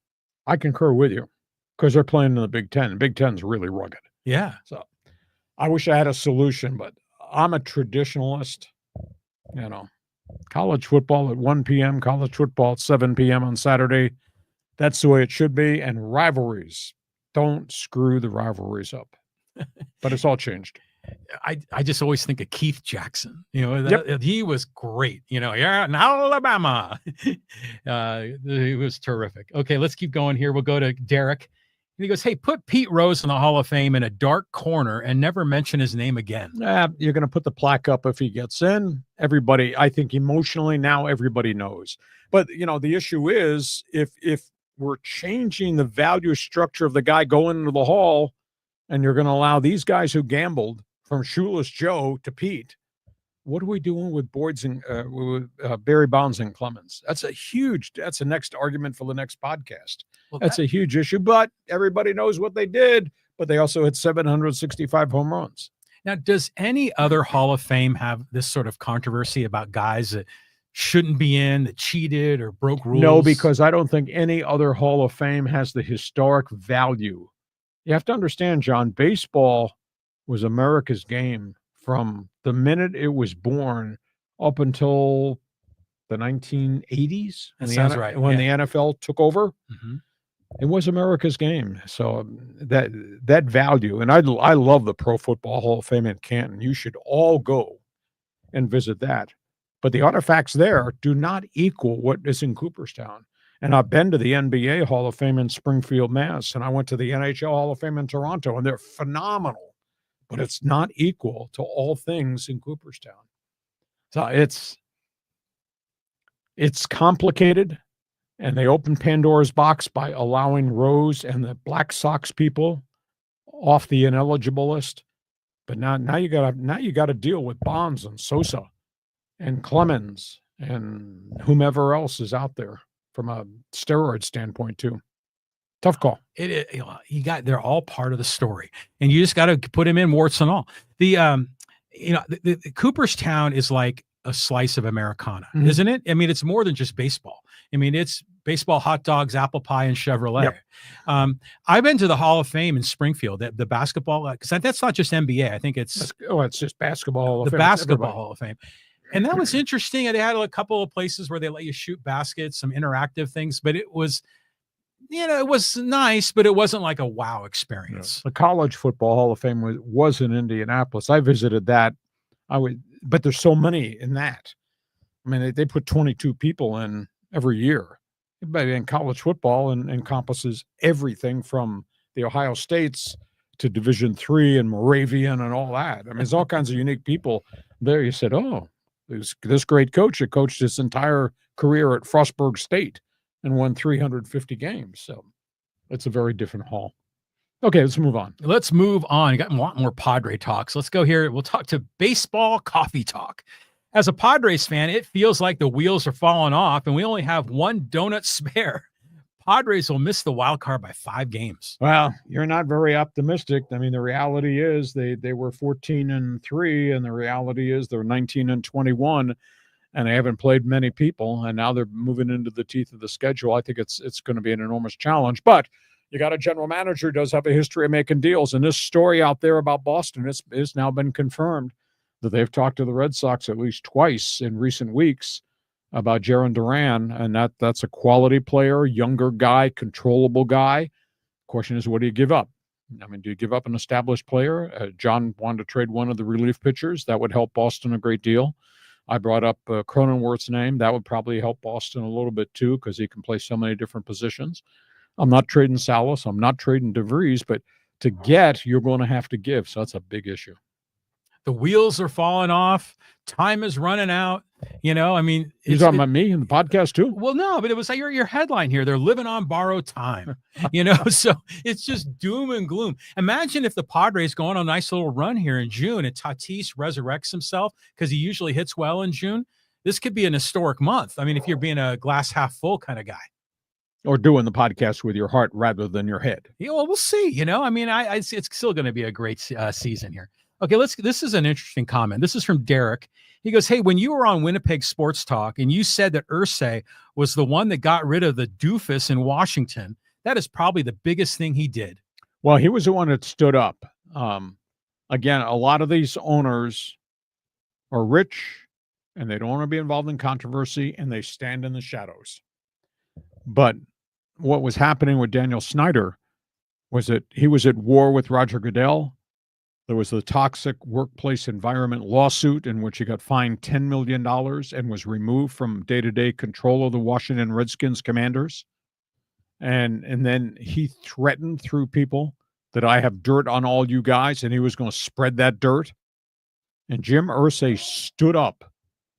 I concur with you, because they're playing in the Big Ten. The Big Ten's really rugged. Yeah. So I wish I had a solution, but I'm a traditionalist. College football at 1 p.m., college football at 7 p.m. on Saturday. That's the way it should be. And rivalries, don't screw the rivalries up. But it's all changed. I just always think of Keith Jackson. He was great. Yeah, in Alabama. He was terrific. Okay, let's keep going here. We'll go to Derek. And he goes, hey, put Pete Rose in the Hall of Fame in a dark corner and never mention his name again. You're going to put the plaque up if he gets in. Everybody, I think emotionally now everybody knows. But, the issue is if we're changing the value structure of the guy going into the hall, and you're going to allow these guys who gambled from Shoeless Joe to Pete, what are we doing with Barry Bonds and Clemens? That's the next argument for the next podcast. Well, that's a huge issue, but everybody knows what they did, but they also hit 765 home runs. Now, does any other Hall of Fame have this sort of controversy about guys that shouldn't be in, that cheated or broke rules? No, because I don't think any other Hall of Fame has the historic value. You have to understand, John, baseball was America's game from the minute it was born up until the 1980s. That sounds right. When Yeah. the NFL took over, it was America's game. So that value, and I love the Pro Football Hall of Fame in Canton. You should all go and visit that. But the artifacts there do not equal what is in Cooperstown. And I've been to the NBA Hall of Fame in Springfield, Mass., and I went to the NHL Hall of Fame in Toronto, and they're phenomenal. But it's not equal to all things in Cooperstown. So it's complicated, and they opened Pandora's box by allowing Rose and the Black Sox people off the ineligible list. But now you gotta deal with Bonds and Sosa and Clemens and whomever else is out there from a steroid standpoint too. Tough call. They're all part of the story, and you just got to put them in, warts and all. The Cooperstown is like a slice of Americana, isn't it? I mean, it's more than just baseball. I mean, it's baseball, hot dogs, apple pie, and Chevrolet. Yep. I've been to the Hall of Fame in Springfield, the basketball, because that's not just NBA. I think it's just basketball. The basketball Hall of Fame. And that was interesting. They had a couple of places where they let you shoot baskets, some interactive things, but it was, it was nice, but it wasn't like a wow experience. The College Football Hall of Fame was in Indianapolis. I visited that. But there's so many in that. I mean, they put 22 people in every year. But in college football encompasses everything from the Ohio States to Division III and Moravian and all that. I mean, there's all kinds of unique people there. You said, oh, there's this great coach that coached his entire career at Frostburg State and won 350 games. So it's a very different hall. Okay, let's move on. Let's move on. You got a lot more Padre talks. Let's go here. We'll talk to baseball coffee talk. As a Padres fan, it feels like the wheels are falling off and we only have one donut spare. Padres will miss the wild card by 5 games. Well, you're not very optimistic. I mean, the reality is they were 14-3, and the reality is they're 19-21, and they haven't played many people, and now they're moving into the teeth of the schedule. I think it's going to be an enormous challenge, but you got a general manager who does have a history of making deals, and this story out there about Boston is now been confirmed that they've talked to the Red Sox at least twice in recent weeks about Jarren Duran, and that's a quality player, younger guy, controllable guy. Question is, what do you give up? I mean, do you give up an established player? John wanted to trade one of the relief pitchers. That would help Boston a great deal. I brought up Cronenworth's name. That would probably help Boston a little bit too, because he can play so many different positions. I'm not trading Salas. I'm not trading DeVries, but to get, you're going to have to give. So that's a big issue. The wheels are falling off. Time is running out. I mean, you're talking about me in the podcast too? Well, no, but it was like your headline here. They're living on borrowed time, so it's just doom and gloom. Imagine if the Padres go on a nice little run here in June and Tatis resurrects himself, because he usually hits well in June. This could be an historic month. I mean, if you're being a glass half full kind of guy. Or doing the podcast with your heart rather than your head. Yeah, well, we'll see. I mean, it's still going to be a great season here. Okay, this is an interesting comment. This is from Derek. He goes, hey, when you were on Winnipeg Sports Talk and you said that Irsay was the one that got rid of the doofus in Washington, that is probably the biggest thing he did. Well, he was the one that stood up. Again, a lot of these owners are rich and they don't want to be involved in controversy, and they stand in the shadows. But what was happening with Daniel Snyder was that he was at war with Roger Goodell. There was the toxic workplace environment lawsuit in which he got fined $10 million and was removed from day-to-day control of the Washington Redskins Commanders. And then he threatened through people that I have dirt on all you guys, and he was going to spread that dirt. And Jim Irsay stood up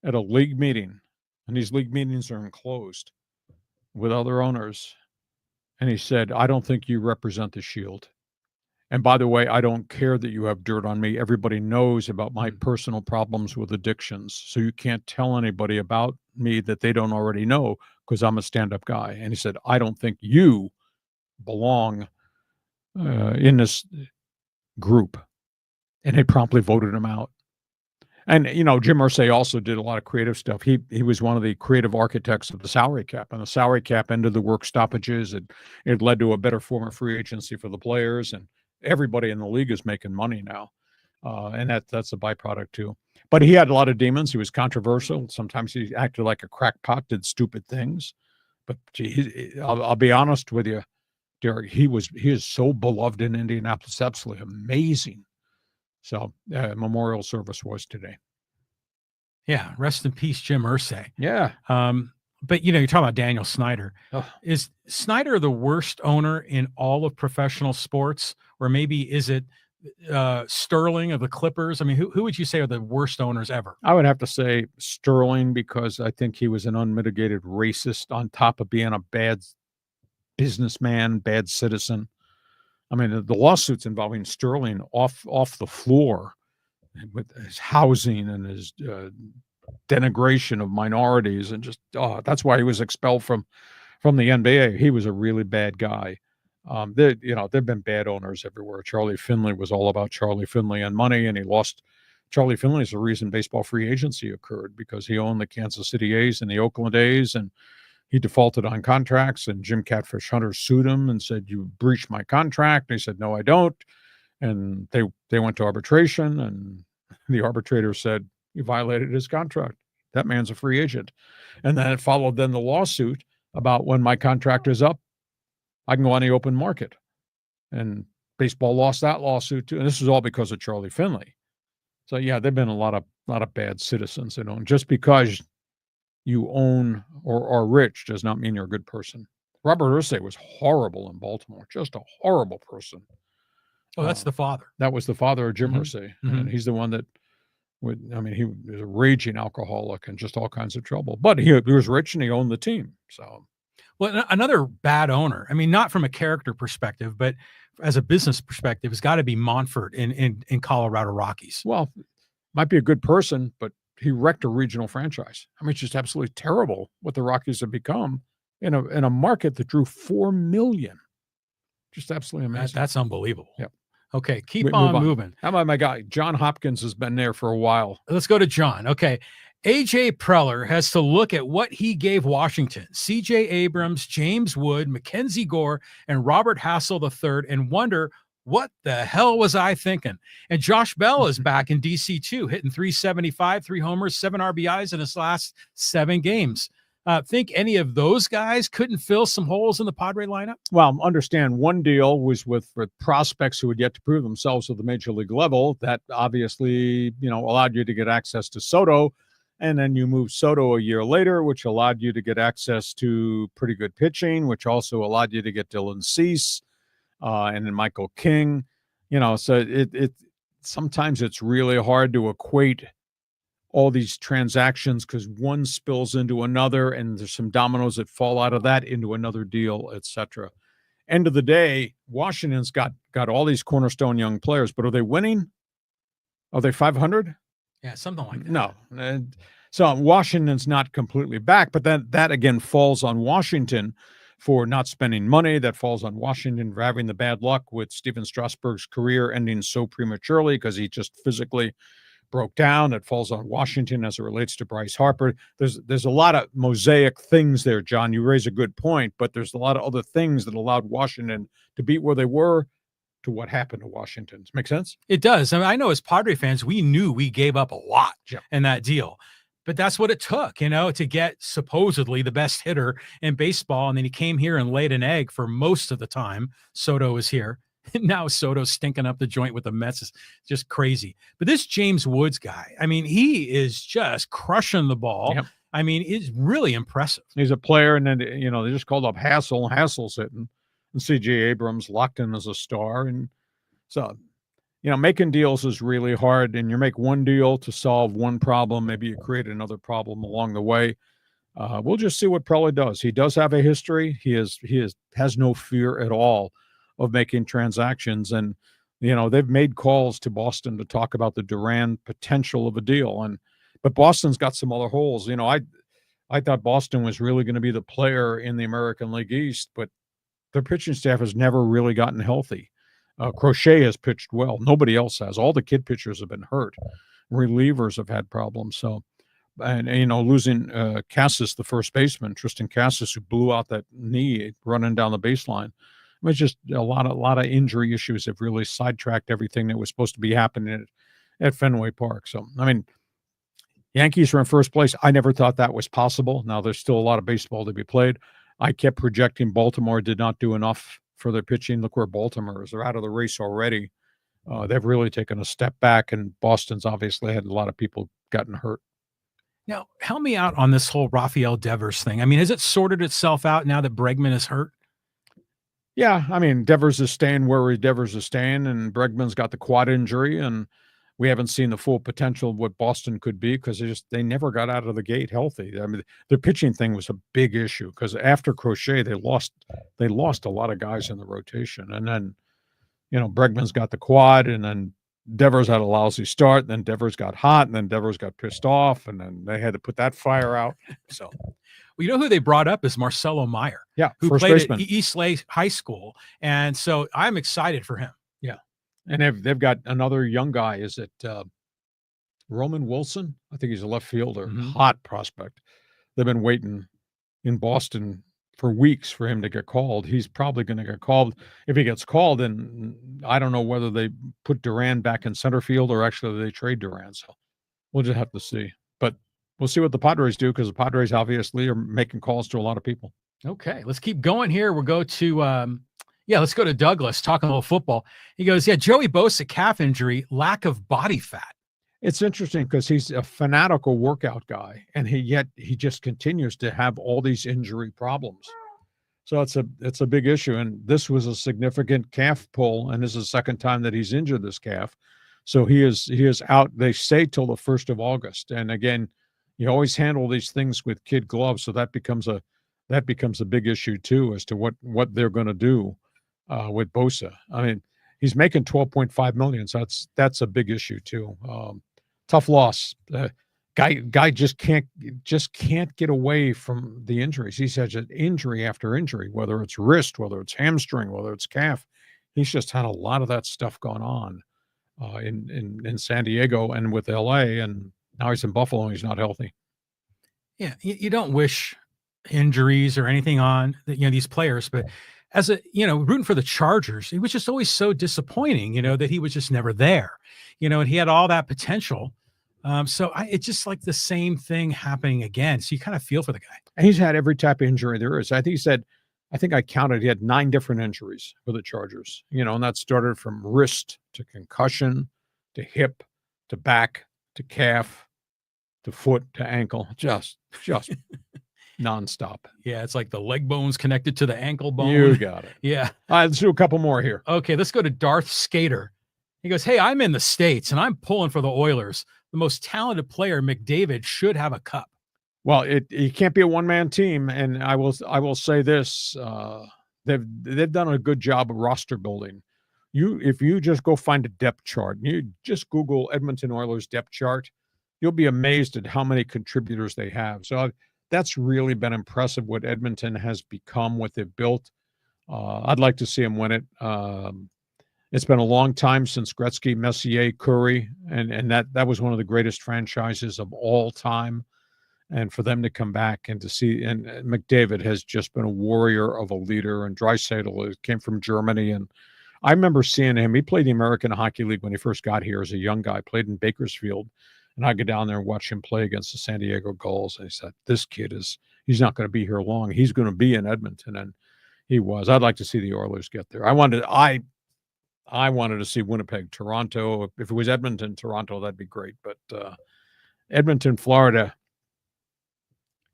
at a league meeting, and these league meetings are enclosed with other owners. And he said, I don't think you represent the Shield. And by the way, I don't care that you have dirt on me. Everybody knows about my personal problems with addictions. So you can't tell anybody about me that they don't already know, because I'm a stand-up guy. And he said, I don't think you belong in this group. And they promptly voted him out. And, Jim Irsay also did a lot of creative stuff. He was one of the creative architects of the salary cap, and the salary cap ended the work stoppages. It led to a better form of free agency for the players, and everybody in the league is making money now. and that's a byproduct too. But he had a lot of demons. He was controversial. Sometimes he acted like a crackpot, did stupid things. But gee, I'll be honest with you, Derek. He is so beloved in Indianapolis, absolutely amazing. So memorial service was today. Yeah, rest in peace, Jim Irsay. Yeah. But you're talking about Daniel Snyder. Oh. Is Snyder the worst owner in all of professional sports, or maybe is it Sterling of the Clippers? I mean, who would you say are the worst owners ever? I would have to say Sterling, because I think he was an unmitigated racist on top of being a bad businessman, bad citizen. I mean, the lawsuits involving Sterling off the floor with his housing and his denigration of minorities, and just that's why he was expelled from the NBA. He was a really bad guy. There've been bad owners everywhere. Charlie Finley was all about Charlie Finley and money, and he lost. Charlie Finley is the reason baseball free agency occurred, because he owned the Kansas City A's and the Oakland A's, and he defaulted on contracts, and Jim Catfish Hunter sued him and said, "You breached my contract." And he said, "No, I don't." And they went to arbitration, and the arbitrator said, "You violated his contract. That man's a free agent." And then it followed the lawsuit about, when my contract is up, I can go on the open market. And baseball lost that lawsuit too. And this is all because of Charlie Finley. So yeah, there've been a lot of bad citizens, just because you own or are rich does not mean you're a good person. Robert Irsay was horrible in Baltimore, just a horrible person. Oh, that's the father. That was the father of Jim Irsay. Mm-hmm. And he's the one that he was a raging alcoholic and just all kinds of trouble. But he was rich and he owned the team. So, well, another bad owner, I mean, not from a character perspective, but as a business perspective, has got to be Monfort in Colorado Rockies. Well, might be a good person, but he wrecked a regional franchise. I mean, it's just absolutely terrible what the Rockies have become in a market that drew 4 million. Just absolutely amazing. That's unbelievable. Yep. Okay, keep on moving. How about my guy? John Hopkins has been there for a while. Let's go to John. Okay. AJ Preller has to look at what he gave Washington, CJ Abrams, James Wood, Mackenzie Gore, and Robert Hassel III, and wonder, what the hell was I thinking? And Josh Bell is back in DC too, hitting .375, 3 homers, 7 RBIs in his last 7 games. Think any of those guys couldn't fill some holes in the Padre lineup? Well, understand, one deal was with prospects who had yet to prove themselves at the major league level. That obviously, allowed you to get access to Soto. And then you moved Soto a year later, which allowed you to get access to pretty good pitching, which also allowed you to get Dylan Cease and then Michael King. So it sometimes it's really hard to equate all these transactions, because one spills into another, and there's some dominoes that fall out of that into another deal, etc. End of the day, Washington's got all these cornerstone young players, but are they winning? Are they 500? Yeah, something like that. No. So Washington's not completely back, but that again falls on Washington for not spending money. That falls on Washington for having the bad luck with Steven Strasburg's career ending so prematurely because he just physically broke down. It falls on Washington as it relates to Bryce Harper. There's a lot of mosaic things there, John. You raise a good point, but there's a lot of other things that allowed Washington to beat where they were to what happened to Washington. Does it make sense? It does. I mean, I know as Padre fans, we knew we gave up a lot in that deal, but that's what it took, to get supposedly the best hitter in baseball. And then he came here and laid an egg for most of the time. Soto was here. Now Soto's stinking up the joint with the Mets. Is just crazy. But this James Woods guy, I mean, he is just crushing the ball. Yep. I mean, it's really impressive. He's a player, and then, they just called up Hassel. Hassel's hitting. And C.J. Abrams locked in as a star. And so, making deals is really hard. And you make one deal to solve one problem. Maybe you create another problem along the way. We'll just see what Preller does. He does have a history. He has no fear at all of making transactions. And, they've made calls to Boston to talk about the Duran potential of a deal. But Boston's got some other holes. I thought Boston was really going to be the player in the American League East, but their pitching staff has never really gotten healthy. Crochet has pitched well. Nobody else has. All the kid pitchers have been hurt. Relievers have had problems. So, and losing Cassis, the first baseman, Tristan Cassis, who blew out that knee running down the baseline. It's just a lot of injury issues have really sidetracked everything that was supposed to be happening at Fenway Park. So, I mean, Yankees are in first place. I never thought that was possible. Now, there's still a lot of baseball to be played. I kept projecting Baltimore did not do enough for their pitching. Look where Baltimore is. They're out of the race already. They've really taken a step back, and Boston's obviously had a lot of people gotten hurt. Now, help me out on this whole Rafael Devers thing. I mean, has it sorted itself out now that Bregman is hurt? Yeah, I mean, Devers is staying where Devers is staying, and Bregman's got the quad injury, and we haven't seen the full potential of what Boston could be because they never got out of the gate healthy. I mean, their pitching thing was a big issue because after Crochet, they lost a lot of guys in the rotation, and then Bregman's got the quad, and then Devers had a lousy start, and then Devers got hot, and then Devers got pissed off, and then they had to put that fire out. So. Well, you know who they brought up is Marcelo Meyer, who first played baseman at Eastlake High School, and so I'm excited for him. Yeah, and they've got another young guy. Is it Roman Wilson? I think he's a left fielder, hot prospect. They've been waiting in Boston for weeks for him to get called. He's probably going to get called. If he gets called, then I don't know whether they put Duran back in center field or actually they trade Duran. So we'll just have to see. But we'll see what the Padres do because the Padres obviously are making calls to a lot of people. Okay, let's keep going here. We'll go to, let's go to Douglas, talking a little football. He goes, Joey Bosa, calf injury, lack of body fat. It's interesting because he's a fanatical workout guy, and he just continues to have all these injury problems. So it's a big issue, and this was a significant calf pull, and this is the second time that he's injured this calf. So he is out, they say, till the 1st of August. And again, you always handle these things with kid gloves, so that becomes a big issue too as to what they're going to do with Bosa. I mean, he's making $12.5 million, so that's a big issue too. Tough loss. Guy just can't get away from the injuries. He's had injury after injury, whether it's wrist, whether it's hamstring, whether it's calf. He's just had a lot of that stuff going on in San Diego and with LA, and now he's in Buffalo and he's not healthy. Yeah, you don't wish injuries or anything on these players, but as rooting for the Chargers, it was just always so disappointing, that he was just never there, and he had all that potential. So it's just like the same thing happening again. So you kind of feel for the guy. And he's had every type of injury there is. I think I counted, he had 9 different injuries for the Chargers, and that started from wrist to concussion to hip to back to calf to foot to ankle, just nonstop. Yeah, it's like the leg bone's connected to the ankle bone. You got it. Yeah. All right, let's do a couple more here. Okay, let's go to Darth Skater. He goes, hey, I'm in the States, and I'm pulling for the Oilers. The most talented player, McDavid, should have a cup. Well, it can't be a one-man team, and I will say this: they've done a good job of roster building. If you just go find a depth chart, and you just Google Edmonton Oilers depth chart, you'll be amazed at how many contributors they have. So that's really been impressive what Edmonton has become, what they've built. I'd like to see them win it. It's been a long time since Gretzky, Messier, Curry, and that was one of the greatest franchises of all time. And for them to come back and to see, and McDavid has just been a warrior of a leader, and Draisaitl came from Germany. And I remember seeing him. He played the American Hockey League when he first got here as a young guy, played in Bakersfield. And I go down there and watch him play against the San Diego Gulls. And he said, this kid he's not going to be here long. He's going to be in Edmonton. And he was. I'd like to see the Oilers get there. I wanted to see Winnipeg, Toronto. If it was Edmonton, Toronto, that'd be great. But Edmonton, Florida,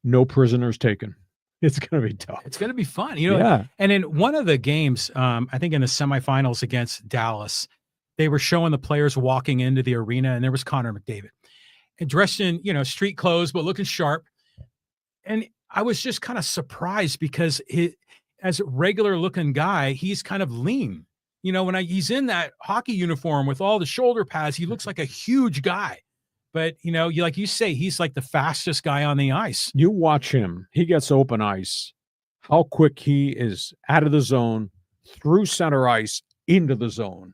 no prisoners taken. It's going to be tough. It's going to be fun. Yeah. And in one of the games, I think in the semifinals against Dallas, they were showing the players walking into the arena, and there was Connor McDavid. And dressed in, street clothes, but looking sharp. And I was just kind of surprised because as a regular looking guy, he's kind of lean. When he's in that hockey uniform with all the shoulder pads, he looks like a huge guy. But, like you say, he's like the fastest guy on the ice. You watch him. He gets open ice. How quick he is out of the zone, through center ice, into the zone.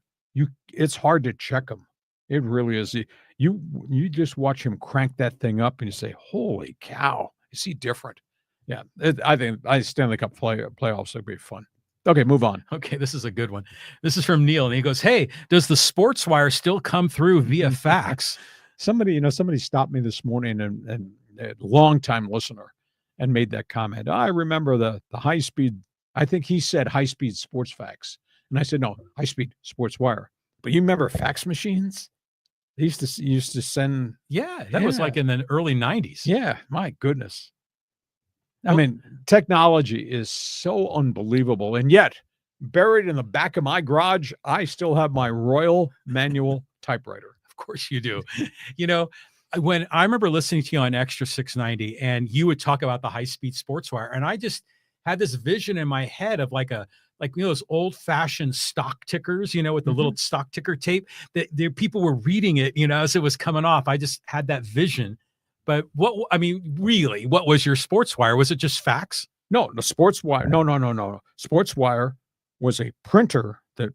It's hard to check him. It really is. You just watch him crank that thing up and you say, holy cow, is he different? Yeah, I think Stanley Cup playoffs would be fun. Okay, move on. Okay, this is a good one. This is from Neil, and he goes, "Hey, does the Sports Wire still come through via fax?" Somebody stopped me this morning, and a longtime listener, and made that comment. I remember the high speed. I think he said high speed sports fax, and I said no, high speed sports wire. But you remember fax machines? They used to send. Yeah, that was like in the early 90s. Yeah, my goodness. I mean, technology is so unbelievable, and yet buried in the back of my garage, I still have my Royal manual typewriter. Of course you do. You know, when I remember listening to you on Extra 690, and you would talk about the high-speed sports wire, and I just had this vision in my head of like those old-fashioned stock tickers, with the little stock ticker tape that people were reading it, as it was coming off. I just had that vision. But really, what was your sports wire? Was it just fax? No, the sports wire. No. Sports wire was a printer that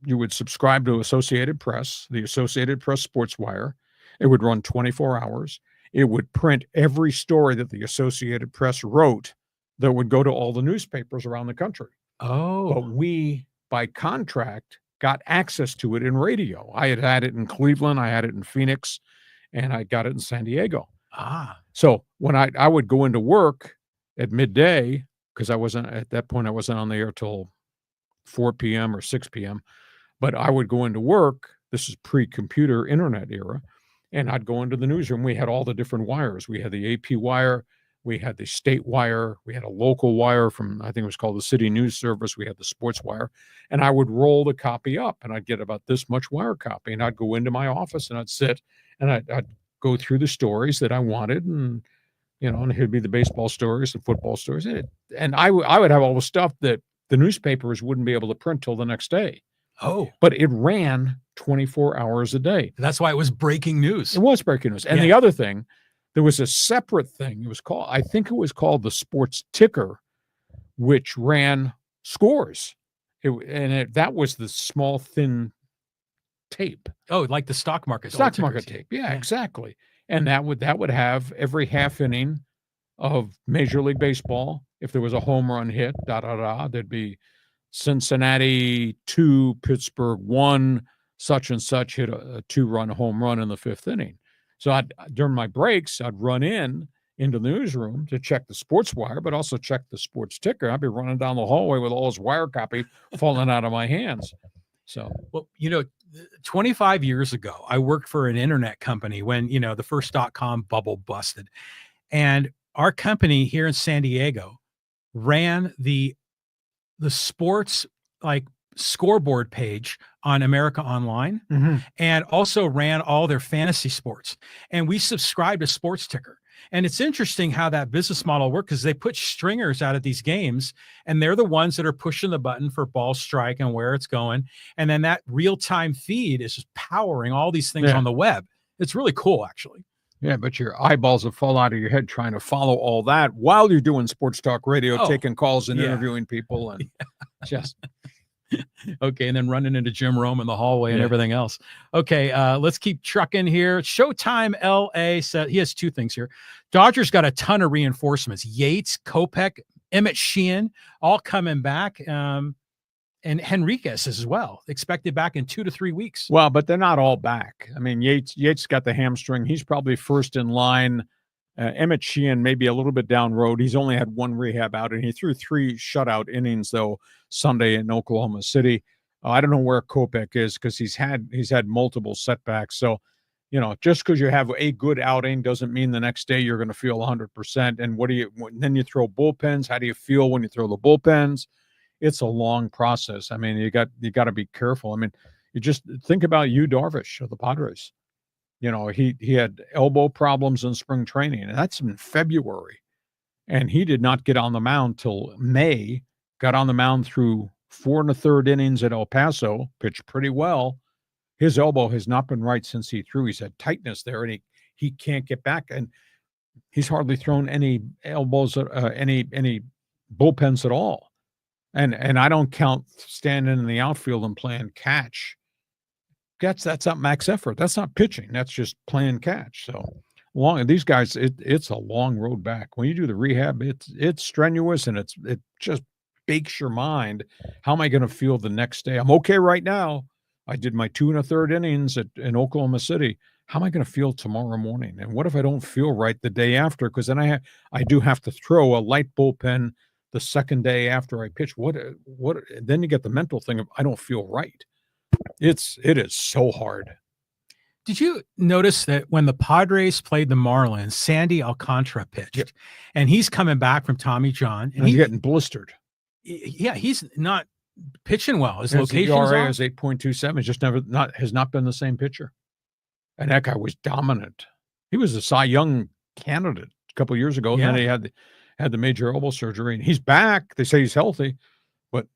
you would subscribe to Associated Press, the Associated Press sports wire. It would run 24 hours. It would print every story that the Associated Press wrote that would go to all the newspapers around the country. Oh. But we, by contract, got access to it in radio. I had it in Cleveland. I had it in Phoenix. And I got it in San Diego. So when I would go into work at midday, because at that point, I wasn't on the air till 4 p.m. or 6 p.m., but I would go into work. This is pre-computer internet era. And I'd go into the newsroom. We had all the different wires. We had the AP wire. We had the state wire. We had a local wire from, I think it was called the City News Service. We had the sports wire. And I would roll the copy up, and I'd get about this much wire copy. And I'd go into my office, and I'd sit, and I'd go through the stories that I wanted, and and it'd be the baseball stories, the football stories, and I would have all the stuff that the newspapers wouldn't be able to print till the next day. Oh, but it ran 24 hours a day. That's why it was breaking news. It was breaking news. And the other thing, there was a separate thing. I think it was called the Sports Ticker, which ran scores. That was the small, thin tape. Oh, like the stock market. Stock market tape. Yeah, exactly. And that would have every half inning of Major League Baseball. If there was a home run hit, there'd be Cincinnati 2, Pittsburgh 1, such and such hit a 2-run home run in the 5th inning. So during my breaks, I'd run into the newsroom to check the sports wire, but also check the sports ticker. I'd be running down the hallway with all this wire copy falling out of my hands. So, well, 25 years ago, I worked for an internet company when, the first .com bubble busted. And our company here in San Diego ran the sports scoreboard page on America Online, and also ran all their fantasy sports. And we subscribed to Sports Ticker. And it's interesting how that business model works, because they put stringers out at these games, and they're the ones that are pushing the button for ball strike and where it's going. And then that real-time feed is just powering all these things on the web. It's really cool, actually. Yeah, but your eyeballs will fall out of your head trying to follow all that while you're doing sports talk radio, taking calls and interviewing people, and just... Okay, and then running into Jim Rome in the hallway and everything else. Okay, let's keep trucking here. Showtime LA said he has 2 things here. Dodgers got a ton of reinforcements. Yates, Kopech, Emmett Sheehan, all coming back. And Henriquez as well, expected back in 2 to 3 weeks. Well, but they're not all back. I mean, Yates got the hamstring. He's probably first in line. Emmett Sheehan maybe a little bit down road. He's only had 1 rehab out, and he threw 3 shutout innings though Sunday in Oklahoma City. I don't know where Kopech is, because he's had multiple setbacks. So, just because you have a good outing doesn't mean the next day you're going to feel 100%. And then you throw bullpens. How do you feel when you throw the bullpens? It's a long process. I mean, you got to be careful. I mean, you just think about Yu Darvish of the Padres. He had elbow problems in spring training, and that's in February. And he did not get on the mound till May, got on the mound through 4 1/3 innings at El Paso, pitched pretty well. His elbow has not been right since he threw. He's had tightness there, and he can't get back. And he's hardly thrown any elbows, any bullpens at all. And I don't count standing in the outfield and playing catch. That's not max effort. That's not pitching. That's just playing catch. So these guys, it's a long road back. When you do the rehab, it's strenuous, and it just bakes your mind. How am I going to feel the next day? I'm okay right now. I did my 2 1/3 innings in Oklahoma City. How am I going to feel tomorrow morning? And what if I don't feel right the day after? Because then I do have to throw a light bullpen the second day after I pitch. What? Then you get the mental thing of I don't feel right. It is so hard. Did you notice that when the Padres played the Marlins, Sandy Alcantara pitched, and he's coming back from Tommy John, and he's getting blistered. Yeah, he's not pitching well. His location's ERA is 8.27. Just has not been the same pitcher. And that guy was dominant. He was a Cy Young candidate a couple of years ago. Yeah. And then he had the major elbow surgery, and he's back. They say he's healthy, but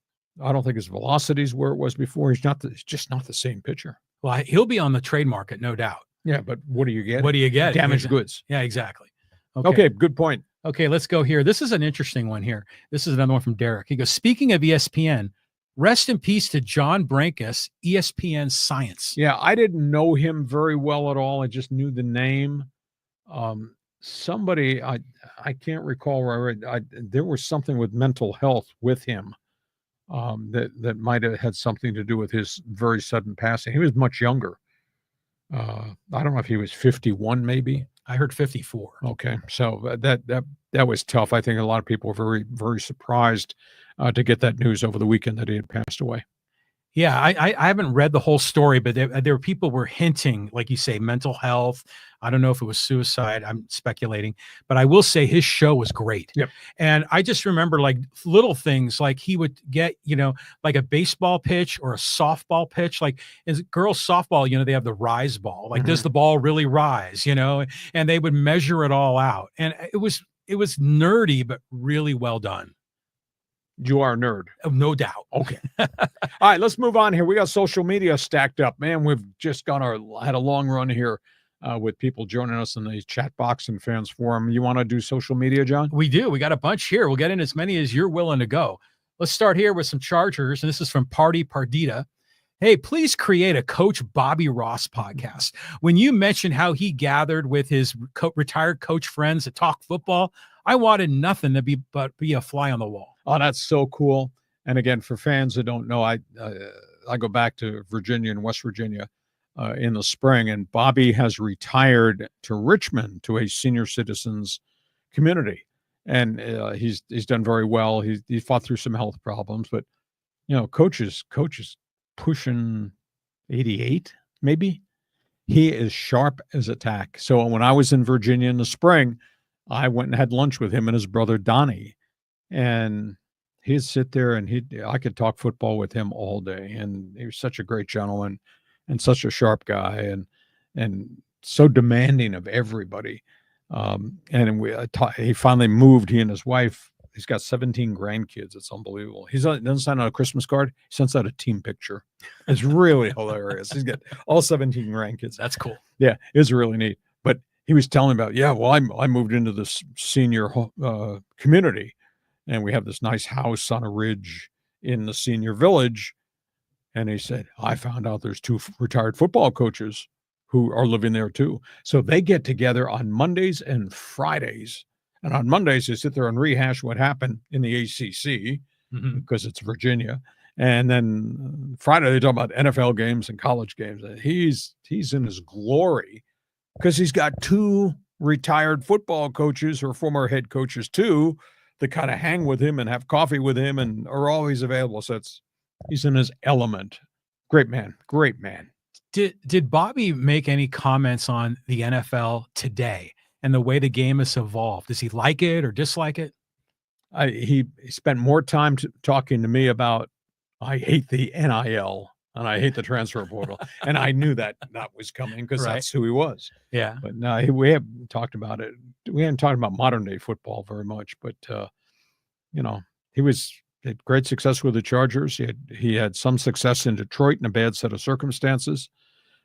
I don't think his velocity is where it was before. He's just not the same pitcher. Well, he'll be on the trade market, no doubt. Yeah, but what do you get? What do you get? Damaged goods. Yeah, exactly. Okay, good point. Okay, let's go here. This is an interesting one here. This is another one from Derek. He goes, speaking of ESPN, rest in peace to John Brankus, ESPN Science. Yeah, I didn't know him very well at all. I just knew the name. Somebody, I can't recall where I read, there was something with mental health with him. That might have had something to do with his very sudden passing. He was much younger. I don't know if he was 51, maybe. I heard 54. Okay, so that was tough. I think a lot of people were very, very surprised to get that news over the weekend that he had passed away. Yeah, I haven't read the whole story, but there were people were hinting, like you say, mental health. I don't know if it was suicide. I'm speculating, but I will say his show was great. Yep. And I just remember like little things, like he would get, like a baseball pitch or a softball pitch, like as girls softball, they have the rise ball. Like, does the ball really rise? And they would measure it all out. And it was nerdy, but really well done. You are a nerd. Oh, no doubt. Okay. All right, let's move on here. We got social media stacked up. Man, we've just had a long run here with people joining us in the chat box and fans forum. You want to do social media, John? We do. We got a bunch here. We'll get in as many as you're willing to go. Let's start here with some Chargers, and this is from Party Pardita. Hey, please create a Coach Bobby Ross podcast. When you mentioned how he gathered with his retired coach friends to talk football, I wanted nothing to be a fly on the wall. Oh, that's so cool. And again, for fans that don't know, I go back to Virginia and West Virginia in the spring, and Bobby has retired to Richmond to a senior citizens community. And he's done very well. He fought through some health problems, but coach is pushing 88, maybe. He is sharp as a tack. So when I was in Virginia in the spring, I went and had lunch with him and his brother Donnie, and he'd sit there and I could talk football with him all day. And he was such a great gentleman and such a sharp guy and so demanding of everybody. And he finally moved, he and his wife. He's got 17 grandkids. It's unbelievable. He doesn't send out a Christmas card. He sends out a team picture. It's really hilarious. He's got all 17 grandkids. That's cool. Yeah, it's really neat. But he was telling me about, I moved into this senior community, and we have this nice house on a ridge in the senior village. And he said, I found out there's 2 retired football coaches who are living there too. So they get together on Mondays and Fridays. And on Mondays, they sit there and rehash what happened in the ACC because it's Virginia. And then Friday, they talk about NFL games and college games. And he's in his glory because he's got 2 retired football coaches or former head coaches too that kind of hang with him and have coffee with him and are always available. So he's in his element. Great man. Great man. Did Bobby make any comments on the NFL today and the way the game has evolved? Does he like it or dislike it? He spent more time talking to me about, I hate the NIL and I hate the transfer portal. And I knew that was coming because that's who he was. Yeah. But no, we haven't talked about it. We haven't talked about modern day football very much, but he had great success with the Chargers. He had some success in Detroit in a bad set of circumstances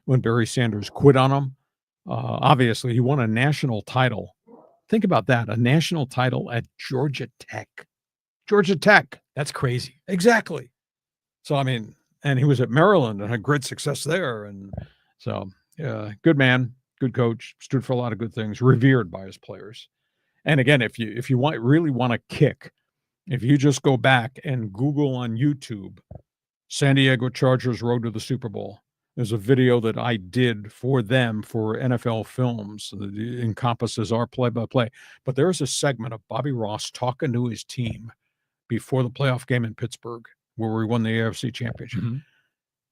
when Barry Sanders quit on him. Obviously, he won a national title. Think about that, a national title at Georgia Tech. Georgia Tech. That's crazy. Exactly. So, I mean, and he was at Maryland and had great success there. And so, good man, good coach, stood for a lot of good things, revered by his players. And again, if you really want to kick, If you just go back and Google on YouTube, San Diego Chargers Road to the Super Bowl, there's a video that I did for them for NFL Films that encompasses our play-by-play. But there's a segment of Bobby Ross talking to his team before the playoff game in Pittsburgh, where we won the AFC Championship. Mm-hmm.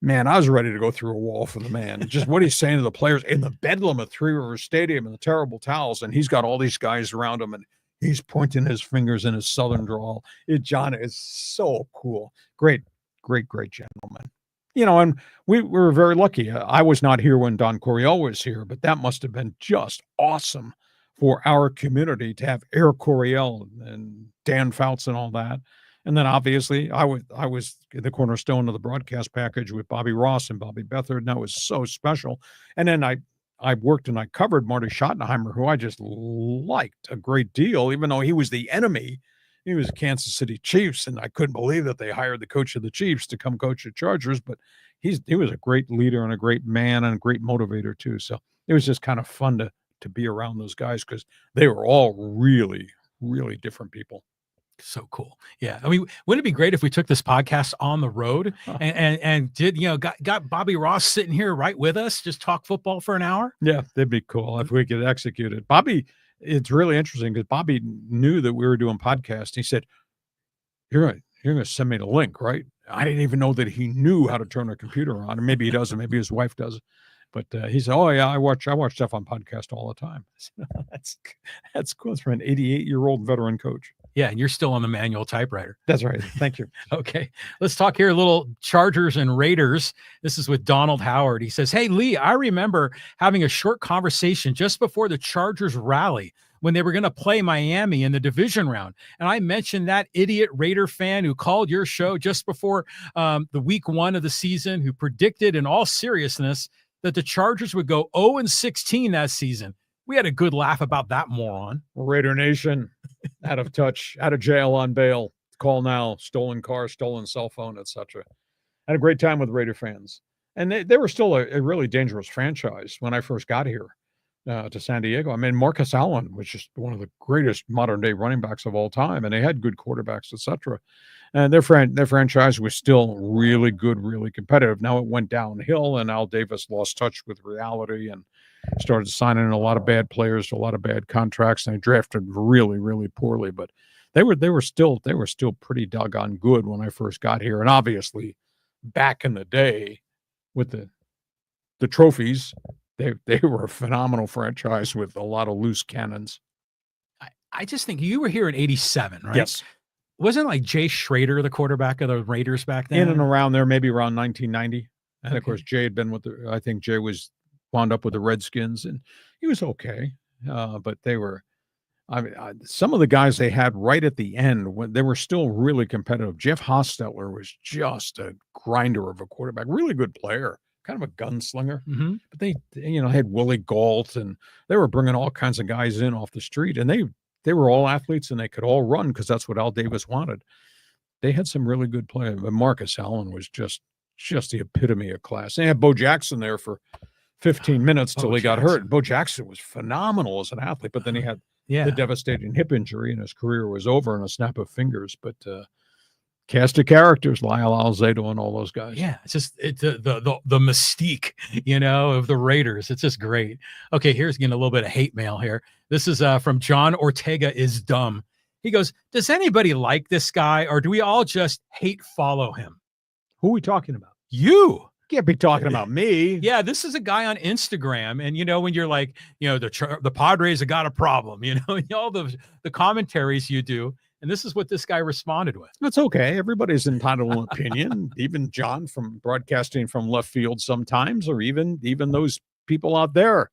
Man, I was ready to go through a wall for the man. Just what he's saying to the players in the bedlam at Three Rivers Stadium and the terrible towels, and he's got all these guys around him, and he's pointing his fingers in his southern drawl. John is so cool. Great gentleman. And we were very lucky. I was not here when Don Coryell was here, but that must have been just awesome for our community to have Air Coryell and Dan Fouts and all that. And then obviously I was the cornerstone of the broadcast package with Bobby Ross and Bobby Beathard, and that was so special. And then I worked and I covered Marty Schottenheimer, who I just liked a great deal, even though he was the enemy. He was the Kansas City Chiefs, and I couldn't believe that they hired the coach of the Chiefs to come coach the Chargers. But he was a great leader and a great man and a great motivator too. So it was just kind of fun to be around those guys because they were all really, really different people. So cool. Yeah. I mean, wouldn't it be great if we took this podcast on the road and did, got Bobby Ross sitting here right with us, just talk football for an hour? Yeah, that'd be cool if we could execute it. Bobby, it's really interesting because Bobby knew that we were doing podcasts. He said, you're going to send me the link, right? I didn't even know that he knew how to turn a computer on, or maybe he doesn't. Maybe his wife does. But he said, "Oh yeah, I watch stuff on podcast all the time." That's cool. It's for an 88-year-old veteran coach. Yeah, and you're still on the manual typewriter. That's right. Thank you. Okay, let's talk here a little Chargers and Raiders. This is with Donald Howard. He says, "Hey Lee, I remember having a short conversation just before the Chargers rally when they were going to play Miami in the division round. And I mentioned that idiot Raider fan who called your show just before the week 1 of the season, who predicted in all seriousness that the Chargers would go 0-16 that season. We had a good laugh about that moron." Raider Nation, out of touch, out of jail on bail. Call now, stolen car, stolen cell phone, etc. Had a great time with Raider fans. And they were still a really dangerous franchise when I first got here to San Diego. I mean, Marcus Allen was just one of the greatest modern-day running backs of all time, and they had good quarterbacks, etc. And their franchise was still really good, really competitive. Now it went downhill, and Al Davis lost touch with reality and started signing a lot of bad players, a lot of bad contracts, and they drafted really, really poorly. But they were still pretty doggone good when I first got here. And obviously, back in the day, with the trophies, they were a phenomenal franchise with a lot of loose cannons. I just think you were here in '87, right? Yes. Wasn't like Jay Schrader the quarterback of the Raiders back then? In and around there, maybe around 1990. And of course, Jay had been I think Jay wound up with the Redskins, and he was okay. But they were, some of the guys they had right at the end, when they were still really competitive. Jeff Hostetler was just a grinder of a quarterback, really good player, kind of a gunslinger. Mm-hmm. But they had Willie Gault, and they were bringing all kinds of guys in off the street, and they were all athletes and they could all run because that's what Al Davis wanted. They had some really good players. But Marcus Allen was just the epitome of class. They had Bo Jackson there for 15 minutes till he got hurt. Bo Jackson was phenomenal as an athlete, but then he had the devastating hip injury and his career was over in a snap of fingers. But cast of characters, Lyle Alzado and all those guys. Yeah, it's just the mystique, of the Raiders. It's just great. Okay, here's getting a little bit of hate mail here. This is from John Ortega is dumb. He goes, "Does anybody like this guy, or do we all just hate follow him?" Who are we talking about? You can't be talking about me. Yeah, this is a guy on Instagram, and when you're like, the Padres have got a problem, all the commentaries you do. And this is what this guy responded with. That's okay. Everybody's entitled to an opinion. Even John from broadcasting from left field sometimes, or even those people out there.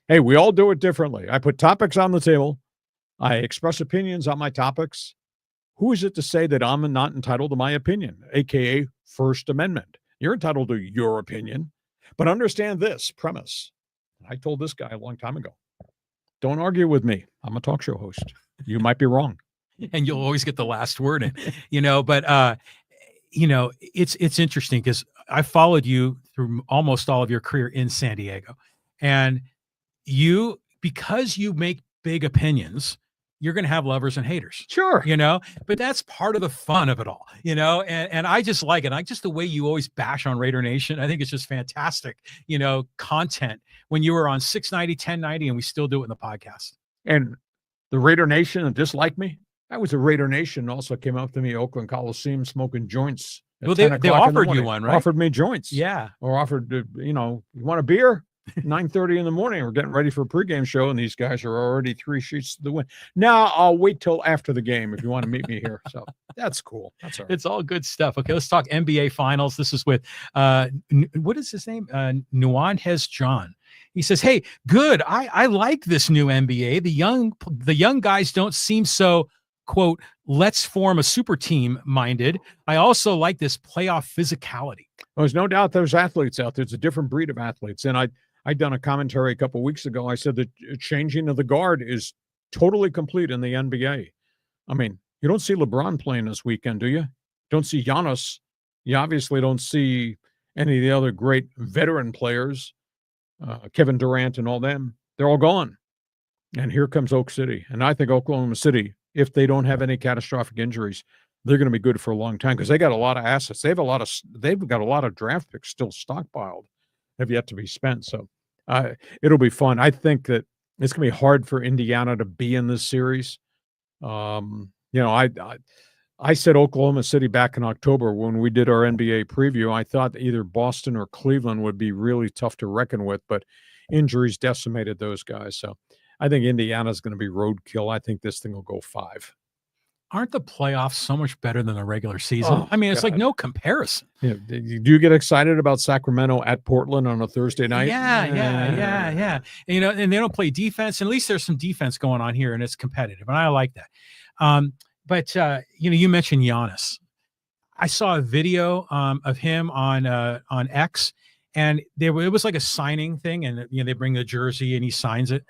Hey, we all do it differently. I put topics on the table. I express opinions on my topics. Who is it to say that I'm not entitled to my opinion, aka First Amendment? You're entitled to your opinion, but understand this premise. I told this guy a long time ago, don't argue with me. I'm a talk show host. You might be wrong. And you'll always get the last word in, but it's interesting because I followed you through almost all of your career in San Diego, and because you make big opinions, you're going to have lovers and haters. Sure. But that's part of the fun of it all, and I just like it. Just the way you always bash on Raider Nation. I think it's just fantastic, content when you were on 690, 1090, and we still do it in the podcast. And the Raider Nation that disliked me, that was a Raider Nation also came up to me, Oakland Coliseum, smoking joints. Well, they offered you one, right? Offered me joints. Yeah. Or offered, you want a beer? 9:30 in the morning. We're getting ready for a pregame show, and these guys are already 3 sheets to the wind. Now I'll wait till after the game if you want to meet me here. So that's cool. That's all right. It's all good stuff. Okay, let's talk NBA Finals. This is with what is his name? Nuanez John. He says, "Hey, good. I like this new NBA. The young guys don't seem so, quote, let's form a super team minded. I also like this playoff physicality." Well, there's no doubt there's athletes out there. It's a different breed of athletes. And I'd done a commentary a couple of weeks ago. I said the changing of the guard is totally complete in the NBA. I mean, you don't see LeBron playing this weekend, do you? Don't see Giannis. You obviously don't see any of the other great veteran players, Kevin Durant and all them. They're all gone. And here comes Oak City. And I think Oklahoma City, if they don't have any catastrophic injuries, they're going to be good for a long time because they got a lot of assets. They've got a lot of draft picks still stockpiled, have yet to be spent. So it'll be fun. I think that it's going to be hard for Indiana to be in this series. I said Oklahoma City back in October when we did our NBA preview. I thought either Boston or Cleveland would be really tough to reckon with, but injuries decimated those guys. So I think Indiana's going to be roadkill. I think this thing will go 5. Aren't the playoffs so much better than the regular season? Oh, I mean, it's God. like no comparison. Yeah. Do you get excited about Sacramento at Portland on a Thursday night? Yeah. And, and they don't play defense. And at least there's some defense going on here, and it's competitive, and I like that. But you mentioned Giannis. I saw a video of him on X, and it was like a signing thing, and they bring the jersey and he signs it.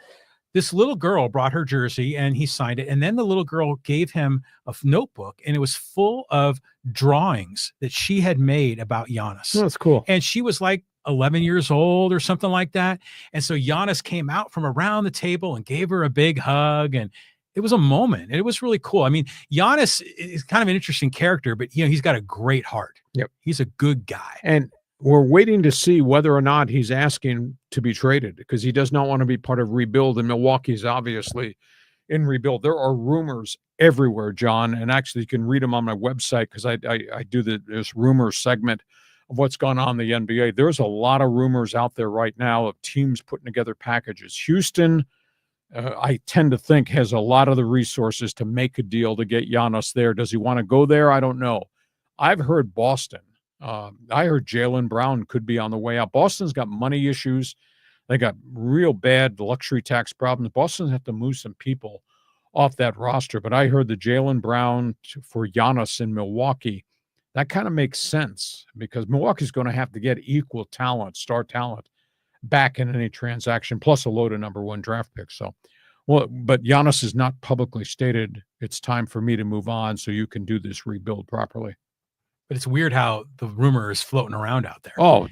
This little girl brought her jersey and he signed it. And then the little girl gave him a notebook, and it was full of drawings that she had made about Giannis. Oh, that's cool. And she was like 11 years old or something like that. And so Giannis came out from around the table and gave her a big hug. And it was a moment. It was really cool. I mean, Giannis is kind of an interesting character, but he's got a great heart. Yep. He's a good guy. And we're waiting to see whether or not he's asking to be traded because he does not want to be part of rebuild. And Milwaukee's obviously in rebuild. There are rumors everywhere, John, and actually you can read them on my website because I do this rumor segment of what's gone on in the NBA. There's a lot of rumors out there right now of teams putting together packages. Houston, I tend to think, has a lot of the resources to make a deal to get Giannis there. Does he want to go there? I don't know. I've heard Boston. I heard Jaylen Brown could be on the way out. Boston's got money issues. They got real bad luxury tax problems. Boston's have to move some people off that roster. But I heard the Jaylen Brown for Giannis in Milwaukee. That kind of makes sense because Milwaukee's going to have to get equal talent, star talent, back in any transaction, plus a load of number 1 draft picks. So, but Giannis has not publicly stated it's time for me to move on so you can do this rebuild properly. But it's weird how the rumor is floating around out there. Oh,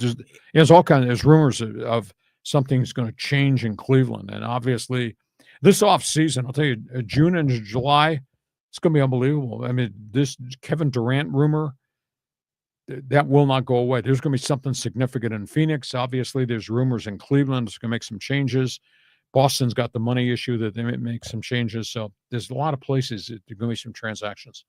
there's rumors of something's going to change in Cleveland. And obviously this offseason, I'll tell you, June and July, it's going to be unbelievable. I mean, this Kevin Durant rumor, that will not go away. There's going to be something significant in Phoenix. Obviously, there's rumors in Cleveland. It's going to make some changes. Boston's got the money issue that they may make some changes. So there's a lot of places that there are going to be some transactions.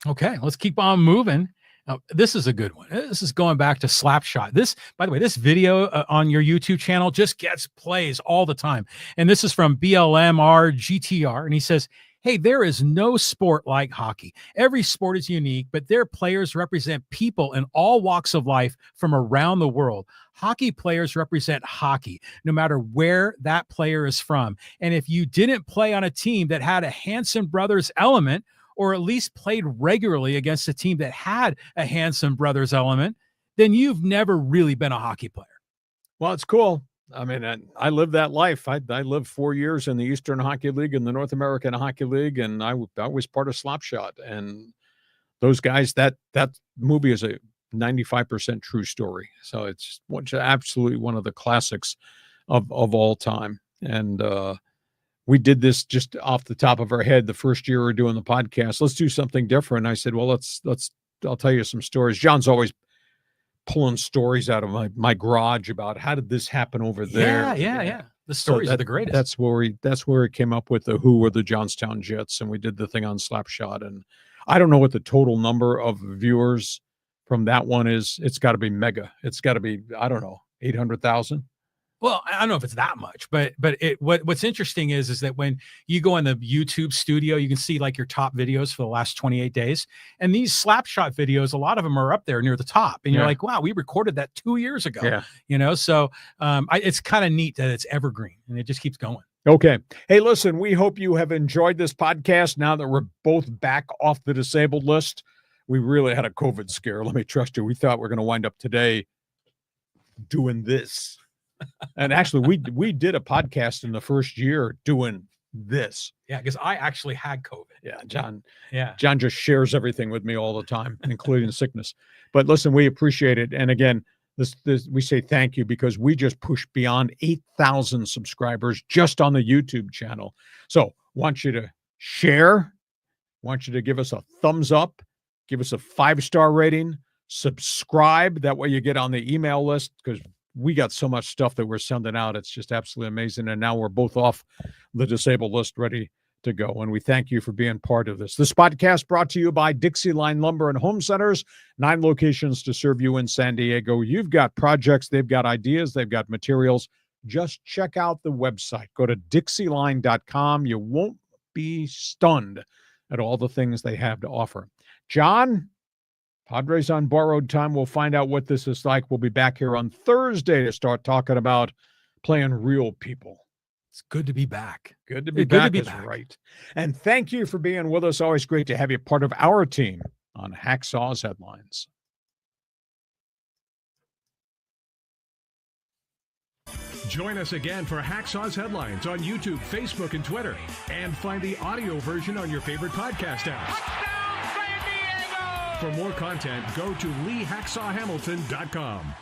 Okay, let's keep on moving. Now, this is a good one. This is going back to Slapshot. This, by the way, this video on your YouTube channel just gets plays all the time. And this is from BLMR GTR. And he says, hey, there is no sport like hockey. Every sport is unique, but their players represent people in all walks of life from around the world. Hockey players represent hockey, no matter where that player is from. And if you didn't play on a team that had a Hanson Brothers element, or at least played regularly against a team that had a Hanson Brothers element, then you've never really been a hockey player. Well, it's cool. I mean, I lived that life. I lived 4 years in the Eastern Hockey League and the North American Hockey League, and I was part of Slapshot. And those guys, that movie is a 95% true story. So it's absolutely one of the classics of all time. And we did this just off the top of our head the first year we were doing the podcast. Let's do something different. I said, well, I'll tell you some stories. John's always pulling stories out of my garage about how did this happen over there. Yeah. The stories are the greatest. That's where it came up with the who were the Johnstown Jets, and we did the thing on Slapshot. And I don't know what the total number of viewers from that one is. It's got to be mega. It's got to be, I don't know, 800,000. Well, I don't know if it's that much, but what's interesting is that when you go in the YouTube studio, you can see like your top videos for the last 28 days. And these Slapshot videos, a lot of them are up there near the top. And you're like, wow, we recorded that 2 years ago. Yeah. So it's kind of neat that it's evergreen and it just keeps going. Okay. Hey, listen, we hope you have enjoyed this podcast now that we're both back off the disabled list. We really had a COVID scare. Let me trust you. We thought we were going to wind up today doing this. And actually, we did a podcast in the first year doing this. Yeah, because I actually had COVID. Yeah, John just shares everything with me all the time, including sickness. But listen, we appreciate it. And again, this we say thank you because we just pushed beyond 8,000 subscribers just on the YouTube channel. So want you to share, want you to give us a thumbs up, give us a 5-star rating, subscribe. That way you get on the email list because we got so much stuff that we're sending out. It's just absolutely amazing. And now we're both off the disabled list, ready to go. And we thank you for being part of this. This podcast brought to you by DIXIELINE Lumber and Home Centers, 9 locations to serve you in San Diego. You've got projects, they've got ideas, they've got materials. Just check out the website. Go to DIXIELINE.com. You won't be stunned at all the things they have to offer. John, Padres on borrowed time. We'll find out what this is like. We'll be back here on Thursday to start talking about playing real people. It's good to be back. Good to be back. Right. And thank you for being with us. Always great to have you part of our team on Hacksaw's Headlines. Join us again for Hacksaw's Headlines on YouTube, Facebook, and Twitter. And find the audio version on your favorite podcast app. For more content, go to LeeHacksawHamilton.com.